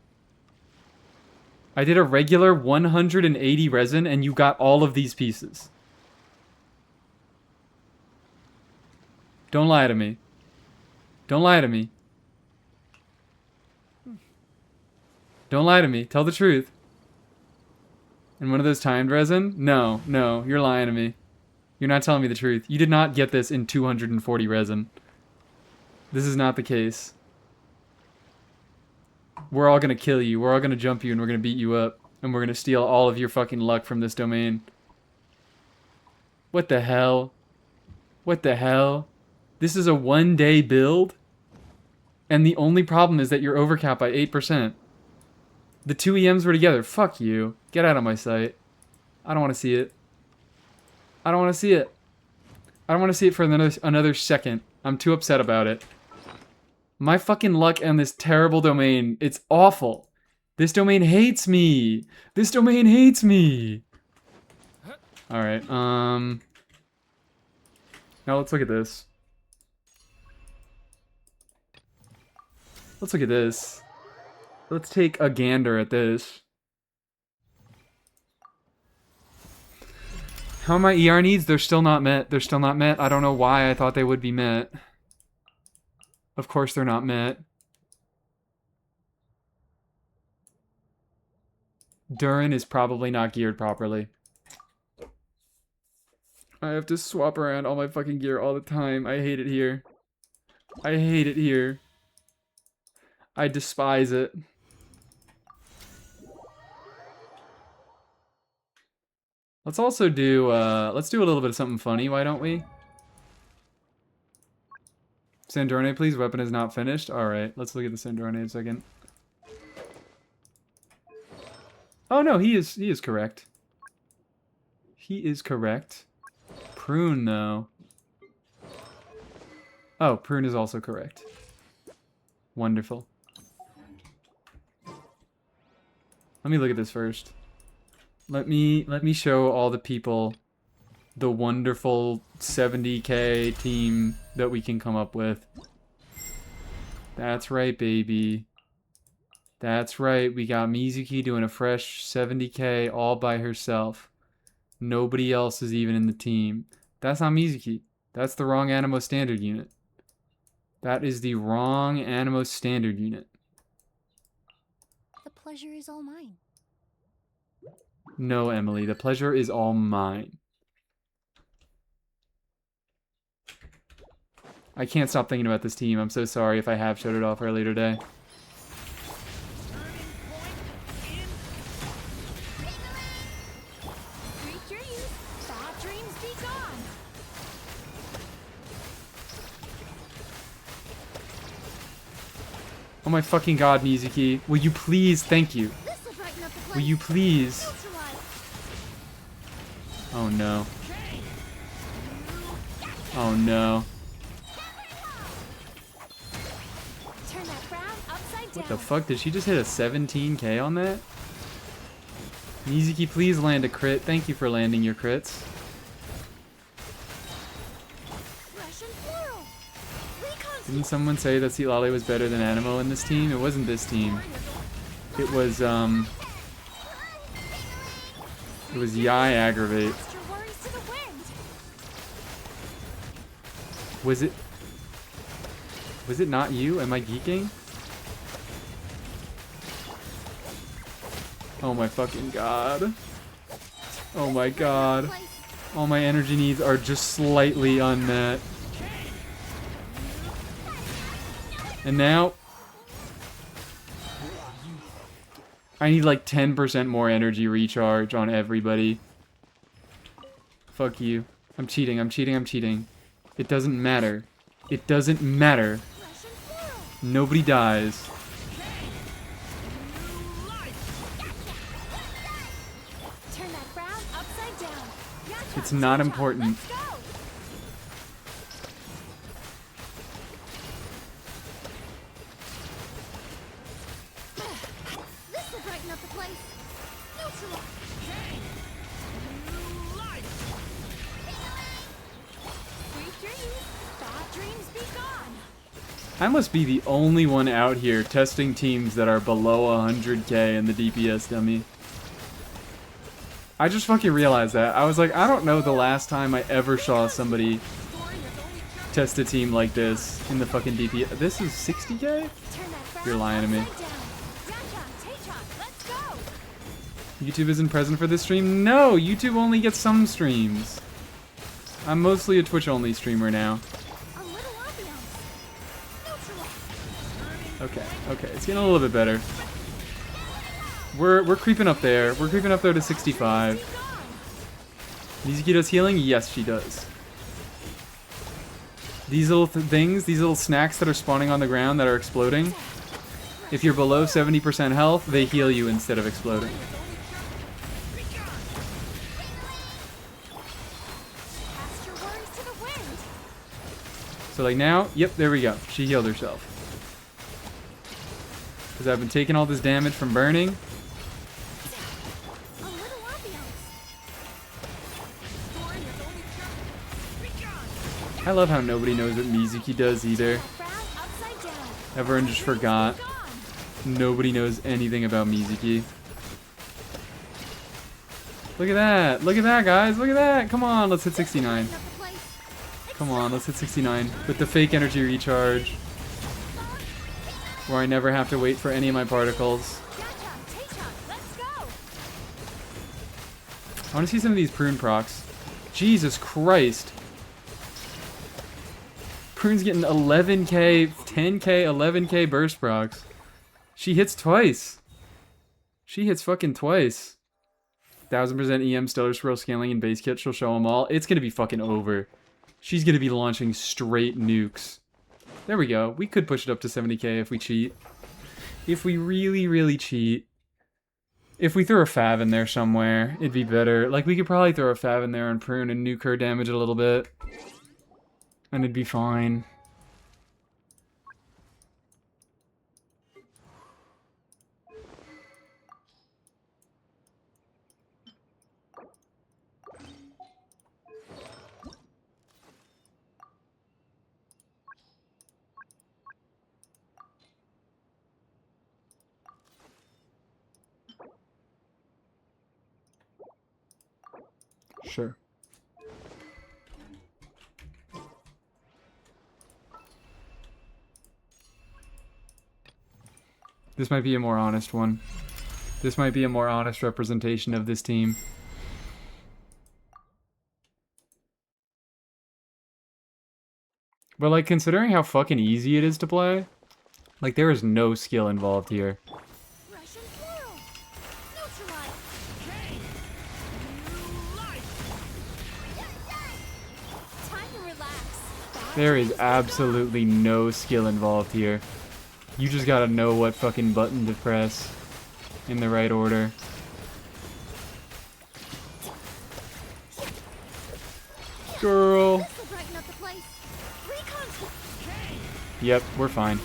I did a regular 180 resin and you got all of these pieces. Don't lie to me. Don't lie to me. Don't lie to me. Tell the truth. And one of those timed resin? No, you're lying to me. You're not telling me the truth. You did not get this in 240 resin. This is not the case. We're all gonna kill you. We're all gonna jump you and we're gonna beat you up. And we're gonna steal all of your fucking luck from this domain. What the hell? What the hell? This is a 1-day build? And the only problem is that you're overcapped by 8%. The two EMs were together. Fuck you. Get out of my sight. I don't want to see it. I don't want to see it. I don't want to see it for another second. I'm too upset about it. My fucking luck on this terrible domain. It's awful. This domain hates me. This domain hates me. Alright, now let's look at this. Let's look at this. Let's take a gander at this. How are my ER needs? They're still not met. They're still not met. I don't know why I thought they would be met. Of course they're not met. Durin is probably not geared properly. I have to swap around all my fucking gear all the time. I hate it here. I hate it here. I despise it. Let's also do, let's do a little bit of something funny, why don't we? Sandorne, please. Weapon is not finished. Alright, let's look at the Sandorne a second. Oh no, he is correct. He is correct. Prune, though. Oh, Prune is also correct. Wonderful. Let me look at this first. Let me show all the people the wonderful 70k team that we can come up with. That's right, baby. That's right, we got Mizuki doing a fresh 70k all by herself. Nobody else is even in the team. That's not Mizuki. That's the wrong Animo standard unit. That is the wrong Animo standard unit. The pleasure is all mine. No, Emily, the pleasure is all mine. I can't stop thinking about this team. I'm so sorry if I have showed it off earlier today. Oh my fucking god, Mizuki. Will you please? Thank you. Will you please? Oh no. Oh no. What the fuck? Did she just hit a 17k on that? Mizuki, please land a crit. Thank you for landing your crits. Didn't someone say that Sealale was better than Animo in this team? It wasn't this team. It was Yai Aggravate. Was it not you? Am I geeking? Oh my fucking god. Oh my god. All my energy needs are just slightly unmet. And now I need like 10% more energy recharge on everybody. Fuck you. I'm cheating, I'm cheating, I'm cheating. It doesn't matter. It doesn't matter. Nobody dies. It's not important. I must be the only one out here testing teams that are below 100k in the DPS dummy. I just fucking realized that. I was like, I don't know the last time I ever saw somebody test a team like this in the fucking DPS. This is 60k? You're lying to me. YouTube isn't present for this stream? No, YouTube only gets some streams. I'm mostly a Twitch only streamer now. Okay, okay, it's getting a little bit better. We're creeping up there. We're creeping up there to 65. Mizuki does healing? Yes, she does. These little things, these little snacks that are spawning on the ground that are exploding, if you're below 70% health, they heal you instead of exploding. So like now, yep, there we go. She healed herself. Because I've been taking all this damage from burning. I love how nobody knows what Mizuki does either. Everyone just forgot. Nobody knows anything about Mizuki. Look at that. Look at that, guys. Look at that. Come on, let's hit 69. Come on, let's hit 69 with the fake energy recharge, where I never have to wait for any of my particles. I want to see some of these prune procs. Jesus Christ. Prune's getting 11k, 10k, 11k burst procs. She hits twice. She hits fucking twice. 1000% EM, Stellar Swirl, Scaling, and Base Kit. She'll show them all. It's gonna be fucking over. She's gonna be launching straight nukes. There we go. We could push it up to 70k if we cheat. If we really, really cheat. If we threw a Fav in there somewhere, it'd be better. Like, we could probably throw a Fav in there on Prune and nuke her damage a little bit. And it'd be fine. Sure. This might be a more honest one. This might be a more honest representation of this team. But, like, considering how fucking easy it is to play, like, there is no skill involved here. Russian Swirl! Neutralize! Time to relax. There is absolutely no skill involved here. You just gotta know what fucking button to press in the right order. Girl. This will brighten up the place. Recon! Yep, we're fine.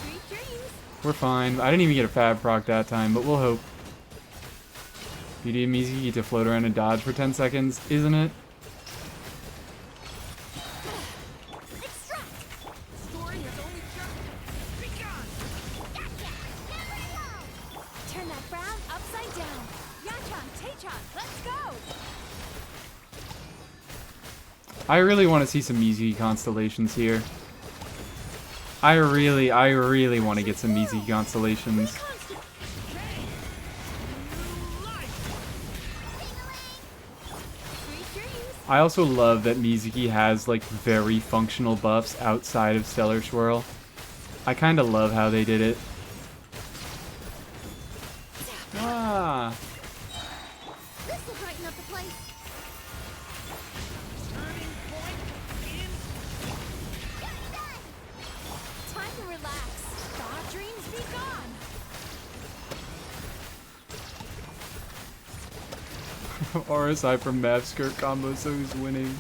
Sweet dreams! We're fine. I didn't even get a Fab proc that time, but we'll hope. Beauty of Mizuki to float around and dodge for 10 seconds, isn't it? Extract! Story has only just begun. Gotcha! Here we go! Turn that frown upside down. Yachan, Taechan, let's go! I really want to see some Mizuki constellations here. I really want to get some Mizuki constellations. Sweet dreams! I also love that Mizuki has, like, very functional buffs outside of Stellar Swirl. I kind of love how they did it. Ah. This will brighten up the place. Turning point in. Time to relax. Thought dreams be gone. RSI from Mav Skirt combo, so who's winning?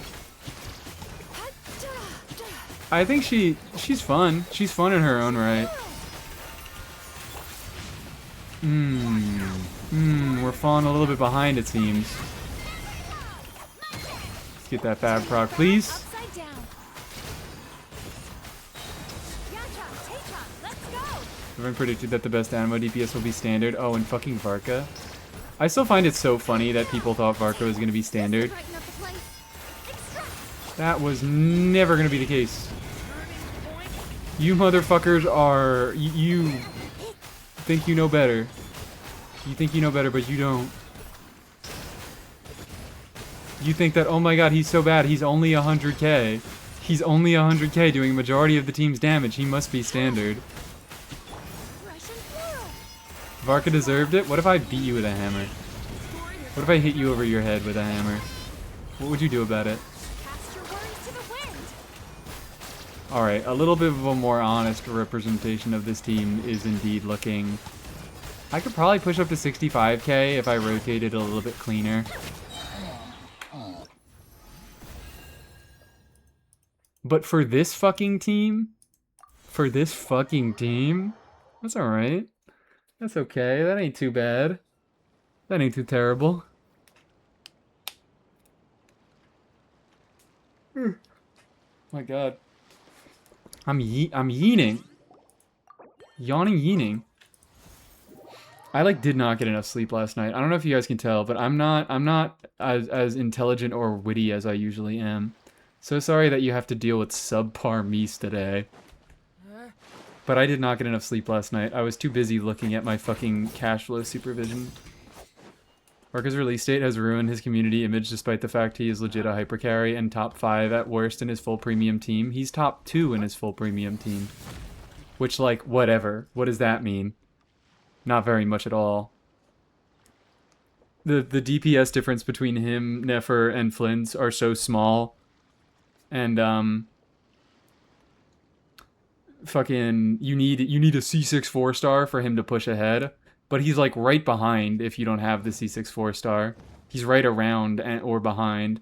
I think she's fun. She's fun in her own right. We're falling a little bit behind, it seems. Let's get that Fab proc, please. Upside down. Yachan, Taechan, let's go! Everyone predicted that the best Animo DPS will be standard. Oh, and fucking Varka. I still find it so funny that people thought Varka was going to be standard. Brighten up the place. Extract! That was never going to be the case. You motherfuckers are... You think you know better. You think you know better, but you don't. You think that, oh my god, he's so bad, he's only 100k. He's only 100k doing a majority of the team's damage. He must be standard. Russian Swirl! Varka deserved it? What if I beat you with a hammer? What if I hit you over your head with a hammer? What would you do about it? Cast your worries to the wind. Alright, a little bit of a more honest representation of this team is indeed looking... I could probably push up to 65k if I rotated a little bit cleaner. But for this fucking team? For this fucking team? That's alright. That's okay. That ain't too bad. That ain't too terrible. My god. I'm yeening. Yawning yeening. I like did not get enough sleep last night. I don't know if you guys can tell, but I'm not as intelligent or witty as I usually am. So sorry that you have to deal with subpar me's today. But I did not get enough sleep last night. I was too busy looking at my fucking cash flow supervision. Orca's release date has ruined his community image despite the fact he is legit a hyper carry and top 5 at worst in his full premium team. He's top 2 in his full premium team. Which, like, whatever. What does that mean? Not very much at all. The DPS difference between him, Nefer, and Flint's are so small. And, fucking, you need a C6 4-star for him to push ahead. But he's, like, right behind if you don't have the C6 4-star. He's right around or behind.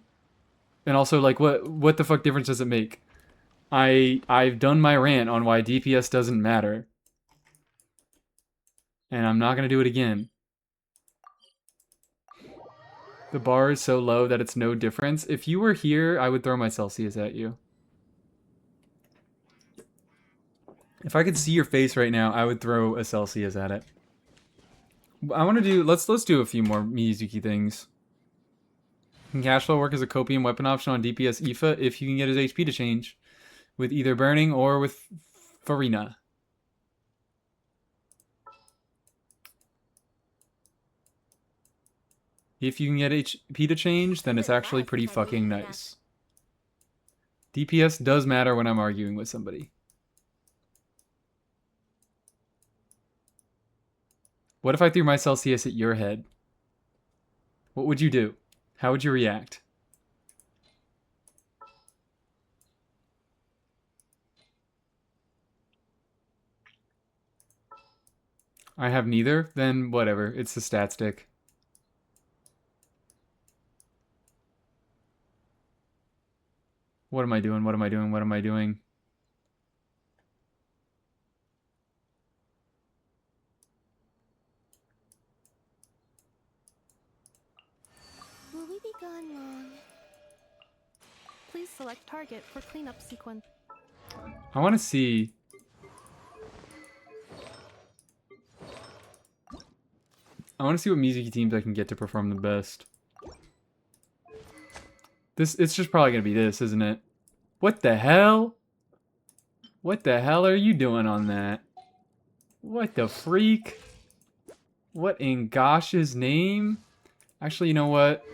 And also, like, what the fuck difference does it make? I've done my rant on why DPS doesn't matter. And I'm not gonna do it again. The bar is so low that it's no difference. If you were here, I would throw my Celsius at you. If I could see your face right now, I would throw a Celsius at it. I want to do... Let's do a few more Mizuki things. Can Cashflow work as a copium weapon option on DPS Aoife if you can get his HP to change? With either Burning or with Farina. If you can get HP to change, then it's actually pretty fucking nice. DPS does matter when I'm arguing with somebody. What if I threw my Celsius at your head? What would you do? How would you react? I have neither? Then whatever. It's the stat stick. What am I doing? What am I doing? What am I doing? Will we be gone long? Please select target for cleanup sequence. I want to see... I want to see what Mizuki teams I can get to perform the best. It's just probably going to be this, isn't it? What the hell? What the hell are you doing on that? What the freak? What in gosh's name? Actually, you know what?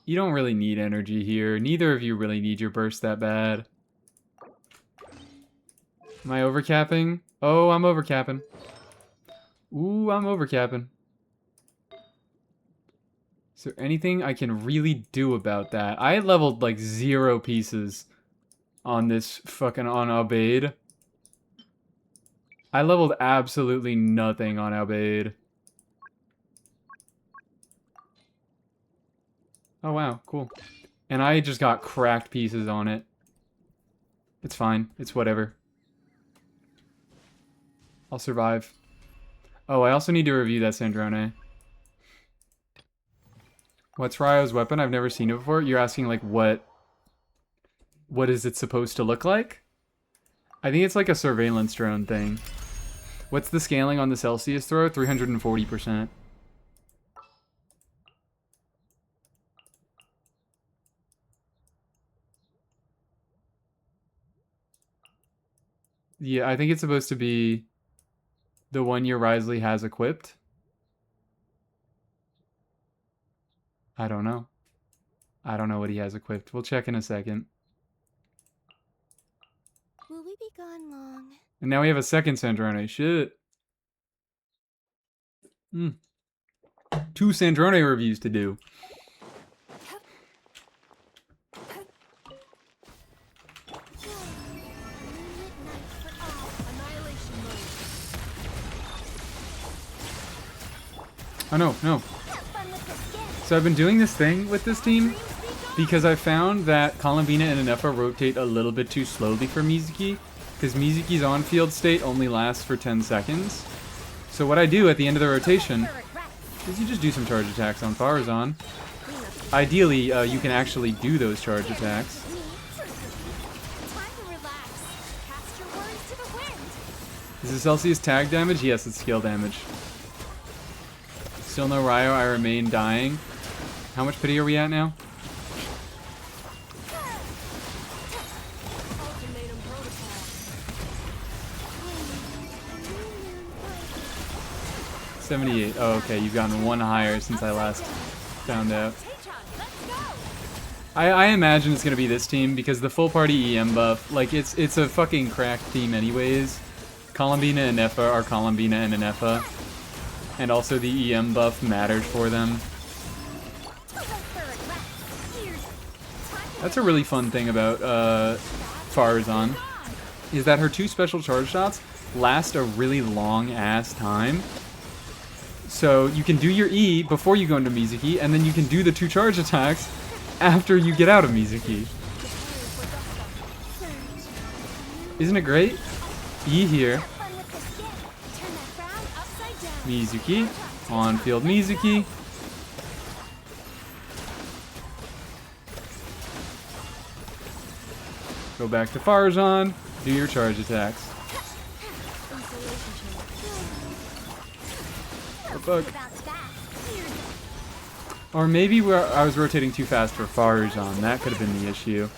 You don't really need energy here. Neither of you really need your burst that bad. Am I overcapping? Oh, I'm overcapping. Ooh, I'm overcapping. Is there anything I can really do about that? I leveled like 0 pieces on this fucking on Albaid. I leveled absolutely nothing on Albaid. Oh wow, cool. And I just got cracked pieces on it. It's fine. It's whatever. I'll survive. Oh, I also need to review that Sandrone. What's Ryo's weapon? I've never seen it before. You're asking, like, what is it supposed to look like? I think it's like a surveillance drone thing. What's the scaling on the Celsius throw? 340%. Yeah, I think it's supposed to be the one your Risley has equipped. I don't know. I don't know what he has equipped. We'll check in a second. Will we be gone long? And now we have a second Sandrone. Shit. 2 Sandrone reviews to do. Oh no, no. So I've been doing this thing with this team because I found that Columbina and Anefa rotate a little bit too slowly for Mizuki, because Mizuki's on-field state only lasts for 10 seconds. So what I do at the end of the rotation is you just do some charge attacks on Farazan. Ideally, you can actually do those charge attacks. Is the Celsius tag damage? Yes, it's skill damage. Still no Ryo, I remain dying. How much pity are we at now? $78. Oh, okay, you've gotten 1 higher since I last found out. Taychon, let's go! I imagine it's gonna be this team because the full party EM buff, like it's a fucking cracked team anyways. Columbina and Neffa are Columbina and Neffa. And also the EM buff matters for them. That's a really fun thing about Farazan, is that her 2 special charge shots last a really long ass time. So you can do your E before you go into Mizuki, and then you can do the 2 charge attacks after you get out of Mizuki. Isn't it great? E here. Mizuki. On field Mizuki. Go back to Farazan. Do your charge attacks. Oh, fuck. Or maybe I was rotating too fast for Farazan. That could have been the issue.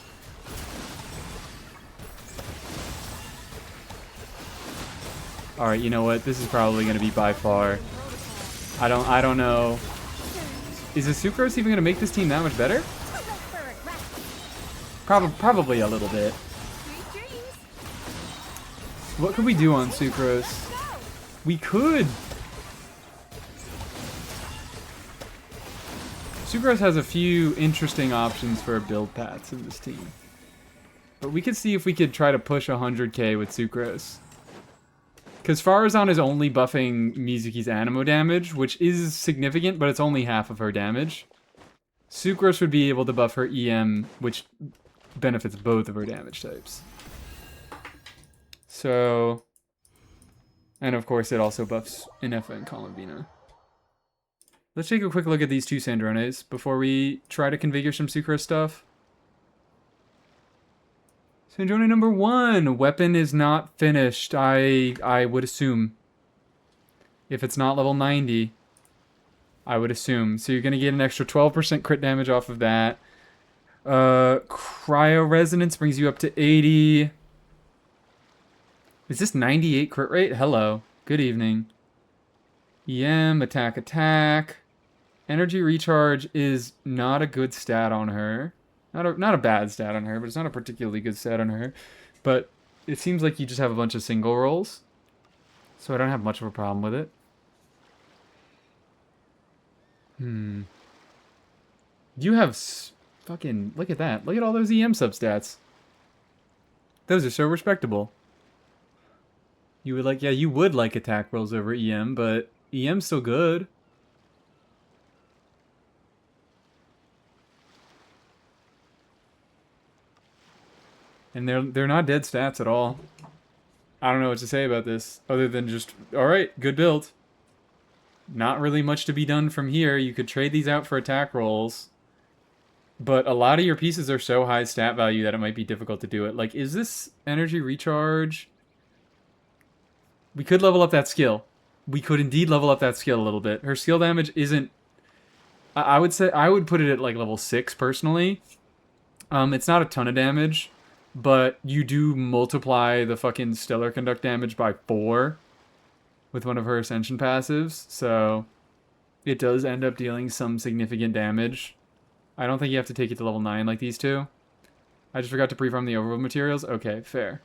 Alright, you know what? This is probably going to be by far. I don't know. Is the Sucrose even going to make this team that much better? Probably a little bit. What could we do on Sucrose? We could! Sucrose has a few interesting options for build paths in this team. But we could see if we could try to push 100k with Sucrose. Because Farazan is only buffing Mizuki's Animo damage, which is significant, but it's only half of her damage. Sucrose would be able to buff her EM, which benefits both of her damage types. So, and of course it also buffs Inefa and Columbina. Let's take a quick look at these 2 Sandrones before we try to configure some Sucrose stuff. Sandrone number 1, weapon is not finished, I would assume. If it's not level 90, I would assume. So you're going to get an extra 12% crit damage off of that. Cryo Resonance brings you up to 80. Is this 98 crit rate? Hello. Good evening. EM, attack. Energy Recharge is not a good stat on her. Not a bad stat on her, but it's not a particularly good stat on her. But it seems like you just have a bunch of single rolls. So I don't have much of a problem with it. You have fucking... Look at that. Look at all those EM substats. Those are so respectable. You would like... Yeah, you would like attack rolls over EM, but EM's still good. And they're not dead stats at all. I don't know what to say about this, other than just, alright, good build. Not really much to be done from here. You could trade these out for attack rolls. But a lot of your pieces are so high stat value that it might be difficult to do it. Like, is this Energy Recharge? We could level up that skill. We could indeed level up that skill a little bit. Her skill damage isn't... I would say, I would put it at like level 6, personally. It's not a ton of damage. But you do multiply the fucking Stellar Conduct damage by 4 with one of her Ascension passives, so it does end up dealing some significant damage. I don't think you have to take it to level 9 like these two. I just forgot to pre-farm the overworld materials. Okay, fair.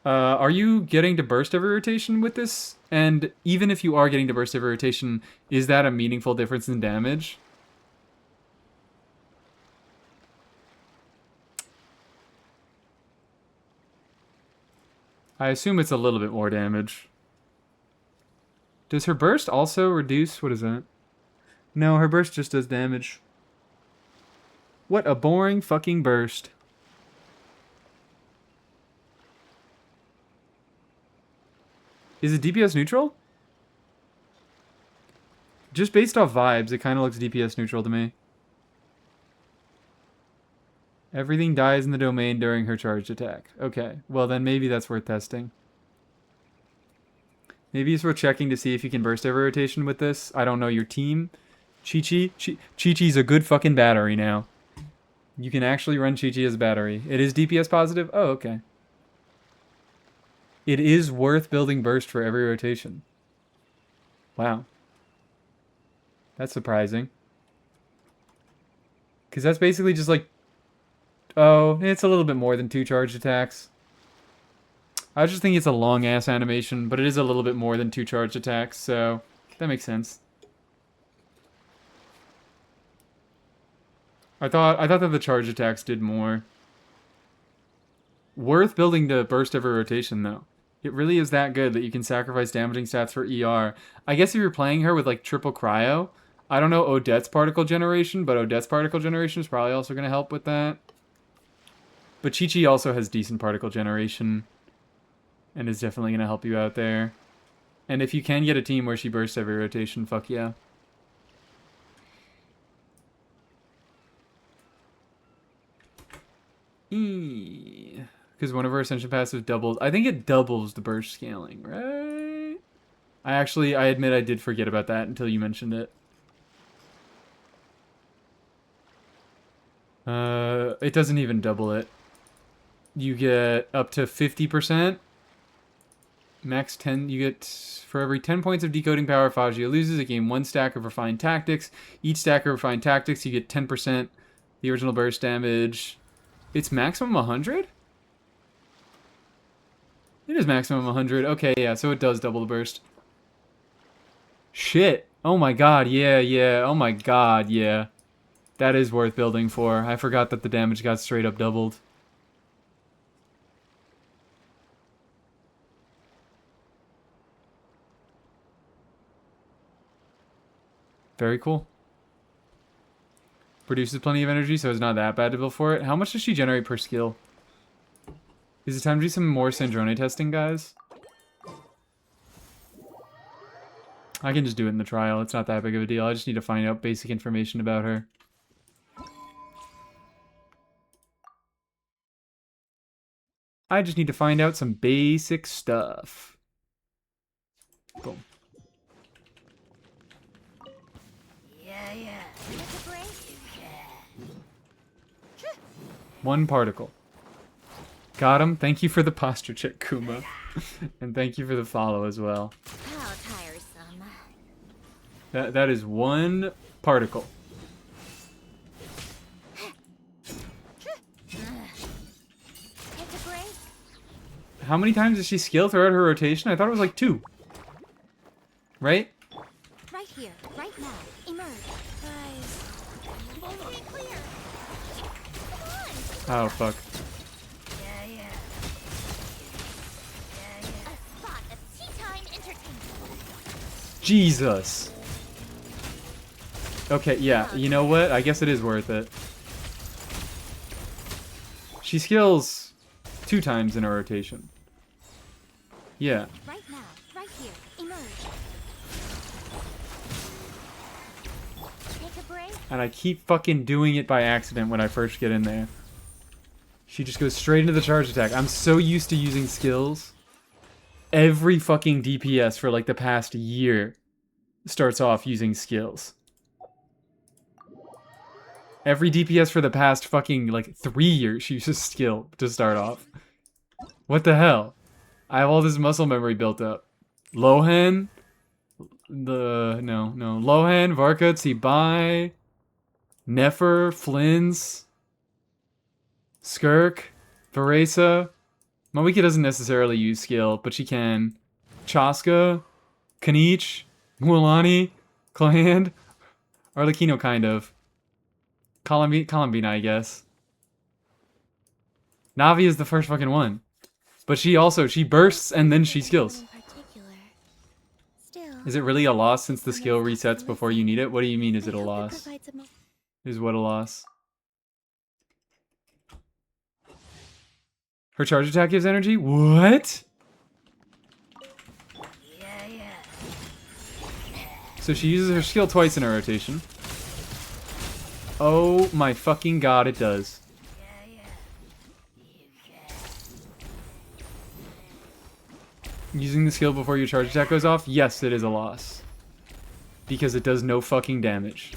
Are you getting to burst every rotation with this? And even if you are getting to burst every rotation, is that a meaningful difference in damage? I assume it's a little bit more damage. Does her burst also reduce? What is that? No, her burst just does damage. What a boring fucking burst. Is it DPS neutral? Just based off vibes, it kind of looks DPS neutral to me. Everything dies in the domain during her charged attack. Okay, well then maybe that's worth testing. Maybe it's worth checking to see if you can burst every rotation with this. I don't know your team. Chi-Chi's a good fucking battery now. You can actually run Chi-Chi as a battery. It is DPS positive? Oh, okay. It is worth building burst for every rotation. Wow. That's surprising. Because that's basically just like... Oh, it's a little bit more than 2 charged attacks. I was just thinking it's a long-ass animation, but it is a little bit more than 2 charged attacks, so that makes sense. I thought that the charge attacks did more. Worth building to burst every rotation, though. It really is that good that you can sacrifice damaging stats for ER. I guess if you're playing her with, like, triple cryo... I don't know Odette's particle generation, but Odette's particle generation is probably also going to help with that. But Chi-Chi also has decent particle generation. And is definitely going to help you out there. And if you can get a team where she bursts every rotation, fuck yeah. Because one of her Ascension passives doubles. I think it doubles the burst scaling, right? I admit I did forget about that until you mentioned it. It doesn't even double it. You get up to 50%. Max 10, you get, for every 10 points of decoding power Fagio loses, it gains 1 stack of refined tactics. Each stack of refined tactics, you get 10% the original burst damage. It's maximum 100? It is maximum 100. Okay, yeah, so it does double the burst. Shit. Oh my god, yeah. Oh my god, yeah. That is worth building for. I forgot that the damage got straight up doubled. Very cool. Produces plenty of energy, so it's not that bad to build for it. How much does she generate per skill? Is it time to do some more Sandrone testing, guys? I can just do it in the trial. It's not that big of a deal. I just need to find out basic information about her. I just need to find out some basic stuff. Boom. One particle. Got him. Thank you for the posture check, Kuma. And thank you for the follow as well. How tiresome. That is one particle. How many times does she skill throughout her rotation? I thought it was like 2. Right? Right here, right now. Emerge. Guys. Moving it clear. Come on. Oh, fuck. A spot of tea time entertainment. Jesus. Okay, yeah. You know what? I guess it is worth it. She skills 2 times in a rotation. Yeah. Right now, right here. Emerge. Take a break. And I keep fucking doing it by accident when I first get in there. She just goes straight into the charge attack. I'm so used to using skills. Every fucking DPS for like the past year starts off using skills. Every DPS for the past fucking like 3 years uses skill to start off. What the hell? I have all this muscle memory built up. Lohan? No. Lohan, Varka, Tsibai, Nefer, Flynn's, Skirk, Varesa. Mawika doesn't necessarily use skill, but she can. Chaska, Kanich, Mualani, Clan, Arlecchino kind of. Columbina, I guess. Navi is the first fucking one. But she bursts and then she skills. Is it really a loss since the skill resets before you need it? What do you mean is it a loss? Is what a loss? Her charge attack gives energy? What? So she uses her skill twice in a rotation. Oh my fucking god, it does. Using the skill before your charge attack goes off? Yes, it is a loss. Because it does no fucking damage.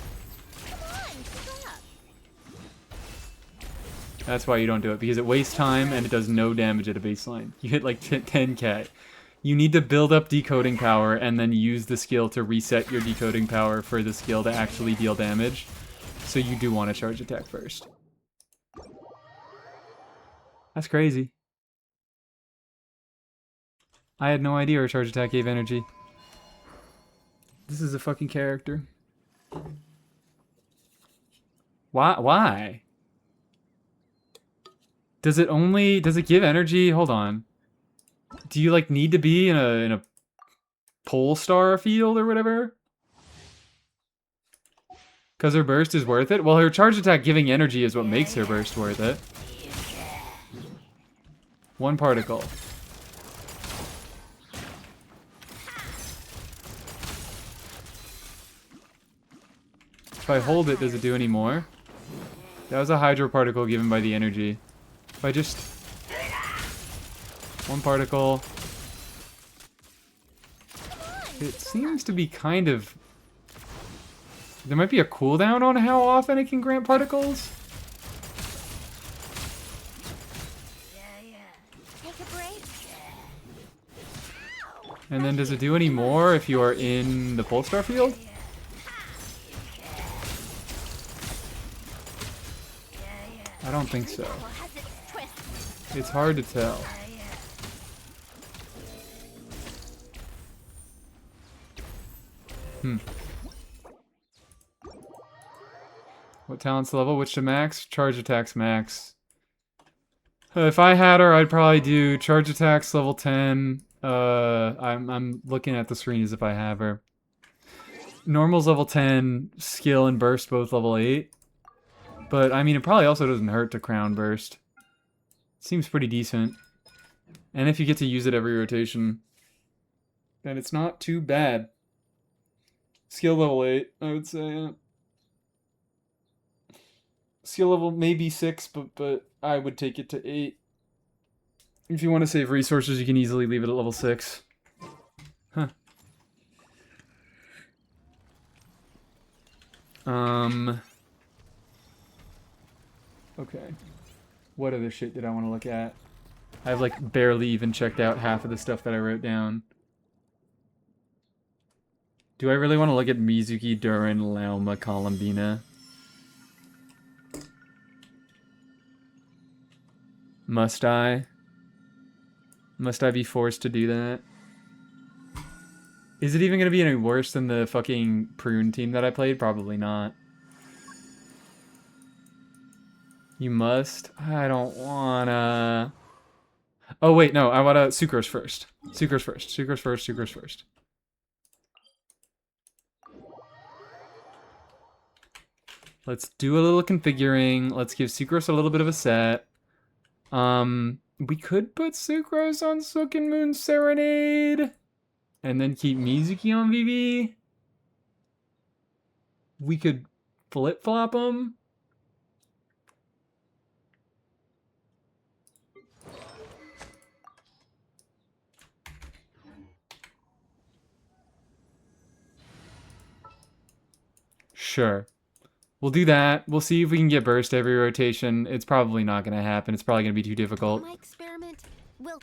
That's why you don't do it, because it wastes time and it does no damage at a baseline. You hit like 10k. You need to build up decoding power and then use the skill to reset your decoding power for the skill to actually deal damage. So you do want to charge attack first. That's crazy. I had no idea her charge attack gave energy. This is a fucking character. Why? Does it give energy? Hold on. Do you like need to be in a pole star field or whatever? Because her burst is worth it? Well, her charge attack giving energy is what makes her burst worth it. One particle. If I hold it, does it do any more? That was a hydro particle given by the energy. If I just... One particle. It seems to be kind of... There might be a cooldown on how often it can grant particles. Take a break. And then does it do any more if you are in the pole star field? I don't think so. It's hard to tell. What talent's the level? Which to max? Charge attacks max. If I had her, I'd probably do charge attacks level 10. I'm looking at the screen as if I have her. Normal's level 10, skill and burst both level 8. But, I mean, it probably also doesn't hurt to crown burst. Seems pretty decent. And if you get to use it every rotation, then it's not too bad. Skill level 8, I would say. Skill level maybe 6, but I would take it to 8. If you want to save resources, you can easily leave it at level 6. Huh. Okay. What other shit did I want to look at? I've like barely even checked out half of the stuff that I wrote down. Do I really want to look at Mizuki, Durin, Lauma, Columbina? Must I? Must I be forced to do that? Is it even going to be any worse than the fucking prune team that I played? Probably not. You must? I don't wanna... Oh wait, no, I wanna... Sucrose first. Sucrose first. Sucrose first. Sucrose first. Let's do a little configuring. Let's give Sucrose a little bit of a set. We could put Sucrose on Silken Moon Serenade. And then keep Mizuki on VV. We could flip-flop them. Sure. We'll do that. We'll see if we can get burst every rotation. It's probably not going to happen. It's probably going to be too difficult. My experiment will...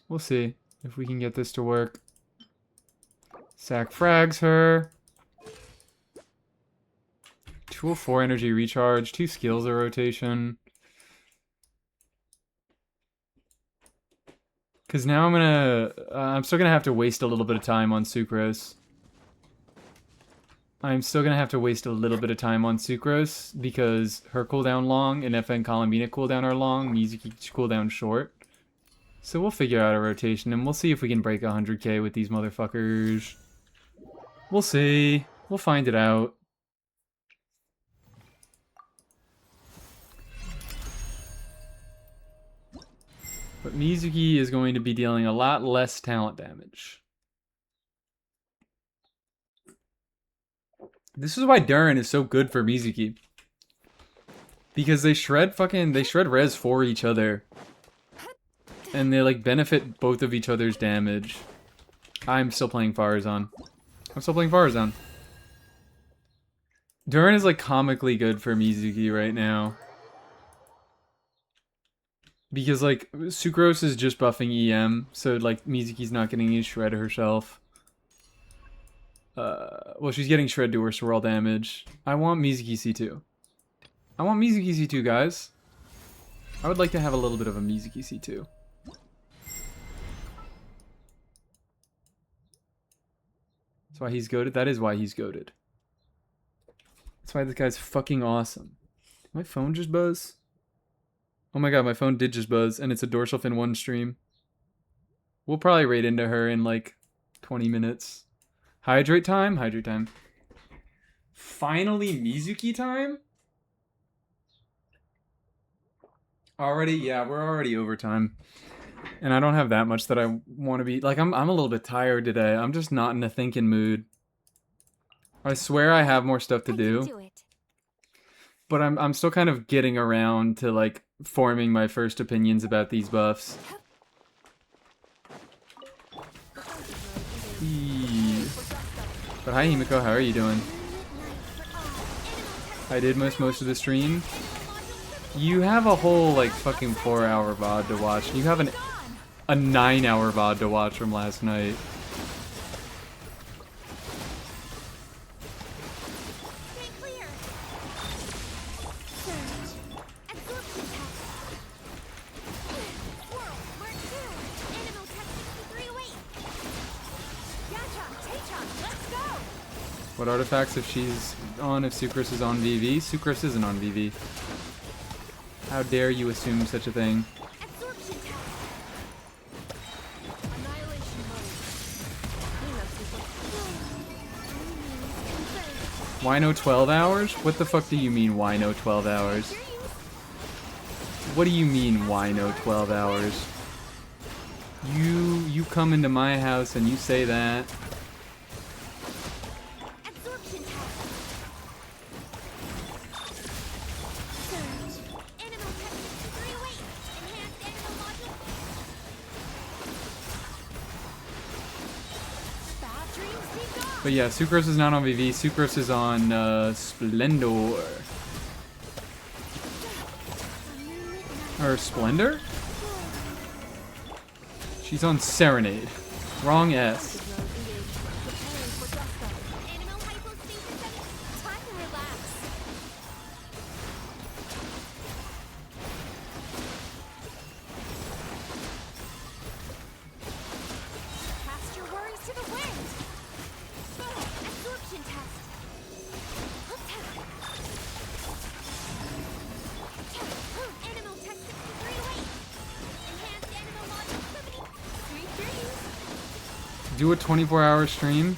We'll see if we can get this to work. Sack frags her. 204 energy recharge, 2 skills a rotation. Because now I'm still gonna have to waste a little bit of time on Sucrose. I'm still gonna have to waste a little bit of time on Sucrose because her cooldown long and FN Columbina cooldown are long, Mizuki cooldown short. So we'll figure out a rotation and we'll see if we can break 100k with these motherfuckers. We'll see. We'll find it out. But Mizuki is going to be dealing a lot less talent damage. This is why Durin is so good for Mizuki. Because they shred res for each other. And they like benefit both of each other's damage. I'm still playing Farazan. I'm still playing Farazan. Durin is like comically good for Mizuki right now. Because like Sucrose is just buffing EM, so like Mizuki's not getting any shred herself. Well, she's getting shred to her swirl damage. I want Mizuki C2. I want Mizuki C2, guys. I would like to have a little bit of a Mizuki C2. That's why he's goated. That is why he's goated. That's why this guy's fucking awesome. Did my phone just buzz? Oh my god, my phone did just buzz, and it's a Dorsal Fin 1 stream. We'll probably raid into her in like 20 minutes. Hydrate time? Hydrate time. Finally Mizuki time? Already? Yeah, we're already overtime. And I don't have that much that I want to be... Like, I'm a little bit tired today. I'm just not in a thinking mood. I swear I have more stuff to do. But I'm still kind of getting around to, like, forming my first opinions about these buffs. But hi, Himiko. How are you doing? I did most of the stream. You have a whole, like, fucking 4-hour VOD to watch. You have a 9-hour VOD to watch from last night. What artifacts if she's on, if Sucrose is on VV? Sucrose isn't on VV. How dare you assume such a thing? Why no 12 hours? What the fuck do you mean, why no 12 hours? What do you mean, why no 12 hours? You come into my house and you say that. But yeah, Sucrose is not on VV. Sucrose is on Splendor. Or Splendor? She's on Serenade. Wrong S. Do a 24-hour stream?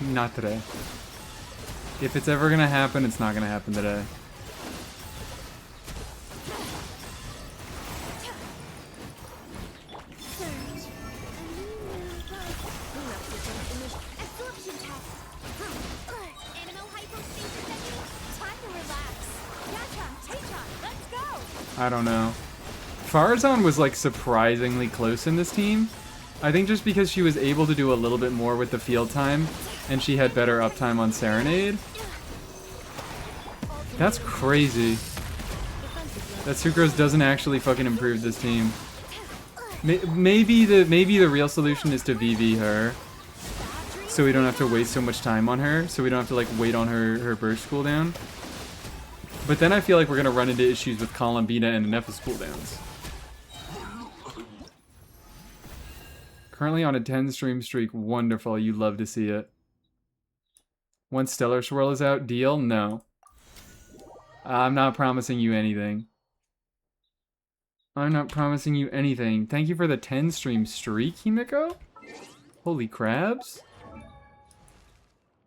Not today. If it's ever gonna happen, it's not gonna happen today. I don't know. Farazan was like surprisingly close in this team. I think just because she was able to do a little bit more with the field time, and she had better uptime on Serenade. That's crazy. That Sucrose doesn't actually fucking improve this team. Maybe the real solution is to VV her, so we don't have to waste so much time on her, so we don't have to like wait on her burst cooldown. But then I feel like we're gonna run into issues with Columbina and Nephis cooldowns. Currently on a 10 stream streak. Wonderful. You love to see it. Once Stellar Swirl is out, deal? No. I'm not promising you anything. I'm not promising you anything. Thank you for the 10 stream streak, Himiko? Holy crabs.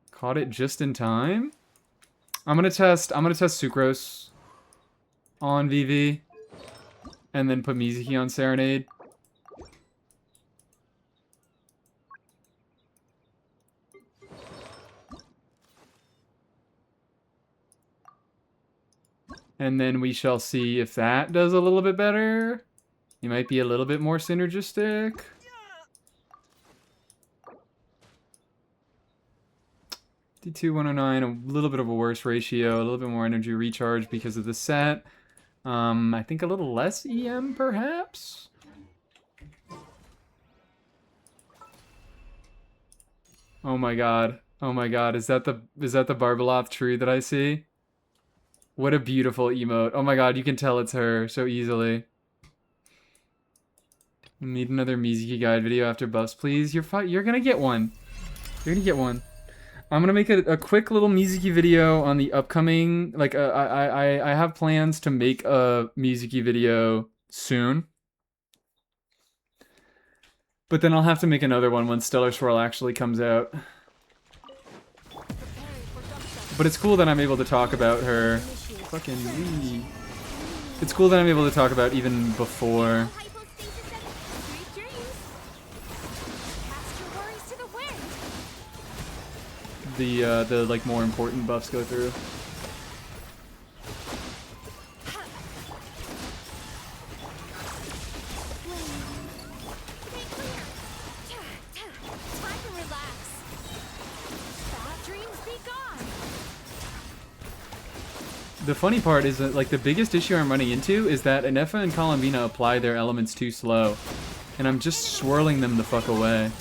Caught it just in time. I'm gonna test Sucrose on VV. And then put Mizuki on Serenade. And then we shall see if that does a little bit better. It might be a little bit more synergistic. 52, 109, a little bit of a worse ratio, a little bit more energy recharge because of the set. I think a little less EM, perhaps? Oh my god. Oh my god, is that the Barbeloth tree that I see? What a beautiful emote. Oh my god, you can tell it's her so easily. Need another Mizuki guide video after buffs, please. You're gonna get one. You're gonna get one. I'm gonna make a quick little Mizuki video on the upcoming. Like, I have plans to make a Mizuki video soon, but then I'll have to make another one when Stellar Swirl actually comes out. But it's cool that I'm able to talk about her. Fucking wee. It's cool that I'm able to talk about even before. The like more important buffs go through. The funny part is that like the biggest issue I'm running into is that Anefa and Columbina apply their elements too slow, and I'm just swirling them the fuck away.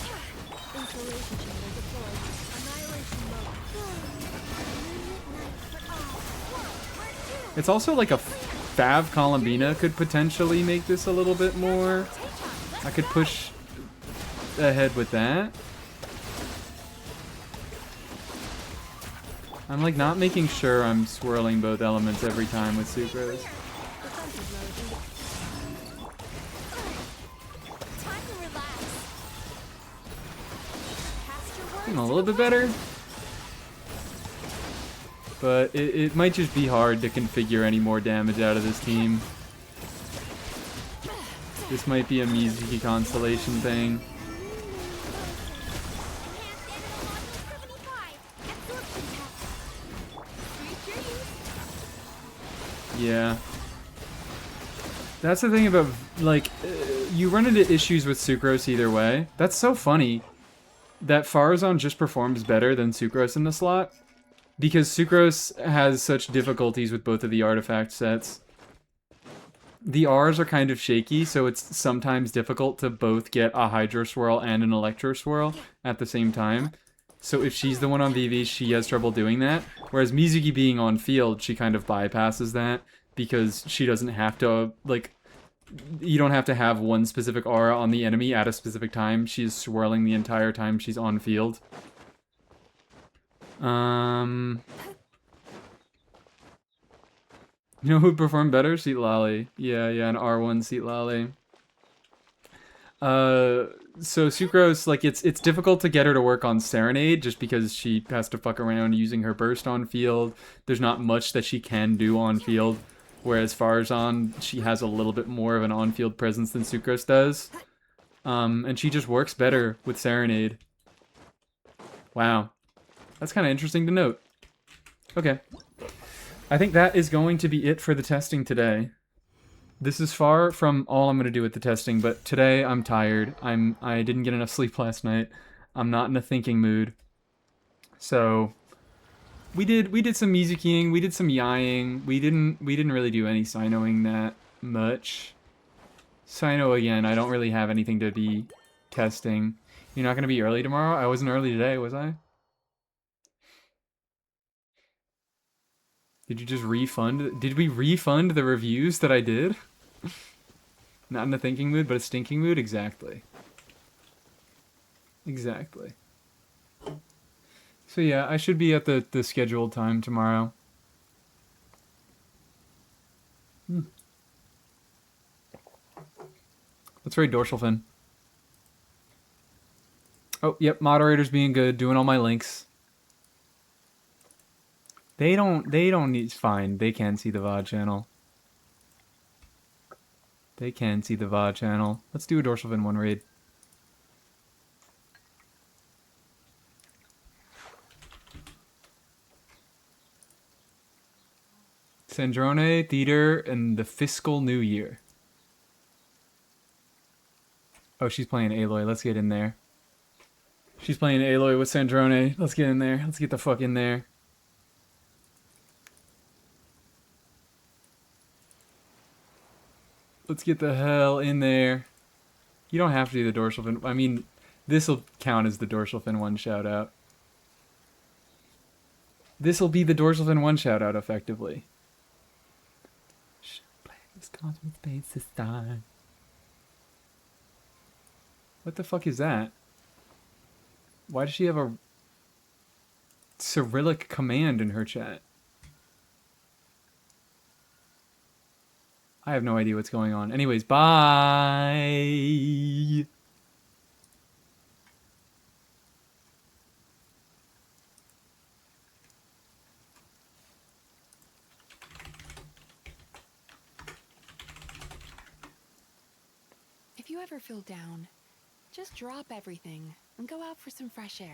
It's also like a Fav Columbina could potentially make this a little bit more. I could push ahead with that. I'm like not making sure I'm swirling both elements every time with Sucrose. Getting a little bit better. But it might just be hard to configure any more damage out of this team. This might be a Mizuki Constellation thing. Yeah. That's the thing about, like, you run into issues with Sucrose either way. That's so funny that Farazan just performs better than Sucrose in the slot. Because Sucrose has such difficulties with both of the artifact sets. The R's are kind of shaky, so it's sometimes difficult to both get a Hydro Swirl and an Electro Swirl at the same time. So if she's the one on VV, she has trouble doing that. Whereas Mizuki being on field, she kind of bypasses that because she doesn't have to, like, you don't have to have one specific aura on the enemy at a specific time. She's swirling the entire time she's on field. You know who'd perform better? Seat Lally. Yeah, an R1 Seat Lally. So Sucrose, like, it's difficult to get her to work on Serenade just because she has to fuck around using her burst on field. There's not much that she can do on field, whereas Farazan, she has a little bit more of an on-field presence than Sucrose does. And she just works better with Serenade. Wow. That's kind of interesting to note. Okay. I think that is going to be it for the testing today. This is far from all I'm going to do with the testing, but today I'm tired. I didn't get enough sleep last night. I'm not in a thinking mood. So we did some Mizukiing, we did some Yaiing. We didn't really do any Sinoing that much. Sino again, I don't really have anything to be testing. You're not going to be early tomorrow? I wasn't early today, was I? Did you just refund? Did we refund the reviews that I did? Not in a thinking mood, but a stinking mood? Exactly. Exactly. So yeah, I should be at the scheduled time tomorrow. Let's raid Dorsal Fin. Oh, yep, moderators being good, doing all my links. They don't need, it's fine. They can see the VOD channel. They can see the VOD channel. Let's do a Dorsal Fin 1 raid. Sandrone, Theater, and the Fiscal New Year. Oh, she's playing Aloy. Let's get in there. She's playing Aloy with Sandrone. Let's get in there. Let's get the fuck in there. Let's get the hell in there. You don't have to do the dorsal fin. I mean, this will count as the dorsal fin 1 shout out. This will be the dorsal fin 1 shout out effectively. Play this cosmic space this time. What the fuck is that? Why does she have a Cyrillic command in her chat? I have no idea what's going on. Anyways, bye! If you ever feel down, just drop everything and go out for some fresh air.